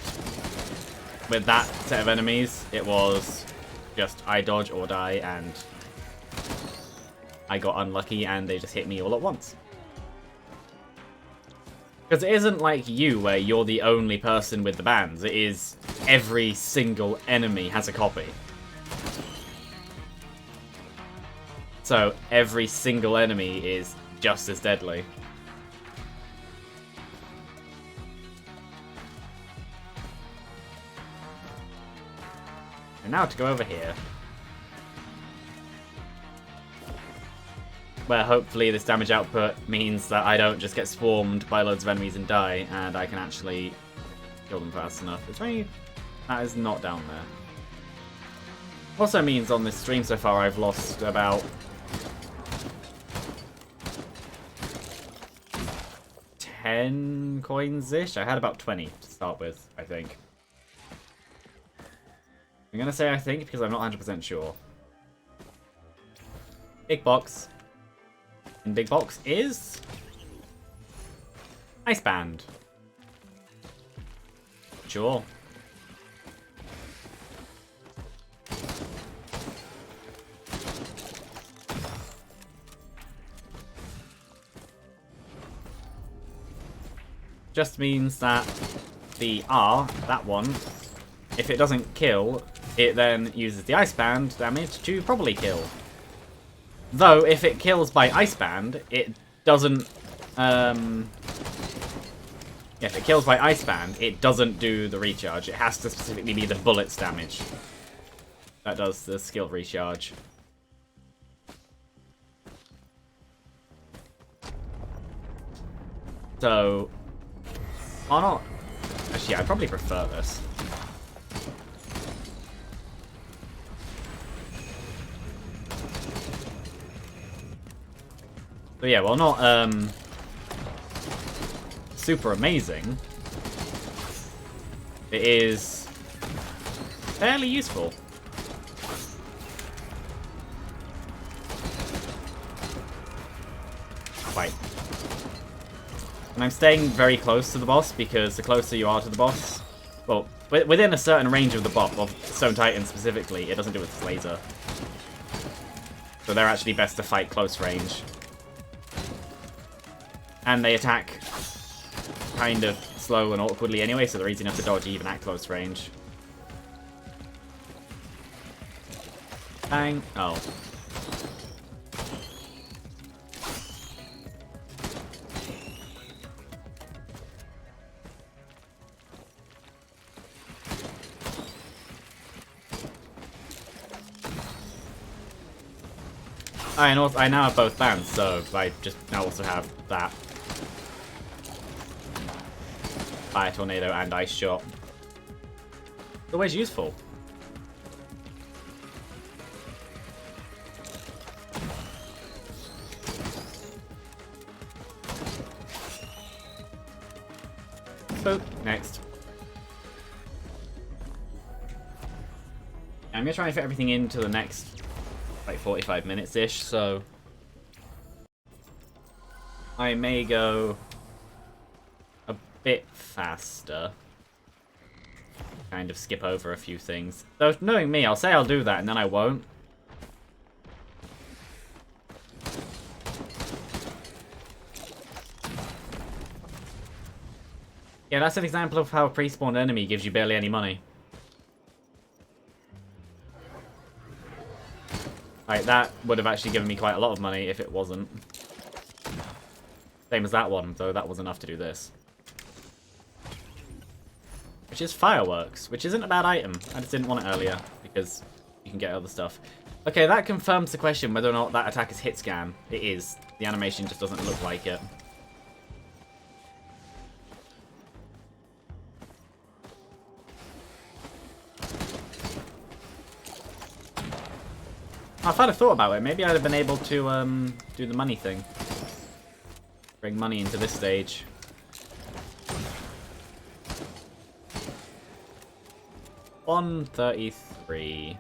With that set of enemies, it was just I dodge or die, and I got unlucky, and they just hit me all at once. Because it isn't like you, where you're the only person with the bands. It is every single enemy has a copy. So every single enemy is just as deadly. And now to go over here. Where hopefully this damage output means that I don't just get swarmed by loads of enemies and die, and I can actually kill them fast enough. Is there any... That is not down there. Also means on this stream so far I've lost about... 10 coins-ish? I had about 20 to start with, I think. I'm gonna say I think because I'm not 100% sure. Big box. And big box is... Ice Band. Sure. Just means that the R, that one, if it doesn't kill, it then uses the Ice Band damage to probably kill. Though, if it kills by Ice Band, it doesn't... if it kills by Ice Band, it doesn't do the recharge. It has to specifically be the bullets damage that does the skill recharge. So... Oh, not... Actually, I'd probably prefer this. But yeah, well, not, super amazing. It is fairly useful. Right. And I'm staying very close to the boss, because the closer you are to the boss... Well, within a certain range of the bot, of Stone Titan specifically, it doesn't do its laser. So they're actually best to fight close range. And they attack kind of slow and awkwardly anyway, so they're easy enough to dodge even at close range. Bang. Oh. I now have both bands, so I just now also have that. Fire Tornado and Ice Shot. Always useful. I'm going to try and fit everything into the next, like, 45 minutes-ish, so... I may go a bit faster. Kind of skip over a few things. Though, knowing me, I'll say I'll do that, and then I won't. Yeah, that's an example of how a pre-spawned enemy gives you barely any money. Like, that would have actually given me quite a lot of money if it wasn't. Same as that one, though that was enough to do this. Which is fireworks, which isn't a bad item. I just didn't want it earlier, because you can get other stuff. Okay, that confirms the question whether or not that attack is hit scan. It is. The animation just doesn't look like it. If I'd have thought about it, maybe I'd have been able to do the money thing. Bring money into this stage. $133.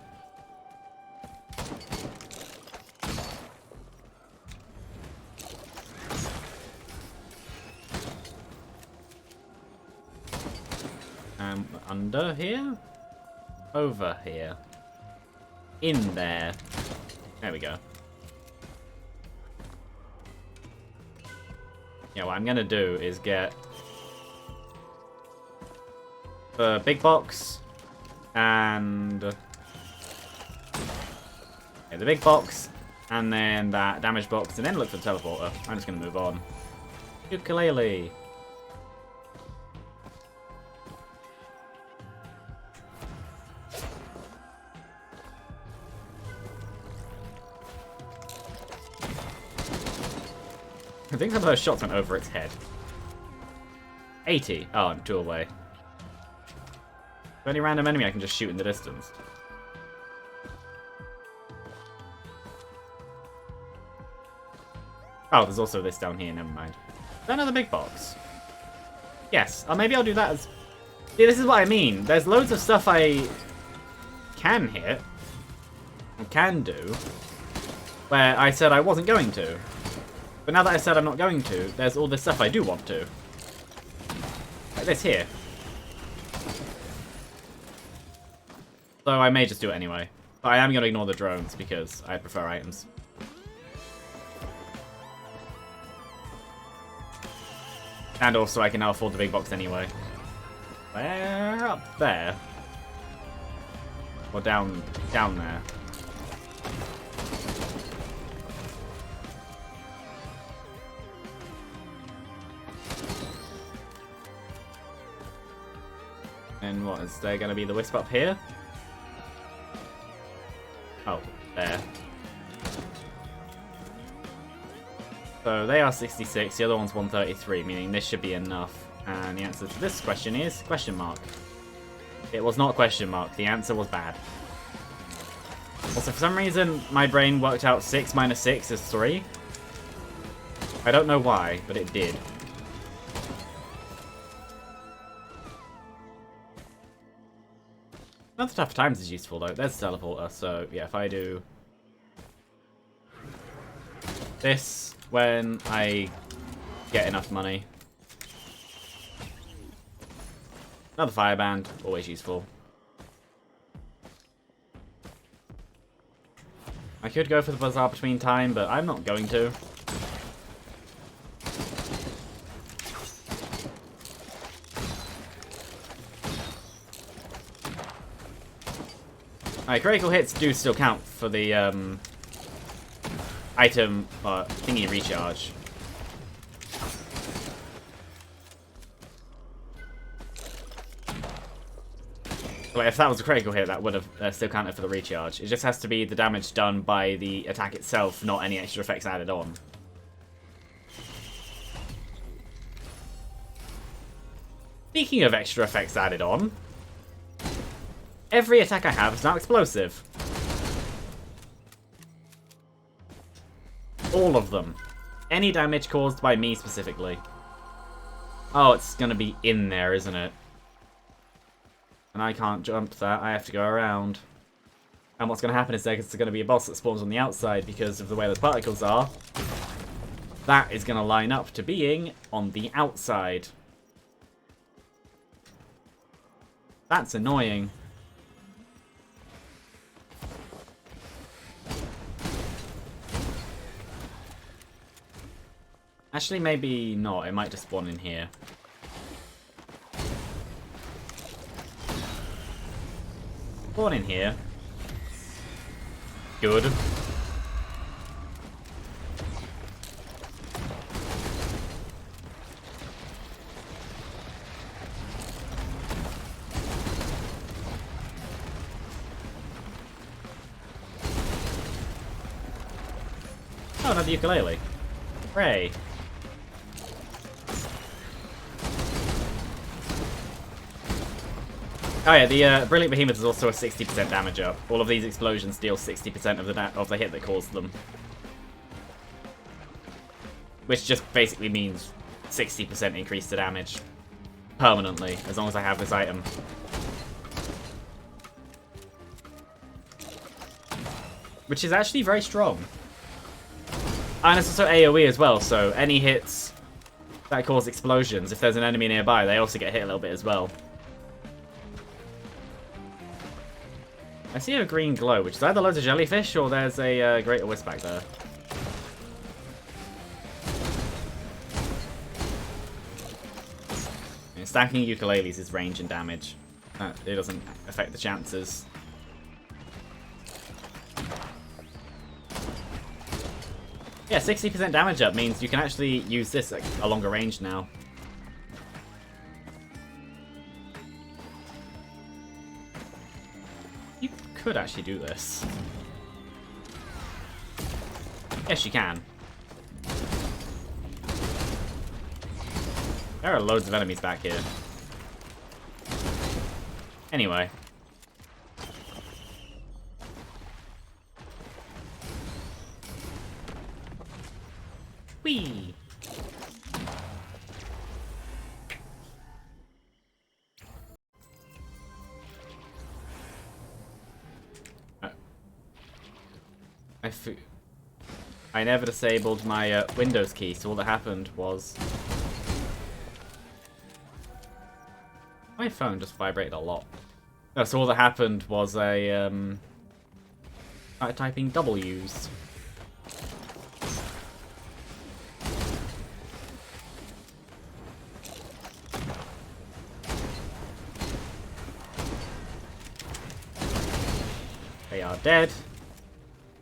Under here? Over here. In there. There we go. Yeah, what I'm gonna do is get the big box and yeah, the big box and then that damage box and then look for the teleporter. I'm just gonna move on. Ukulele. I think some of those shots went over its head. 80. Oh, I'm 2 away. Is there any random enemy I can just shoot in the distance? Oh, there's also this down here. Never mind. Is that another big box? Yes. Oh, maybe I'll do that as... See, this is what I mean. There's loads of stuff I can hit. And can do. Where I said I wasn't going to. But now that I said I'm not going to, there's all this stuff I do want to. Like this here. So I may just do it anyway. But I am going to ignore the drones because I prefer items. And also I can now afford the big box anyway. Where? Up there? Or down there? And what, is there going to be the wisp up here? Oh, there. So they are 66, the other one's 133, meaning this should be enough. And the answer to this question is question mark. It was not question mark, the answer was bad. Also, for some reason, my brain worked out 6 minus 6 is 3. I don't know why, but it did. Another Tough Times is useful though. There's a teleporter, so yeah, if I do this when I get enough money. Another fireband, always useful. I could go for the Bazaar Between Time, but I'm not going to. Alright, critical hits do still count for the item thingy recharge. Like, if that was a critical hit, that would have still counted for the recharge. It just has to be the damage done by the attack itself, not any extra effects added on. Speaking of extra effects added on, every attack I have is now explosive. All of them. Any damage caused by me specifically. Oh, it's gonna be in there, isn't it? And I can't jump that, I have to go around. And what's going to happen is there's going to be a boss that spawns on the outside because of the way those particles are. That is going to line up to being on the outside. That's annoying. Actually, maybe not. It might just spawn in here. Spawn in here. Good. Oh, another ukulele. Hooray. Oh yeah, the Brilliant Behemoth is also a 60% damage up. All of these explosions deal 60% of the hit that caused them. Which just basically means 60% increase to damage. Permanently, as long as I have this item. Which is actually very strong. And it's also AoE as well, so any hits that cause explosions, if there's an enemy nearby, they also get hit a little bit as well. I see a green glow, which is either loads of jellyfish or there's a greater wisp back there. And stacking ukuleles is range and damage. It doesn't affect the chances. Yeah, 60% damage up means you can actually use this at a longer range now. You could actually do this. Yes, you can. There are loads of enemies back here. Anyway. Whee! I never disabled my Windows key, so all that happened was... My phone just vibrated a lot. No, so all that happened was typing W's. They are dead.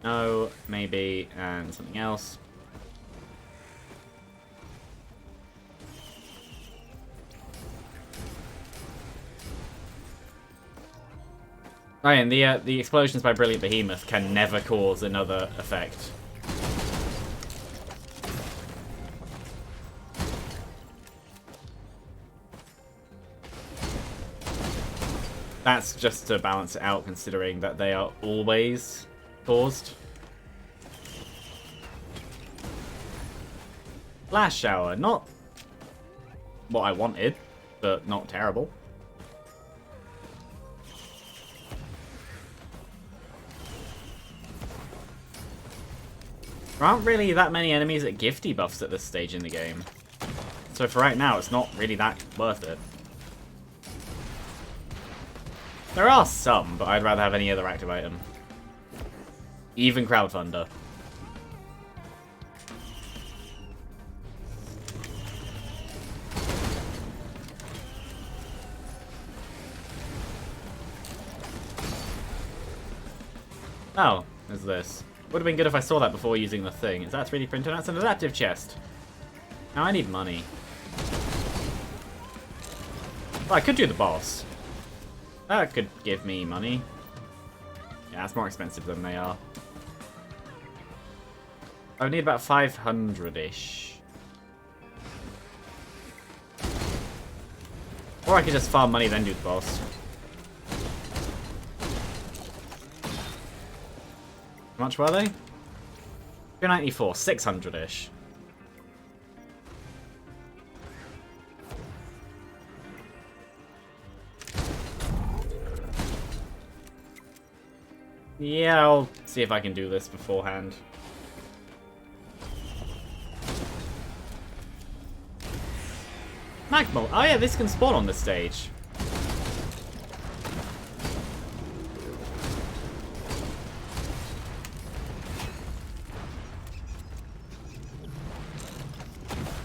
No, maybe, and something else. Oh, and the explosions by Brilliant Behemoth can never cause another effect. That's just to balance it out, considering that they are always caused. Flash shower, not what I wanted, but not terrible. There aren't really that many enemies that give debuffs at this stage in the game. So for right now, it's not really that worth it. There are some, but I'd rather have any other active item. Even Crowd Thunder. Oh, there's this. Would have been good if I saw that before using the thing. Is that 3D printer? That's an adaptive chest. Now I need money. Well, I could do the boss. That could give me money. Yeah, that's more expensive than they are. I would need about 500-ish. Or I could just farm money then do the boss. How much were they? 294, 600-ish. Yeah, I'll see if I can do this beforehand. Magmol. Oh yeah, this can spawn on this stage.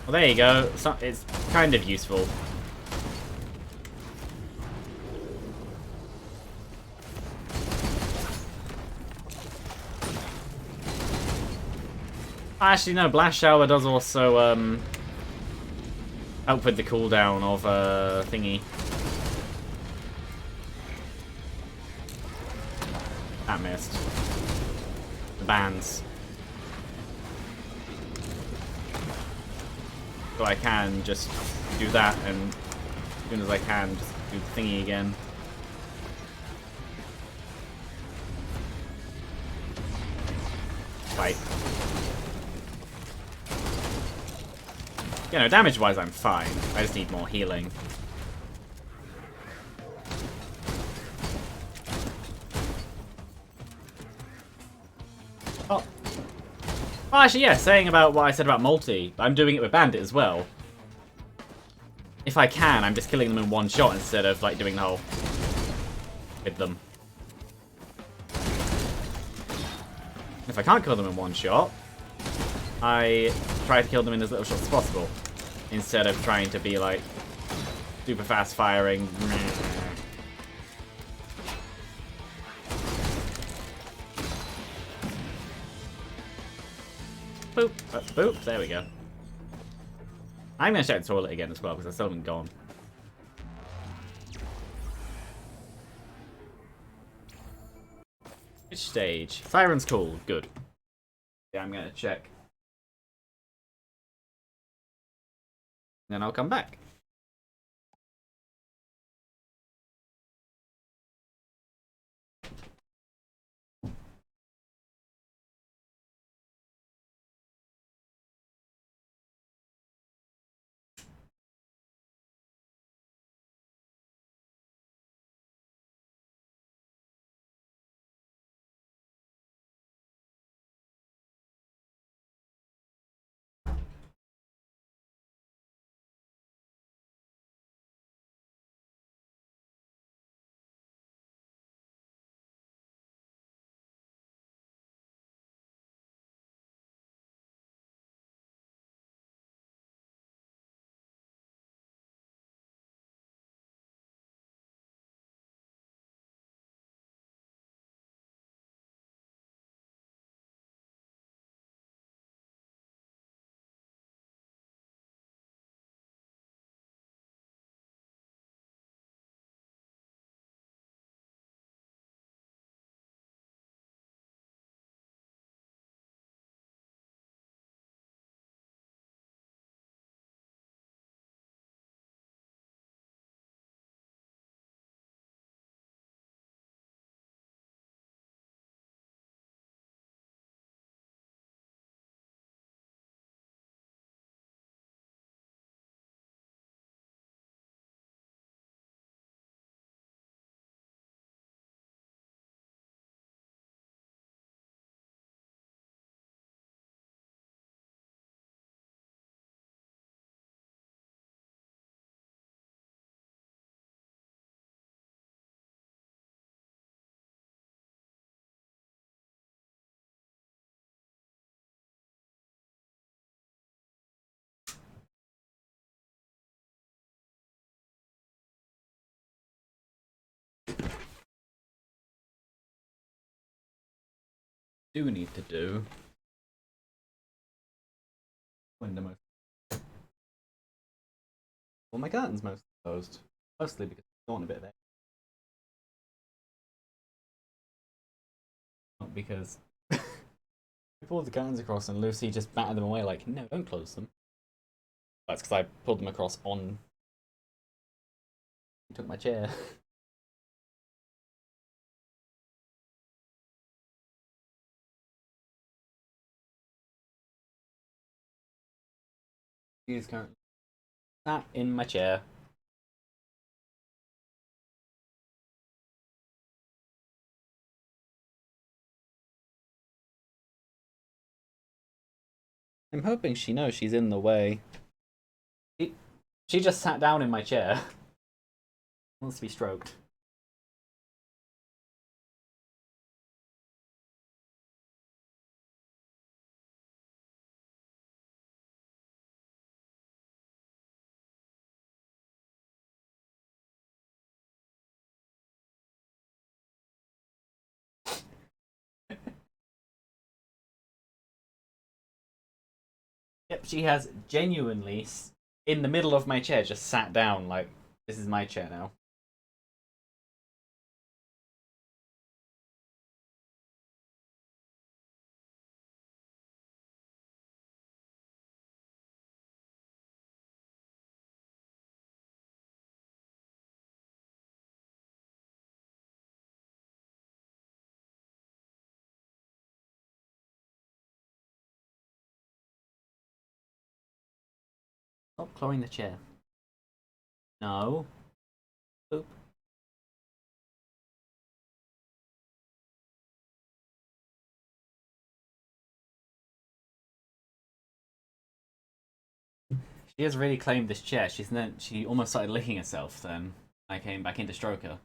Well, there you go. It's kind of useful. Actually, no. Blast Shower does also help with the cooldown of thingy. That missed. The bands. So I can just do that, and as soon as I can, just do the thingy again. Fight. You know, damage-wise I'm fine. I just need more healing. Oh. Well, actually, yeah, saying about what I said about multi, I'm doing it with Bandit as well. If I can, I'm just killing them in one shot instead of, like, doing the whole... with them. If I can't kill them in one shot, I try to kill them in as little shots as possible. Instead of trying to be, like, super fast firing. Boop. Boop. There we go. I'm going to check the toilet again as well, because I still haven't gone. Which stage? Siren's cool. Good. Yeah, I'm going to check. Then I'll come back. Do need to do. Window most. Well, my curtain's mostly closed. Mostly because I want a bit of air. Not because I pulled the curtains across and Lucy just battered them away like, no, don't close them. That's because I pulled them across on... He took my chair. He's currently sat in my chair. I'm hoping she knows she's in the way. She just sat down in my chair. Wants to be stroked. Yep, she has genuinely, in the middle of my chair, just sat down like, this is my chair now. Stop clawing the chair. No. Oop. She has really claimed this chair. She almost started licking herself then. I came back in to stroke her.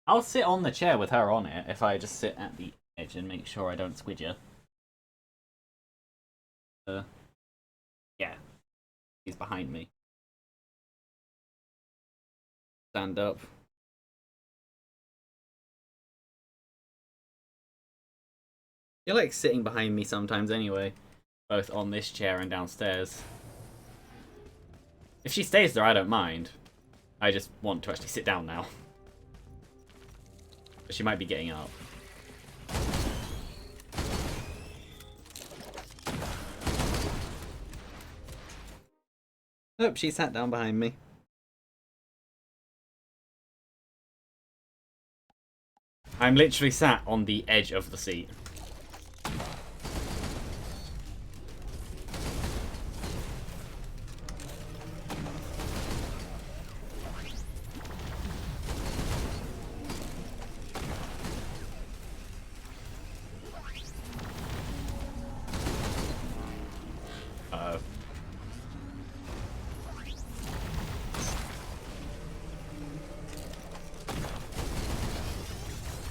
I'll sit on the chair with her on it if I just sit at the edge and make sure I don't squid you. Yeah. He's behind me. Stand up. You're like sitting behind me sometimes anyway. Both on this chair and downstairs. If she stays there, I don't mind. I just want to actually sit down now. But she might be getting up. Nope, she sat down behind me. I'm literally sat on the edge of the seat. Uh-oh.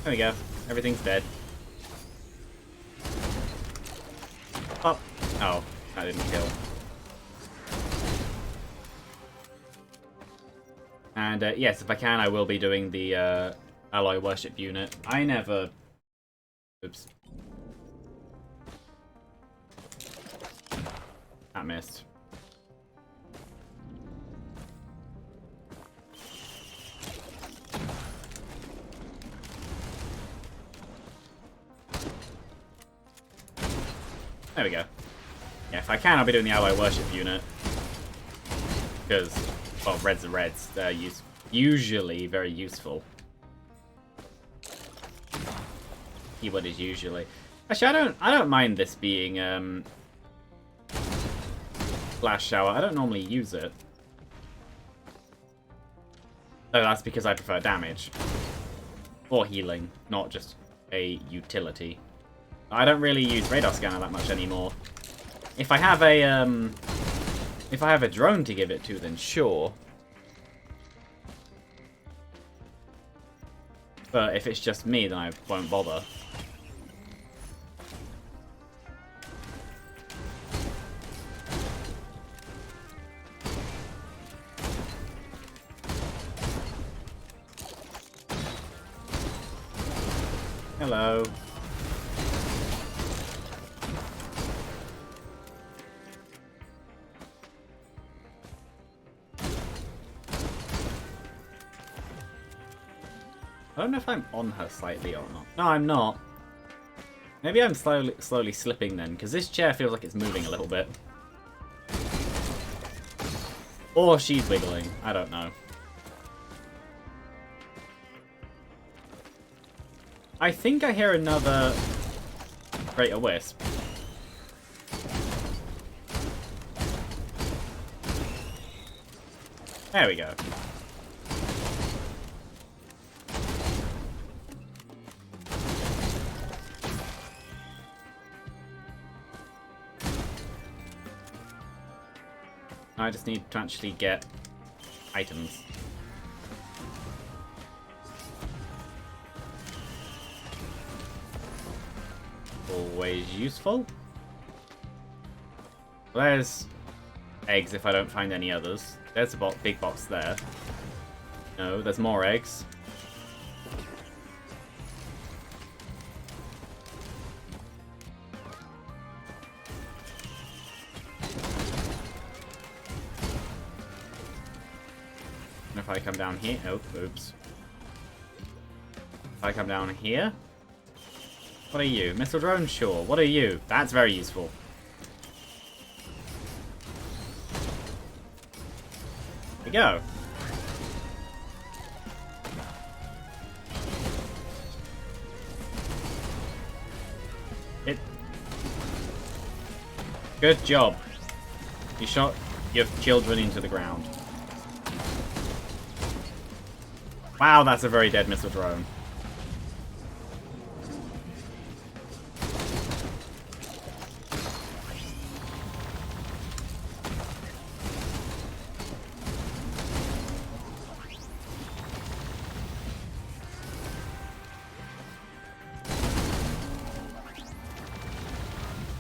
There we go. Everything's dead. Oh. Oh, that didn't kill. And yes, if I can, I will be doing the Alloy Worship unit. I never... Oops. That missed. There we go. Yeah, if I can, I'll be doing the Ally Worship unit. Because, well, reds are reds. They're usually very useful. Keyword is usually. Actually, I don't mind this being Flash Shower. I don't normally use it. Oh, that's because I prefer damage. Or healing, not just a utility. I don't really use radar scanner that much anymore. If I have a drone to give it to, then sure. But if it's just me, then I won't bother. Hello. I don't know if I'm on her slightly or not. No, I'm not. Maybe I'm slowly slipping then, because this chair feels like it's moving a little bit. Or she's wiggling. I don't know. I think I hear another Greater Wisp. There we go. I just need to actually get items. Always useful. Well, there's eggs if I don't find any others. There's a big box there. No, there's more eggs. And if I come down here... Oh, oops. If I come down here... What are you? Missile drone? Sure. What are you? That's very useful. Here we go. Good job. You shot your children into the ground. Wow, that's a very dead missile drone.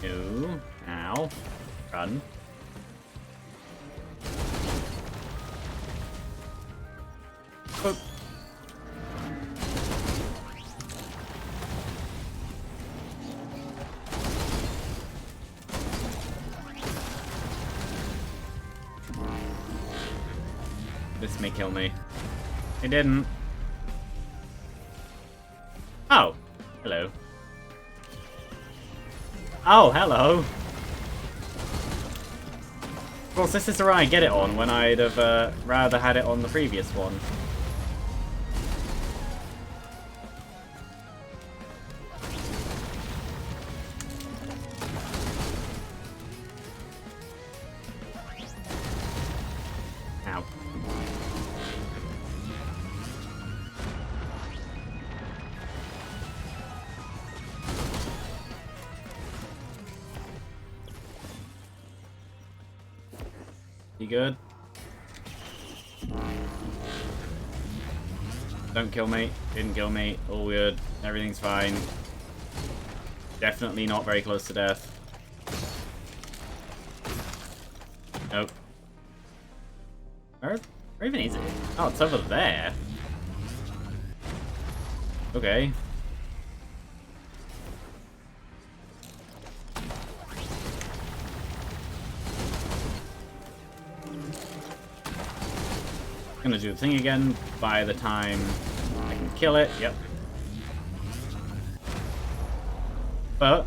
Ooh, ow. Run. Oh. This may kill me. It didn't. Oh, hello. Oh, hello. Of course, this is the run I get it on when I'd have rather had it on the previous one. Ow. You good? Don't kill me. Didn't kill me. All good. Everything's fine. Definitely not very close to death. Nope. Where even is it? Oh, it's over there. Okay. Gonna do the thing again by the time I can kill it. Yep. But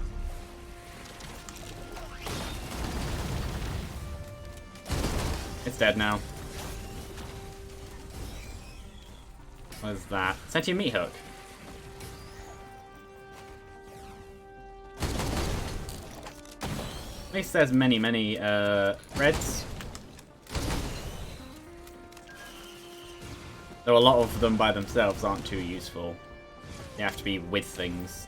it's dead now. What is that? Sentient meat hook. At least there's many reds. Though a lot of them by themselves aren't too useful. They have to be with things.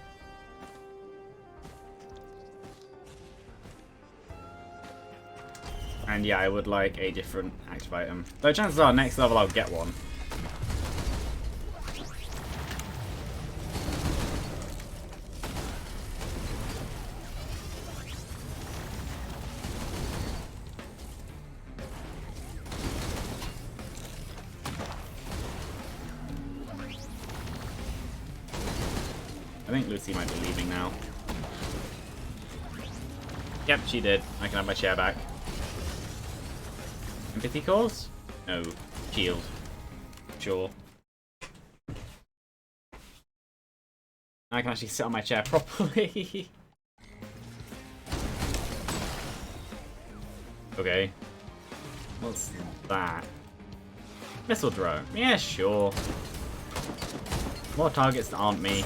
And yeah, I would like a different active item. Though chances are next level I'll get one. I think Lucy might be leaving now. Yep, she did. I can have my chair back. Empathy cores? No. Shield. Sure. I can actually sit on my chair properly. Okay. What's that? Missile drone. Yeah, sure. More targets that aren't me.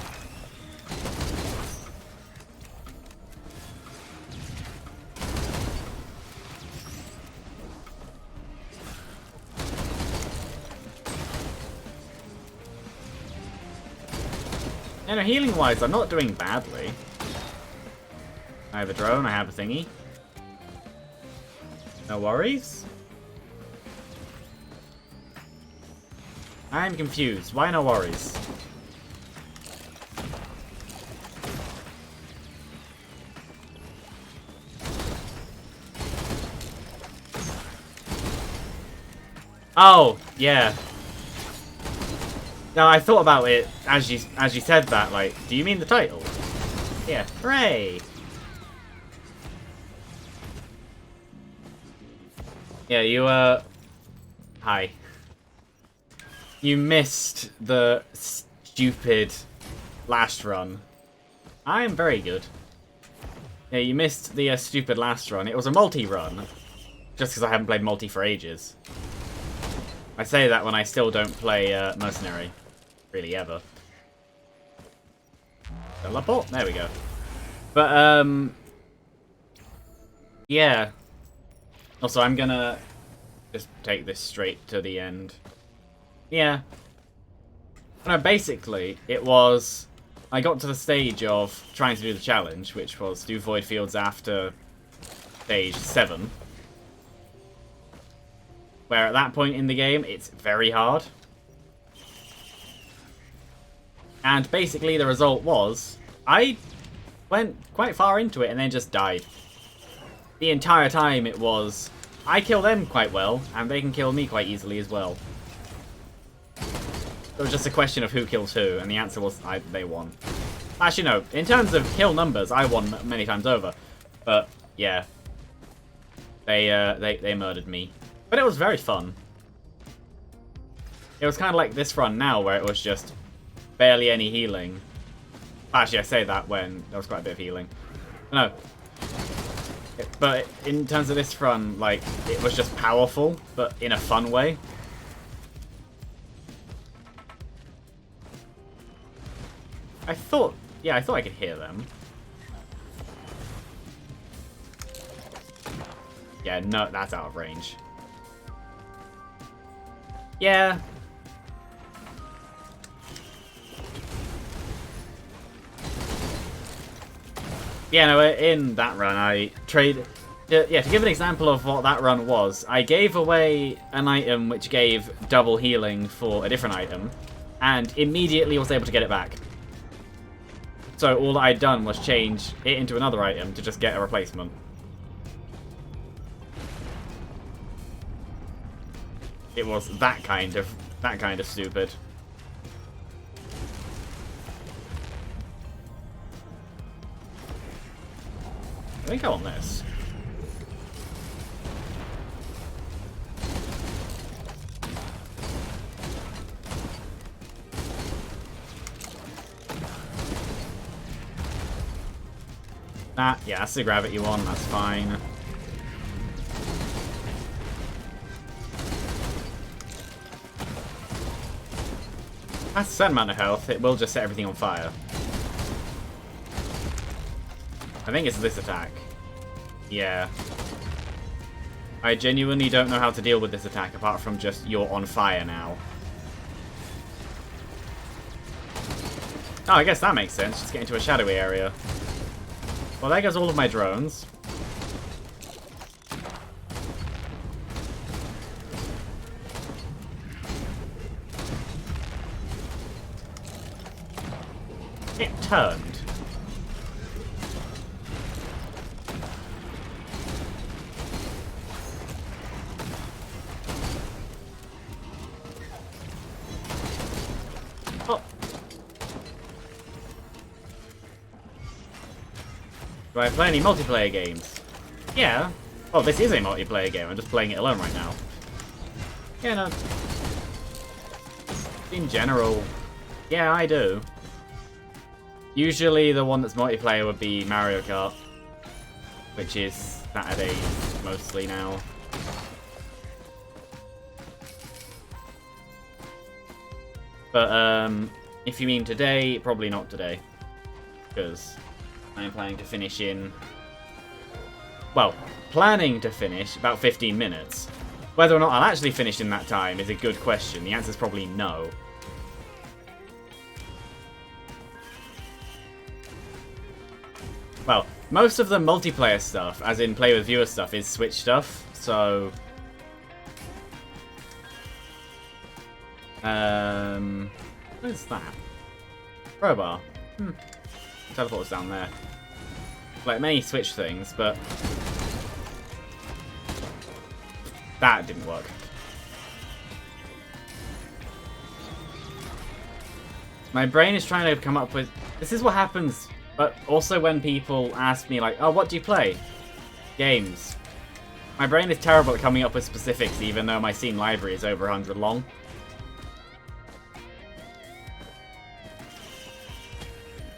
You know, healing-wise, I'm not doing badly. I have a drone, I have a thingy. No worries. I'm confused. Why no worries? Oh, yeah. No, I thought about it as you said that, like, do you mean the title? Yeah. Hooray! Yeah, you, hi. You missed the stupid last run. I am very good. Yeah, you missed the stupid last run. It was a multi-run. Just because I haven't played multi for ages. I say that when I still don't play Mercenary. Really, ever. Teleport? There we go. But, yeah. Also, I'm gonna just take this straight to the end. Yeah. No, basically, it was... I got to the stage of trying to do the challenge, which was do Void Fields after stage 7. Where at that point in the game, it's very hard. And basically the result was, I went quite far into it and then just died. The entire time it was, I kill them quite well, and they can kill me quite easily as well. It was just a question of who kills who, and the answer was they won. Actually, no. In terms of kill numbers, I won many times over. But yeah, they murdered me. But it was very fun. It was kind of like this run now, where it was just barely any healing. Actually, I say that when there was quite a bit of healing. No. But in terms of this run, like, it was just powerful, but in a fun way. I thought I could hear them. Yeah, no, that's out of range. Yeah. Yeah, no, in that run, I traded... Yeah, to give an example of what that run was, I gave away an item which gave double healing for a different item, and immediately was able to get it back. So all that I'd done was change it into another item to just get a replacement. It was that kind of stupid. I think I want this. Yeah, that's the gravity one, that's fine. That's a certain amount of health, it will just set everything on fire. I think it's this attack. Yeah. I genuinely don't know how to deal with this attack apart from just you're on fire now. Oh, I guess that makes sense. Just get into a shadowy area. Well, there goes all of my drones. It turned. Oh. Do I play any multiplayer games? Yeah. Oh, this is a multiplayer game. I'm just playing it alone right now. Yeah, no. In general, yeah, I do. Usually the one that's multiplayer would be Mario Kart, which is Saturdays mostly now. But if you mean today, probably not today, because I'm planning to finish in, well, planning to finish about 15 minutes. Whether or not I'll actually finish in that time is a good question. The answer is probably no. Well, most of the multiplayer stuff, as in play with viewer stuff, is Switch stuff, so... What is that? Crowbar. Teleport was down there. Like many Switch things, but that didn't work. My brain is trying to come up with... This is what happens, but also when people ask me, like, oh, what do you play? Games. My brain is terrible at coming up with specifics, even though my Steam library is over 100 long.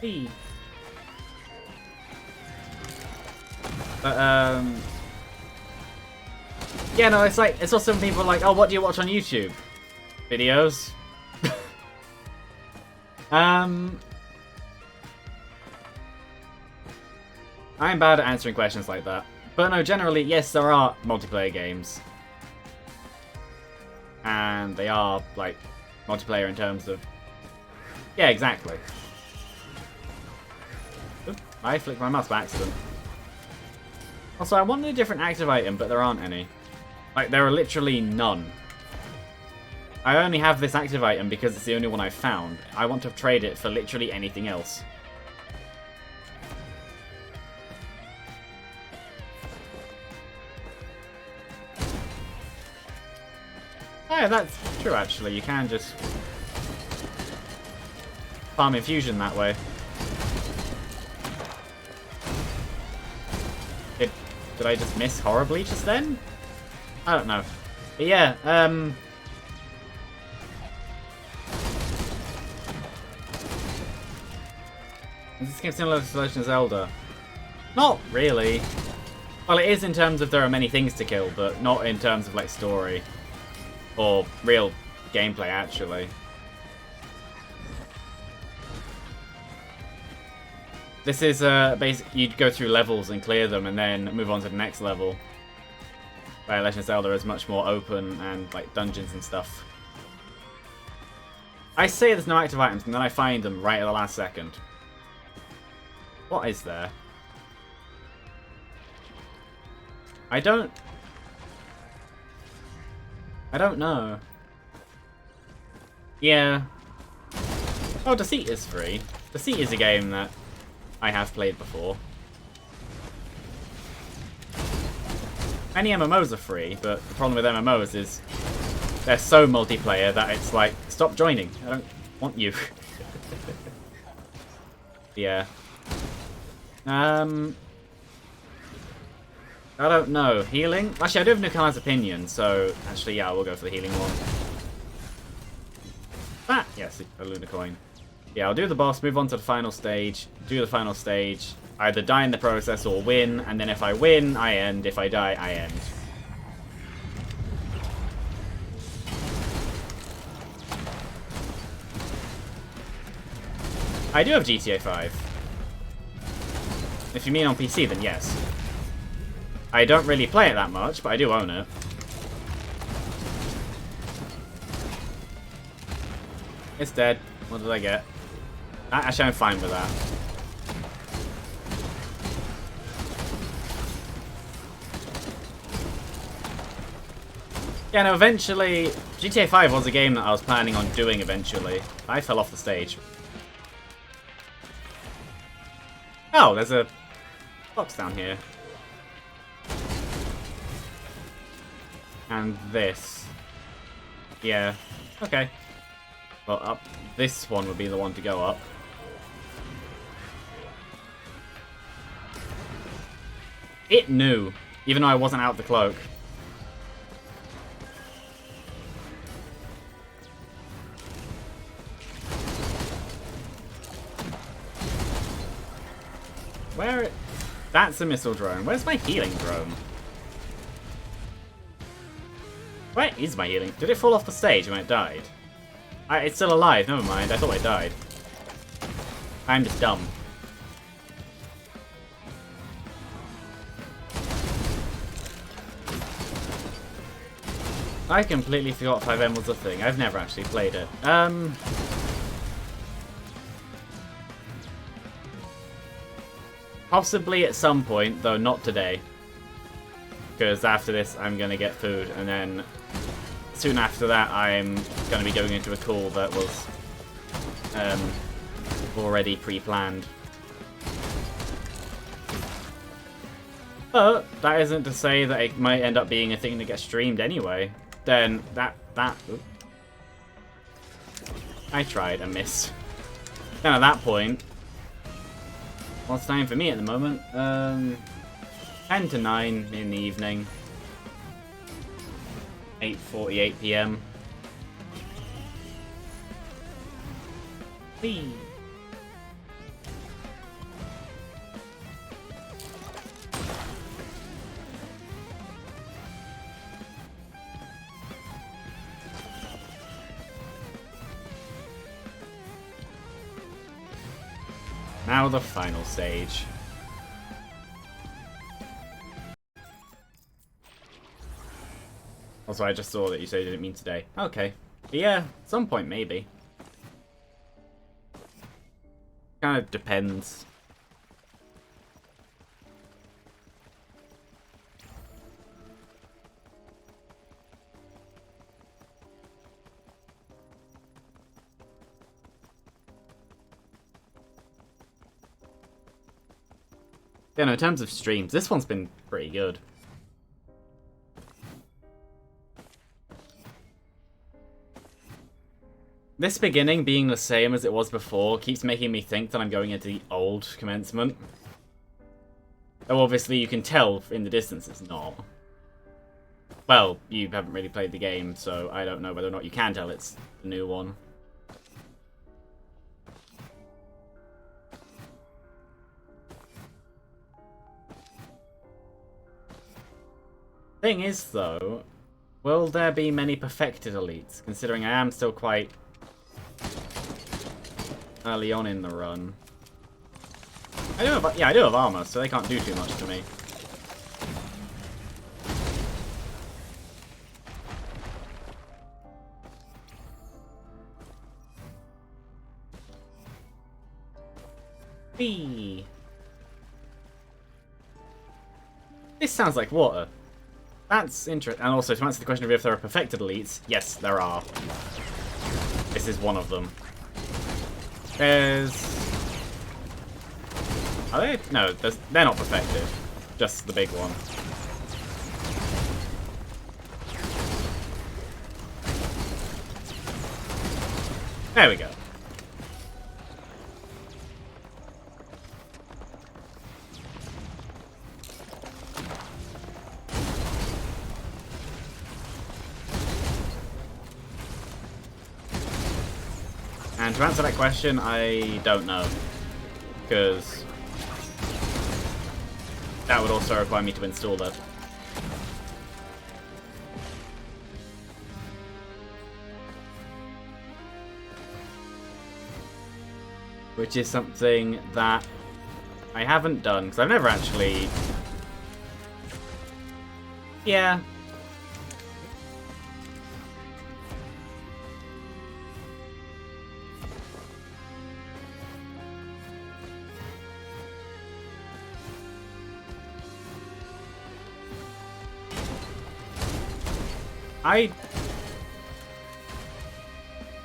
Hey. But, yeah, no, it's like, it's also when people are like, oh, what do you watch on YouTube? Videos. I'm bad at answering questions like that. But no, generally, yes, there are multiplayer games. And they are, like, multiplayer in terms of... Yeah, exactly. Oop, I flicked my mouse by accident. Also, I wanted a different active item, but there aren't any. Like, there are literally none. I only have this active item because it's the only one I've found. I want to trade it for literally anything else. Oh, yeah, that's true, actually. You can just farm infusion that way. Did I just miss horribly just then? I don't know. But yeah, is this game similar to Legend of Zelda? Not really. Well, it is in terms of there are many things to kill, but not in terms of, like, story. Or real gameplay, actually. This is, basically, you'd go through levels and clear them, and then move on to the next level. Where Legend of Zelda is much more open, and, like, dungeons and stuff. I say there's no active items, and then I find them right at the last second. What is there? I don't know. Yeah. Oh, Deceit is free. Deceit is a game that I have played before. Many MMOs are free, but the problem with MMOs is they're so multiplayer that it's like, stop joining. I don't want you. Yeah. I don't know. Healing? Actually, I do have Nukalar's opinion, so actually, yeah, we'll go for the healing one. Ah, yes, a Luna coin. Yeah, I'll do the boss, move on to the final stage, do the final stage, either die in the process or win, and then if I win, I end. If I die, I end. I do have GTA 5. If you mean on PC, then yes. I don't really play it that much, but I do own it. It's dead. What did I get? Actually, I'm fine with that. Yeah, no, eventually... GTA 5 was a game that I was planning on doing eventually. I fell off the stage. Oh, there's a box down here. And this. Yeah. Okay. Well, up. This one would be the one to go up. It knew, even though I wasn't out of the cloak. Where? That's a missile drone. Where's my healing drone? Where is my healing? Did it fall off the stage when it died? It's still alive. Never mind. I thought it died. I'm just dumb. I completely forgot 5M was a thing. I've never actually played it. Possibly at some point, though not today. Because after this, I'm going to get food, and then soon after that, I'm going to be going into a call that was already pre-planned. But that isn't to say that it might end up being a thing that gets streamed anyway. Then oops. I tried and missed. Then at that point, what's time for me at the moment? 10 to 9 in the evening. 8:48 PM. Whee! Now the final stage. Also, I just saw that you said you didn't mean today. Okay. But yeah, at some point maybe. Kind of depends. Yeah, no, in terms of streams, this one's been pretty good. This beginning being the same as it was before keeps making me think that I'm going into the old commencement. Though obviously you can tell in the distance it's not. Well, you haven't really played the game, so I don't know whether or not you can tell it's the new one. Thing is, though, will there be many perfected elites, considering I am still quite early on in the run? I do have armor, so they can't do too much to me. Whee! This sounds like water. That's interesting. And also, to answer the question of if there are perfected elites, yes, there are. This is one of them. There's... Are they? No, they're not perfected. Just the big one. There we go. And to answer that question, I don't know. Because that would also require me to install that. Which is something that I haven't done, because I've never actually... Yeah.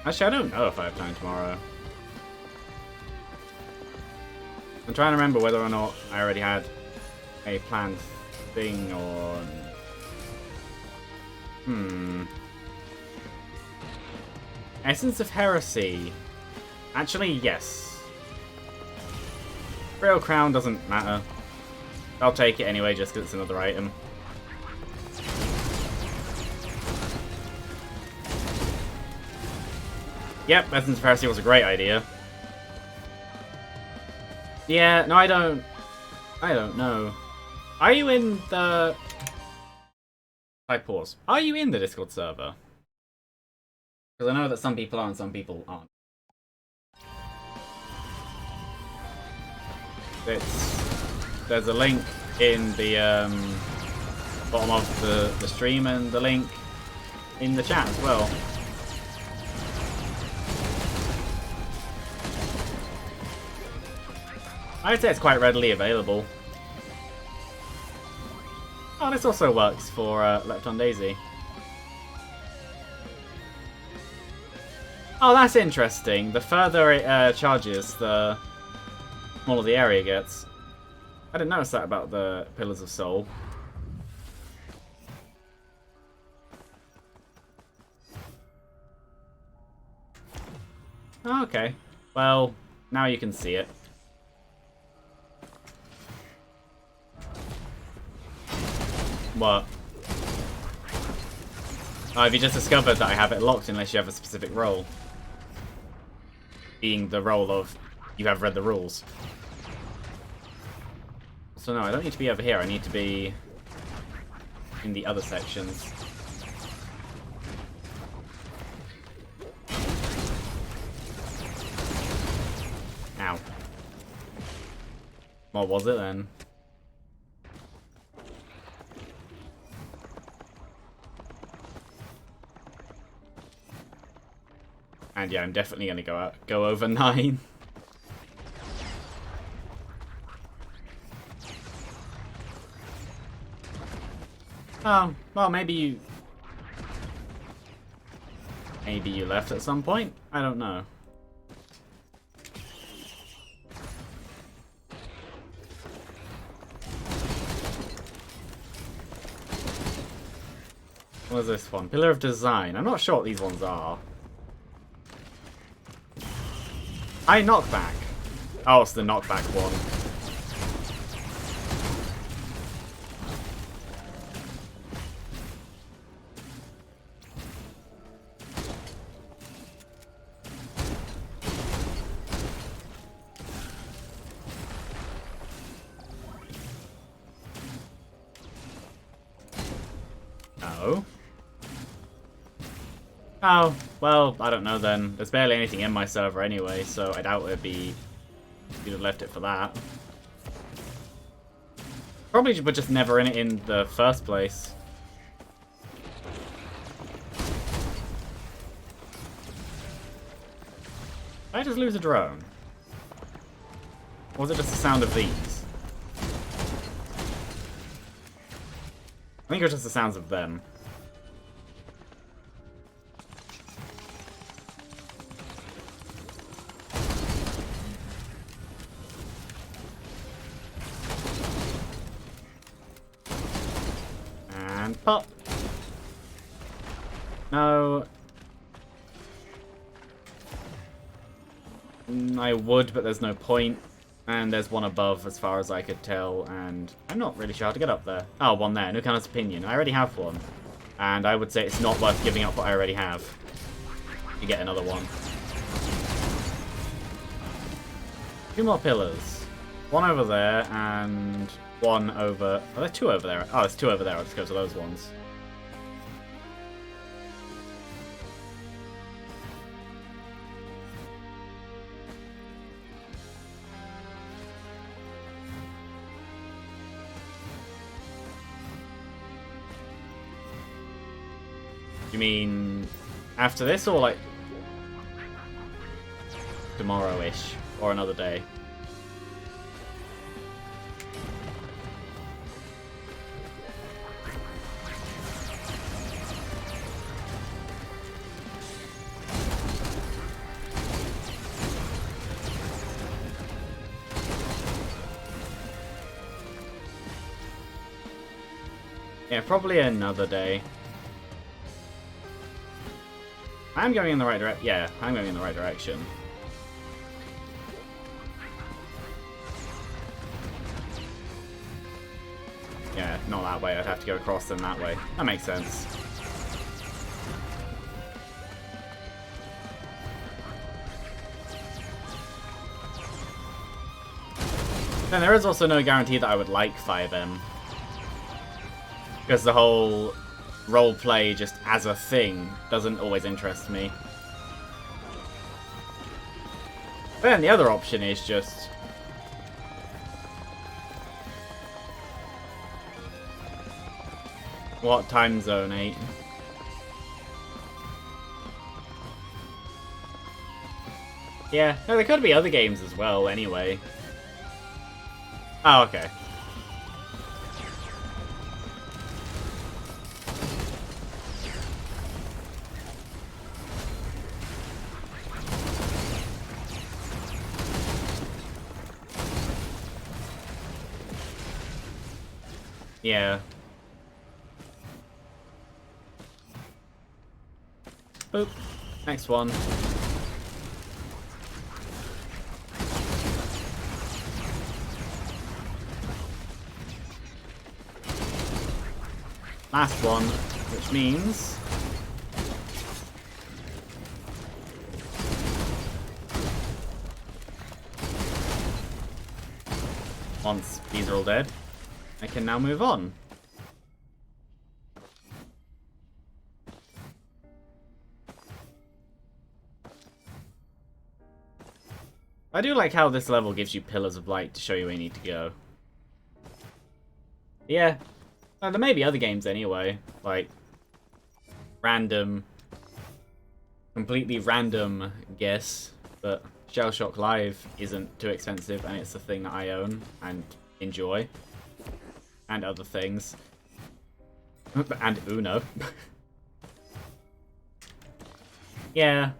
Actually, I don't know if I have time tomorrow. I'm trying to remember whether or not I already had a planned thing or... Essence of Heresy. Actually, yes. Real Crown doesn't matter. I'll take it anyway just because it's another item. Yep, Essence of Heresy was a great idea. Yeah, no, I don't know. Are you in the... I pause. Are you in the Discord server? Because I know that some people are and some people aren't. There's a link in the bottom of the stream and the link in the chat as well. I'd say it's quite readily available. Oh, this also works for Left on Daisy. Oh, that's interesting. The further it charges, the smaller the area gets. I didn't notice that about the Pillars of Soul. Oh, okay. Well, now you can see it. What? Oh, have you just discovered that I have it locked unless you have a specific role? Being the role of, you have read the rules. So no, I don't need to be over here, I need to be in the other sections. Ow. What was it then? And yeah, I'm definitely gonna go over 9. Oh, well, maybe you left at some point? I don't know. What is this one? Pillar of Design. I'm not sure what these ones are. Knockback. Oh, it's the knockback one. Oh. Oh, well, I don't know then. There's barely anything in my server anyway, so I doubt it'd be... You'd have left it for that. Probably but just never in it in the first place. Did I just lose a drone? Or was it just the sound of these? I think it was just the sounds of them. And pop. No. I would, but there's no point. And there's one above, as far as I could tell, and I'm not really sure how to get up there. Oh, one there. Nukan's Opinion. I already have one. And I would say it's not worth giving up what I already have to get another one. 2 more pillars. One over there, and one over... Are there 2 over there? Oh, there's 2 over there. I'll just go to those ones. You mean after this, or like tomorrow-ish, or another day? Yeah, probably another day. I'm going in the right direction. Yeah, I'm going in the right direction. Yeah, not that way. I'd have to go across them that way. That makes sense. Then there is also no guarantee that I would like 5M. Because the whole roleplay just as a thing doesn't always interest me. But then the other option is just... What time zone, 8? Yeah, no, there could be other games as well, anyway. Oh, okay. Yeah. Boop. Next one. Last one, which means... once these are all dead, I can now move on. I do like how this level gives you pillars of light to show you where you need to go. Yeah. There may be other games anyway, like random, completely random guess, but Shell Shock Live isn't too expensive and it's the thing that I own and enjoy. And other things. And Uno. Yeah.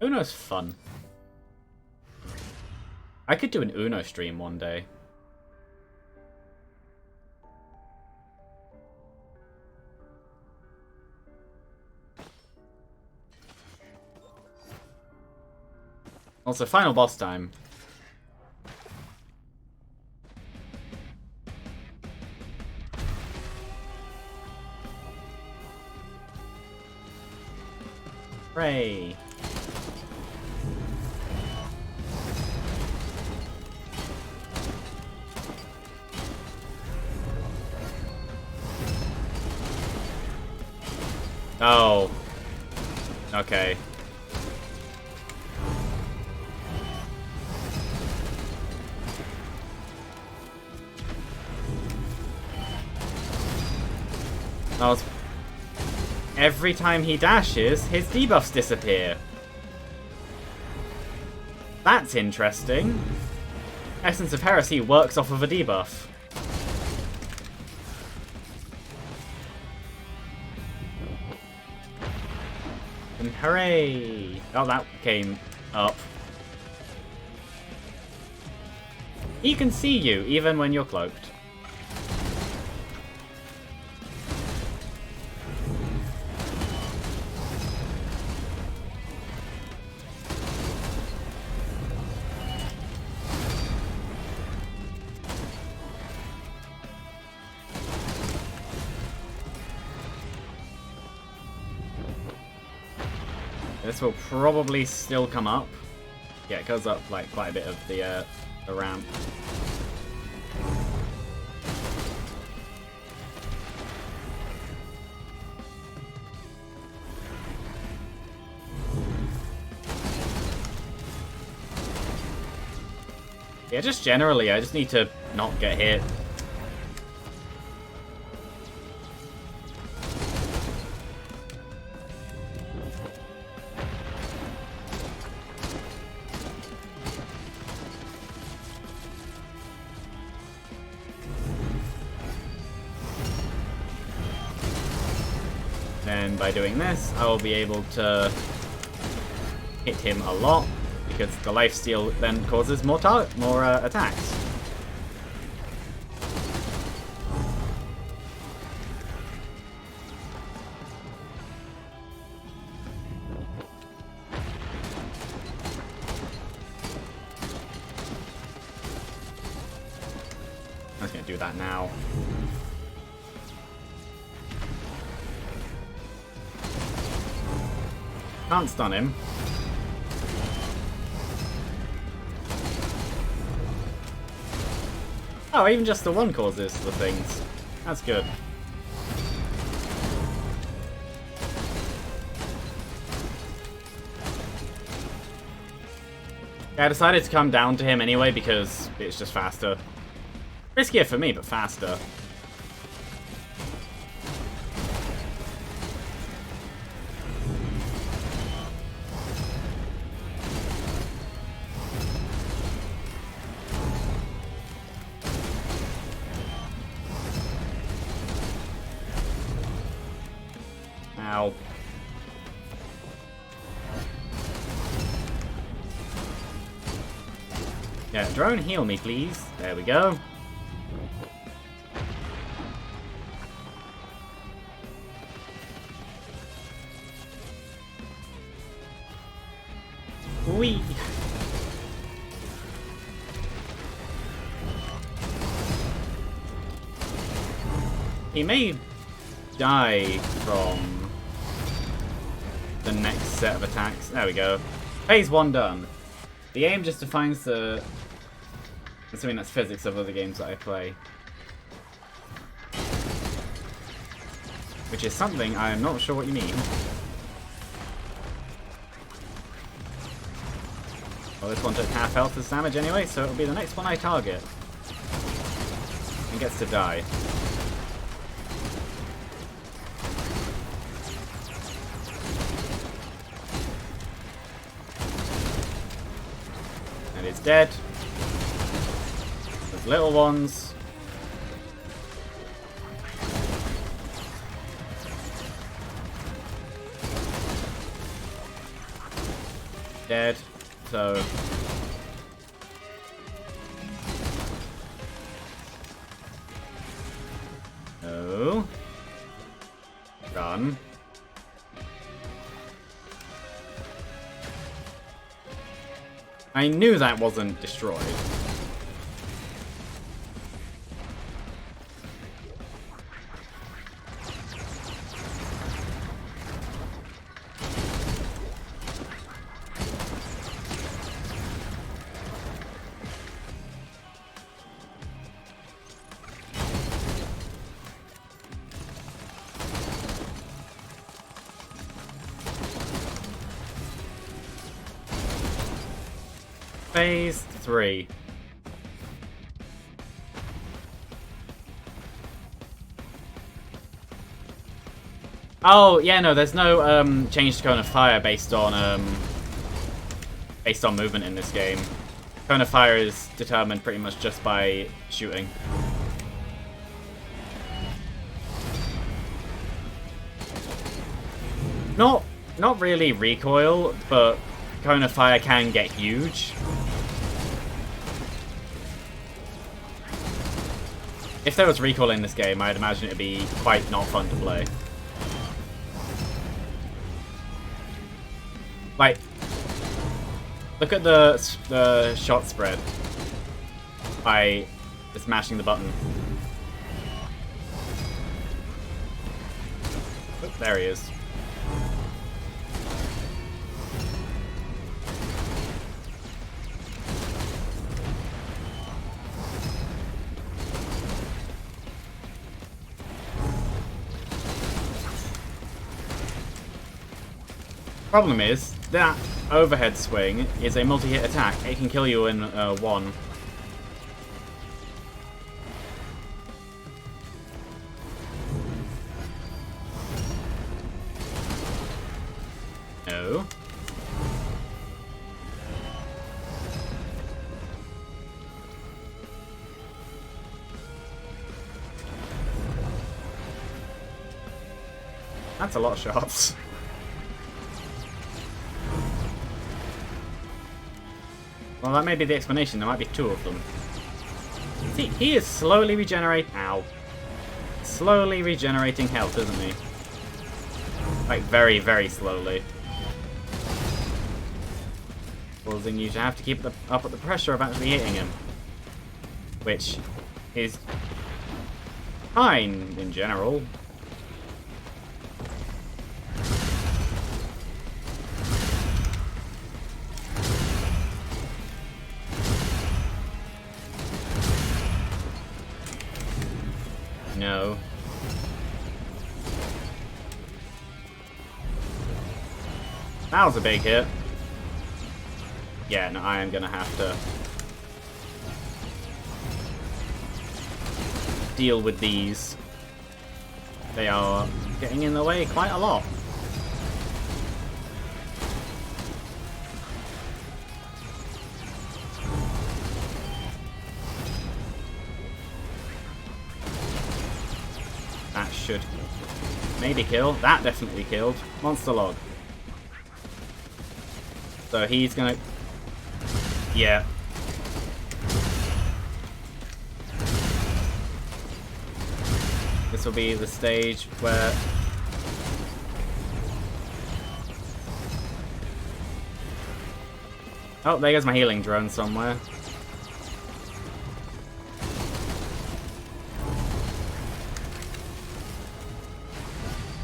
Uno's fun. I could do an Uno stream one day. Also, final boss time. Hooray! Oh. Okay. Oh, every time he dashes, his debuffs disappear. That's interesting. Essence of Heresy works off of a debuff. And hooray! Oh, that came up. He can see you, even when you're cloaked. This will probably still come up. Yeah, it goes up like quite a bit of the ramp. Yeah, just generally, I just need to not get hit. Then by doing this, I will be able to hit him a lot, because the lifesteal then causes more attacks. I'm just going to do that now. Can't stun him. Oh, even just the one causes the things. That's good. Yeah, I decided to come down to him anyway because it's just faster. Riskier for me, but faster. Ow. Yeah, drone, heal me, please. There we go. Whee! He may die from the next set of attacks. There we go. Phase 1 done. The aim just defines the... assuming that's physics of other games that I play. Which is something I am not sure what you mean. Well, this one took half health as damage anyway, so it'll be the next one I target. And gets to die. And it's dead. There's little ones. Dead. So... no. Run. I knew that wasn't destroyed. Phase 3. Oh, yeah, no, there's no change to Cone of Fire based on movement in this game. Cone of Fire is determined pretty much just by shooting. Not really recoil, but Cone of Fire can get huge. If there was recoil in this game, I'd imagine it'd be quite not fun to play. Like, look at the shot spread by just mashing the button. Oh, there he is. Problem is, that overhead swing is a multi-hit attack. It can kill you in one. No. That's a lot of shots. Well, that may be the explanation. There might be two of them. See, he is slowly slowly regenerating health, isn't he? Like, very, very slowly. Causing you to have to keep up with the pressure of actually hitting him. Which is fine, in general. No. That was a big hit. Yeah, no, I am gonna have to deal with these. They are getting in the way quite a lot. That should maybe kill. That definitely killed. Monster log. So he's gonna... yeah. this will be the stage where... Oh, there goes my healing drone somewhere.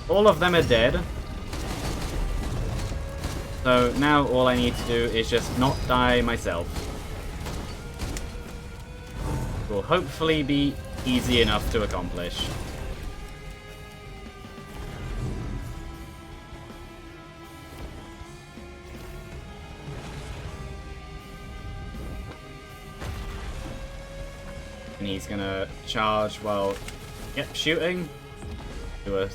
All of them are dead. So now all I need to do is just not die myself. Will hopefully be easy enough to accomplish. And he's gonna charge while, yep, shooting. Do a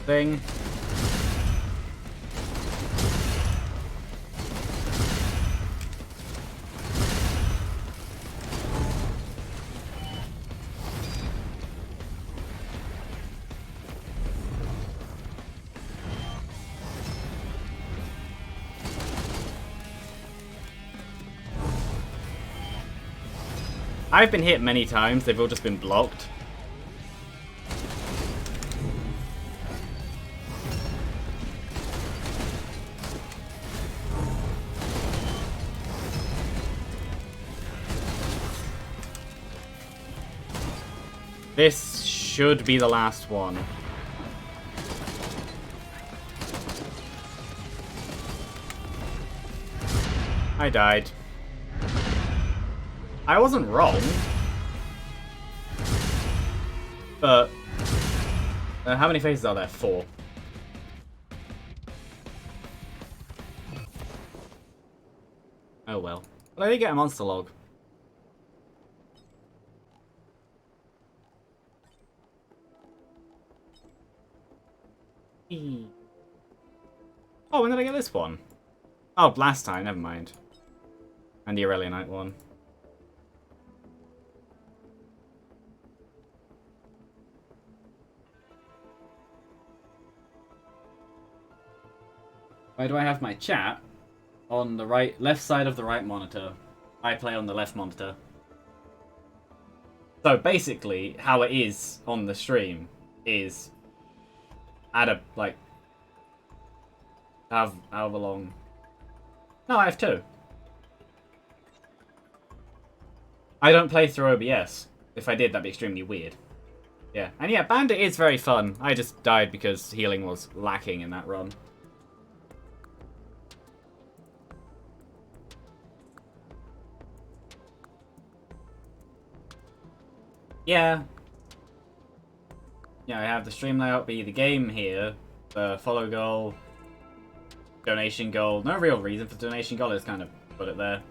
thing. I've been hit many times, they've all just been blocked. This should be the last one. I died. I wasn't wrong. But... how many phases are there? 4. Oh well. But I did get a monster log. Oh, when did I get this one? Oh, last time, never mind. And the Aurelionite one. Why do I have my chat on the left side of the right monitor? I play on the left monitor. So basically, how it is on the stream is add a, like, however long. No, I have 2. I don't play through OBS. If I did, that'd be extremely weird. Yeah, and yeah, Bandit is very fun. I just died because healing was lacking in that run. Yeah. Yeah, I have the stream layout be the game here, the follow goal, donation goal. No real reason for donation goal, I just kind of put it there.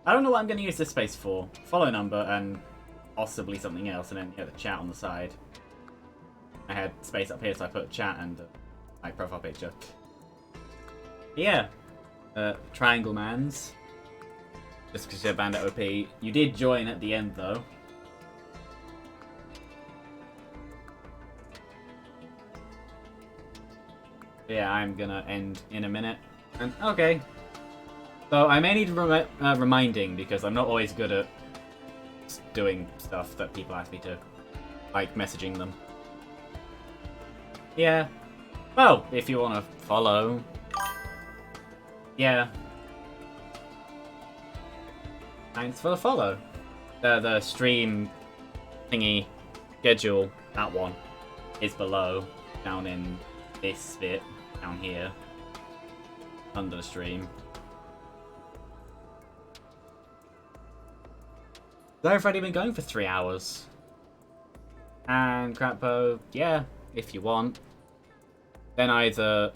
I don't know what I'm going to use this space for. Follow number and possibly something else, and then the chat on the side. I had space up here, so I put chat and my profile picture. Yeah. Triangle Mans. Just because you're Bandit OP. You did join at the end, though. Yeah, I'm gonna end in a minute. And okay. So I may need reminding because I'm not always good at doing stuff that people ask me to. Like messaging them. Yeah. Well, if you want to follow. Yeah. Thanks for the follow. The stream thingy schedule, that one, is below, down in this bit. Down here, under the stream. So I've already been going for 3 hours. And Crappo, yeah, if you want. Then either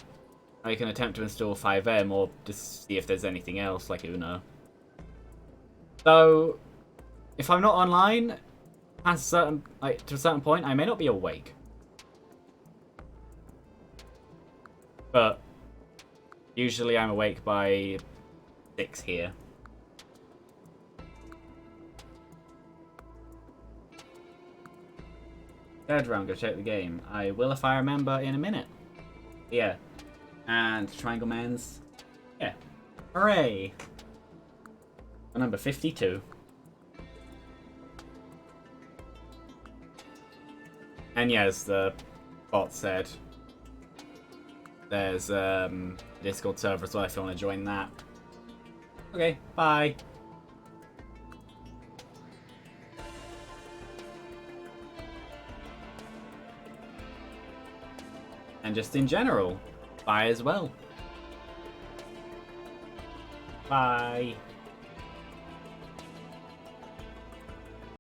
I can attempt to install 5M or just see if there's anything else, like Uno. So, if I'm not online, past a certain, to a certain point, I may not be awake. But usually I'm awake by 6 here. Third round, go check the game. I will if I remember in a minute. Yeah. And Triangle Man's. Yeah. Hooray! Number 52. And yeah, as the bot said, there's Discord server as well if you want to join that. Okay, bye. And just in general, bye as well. Bye.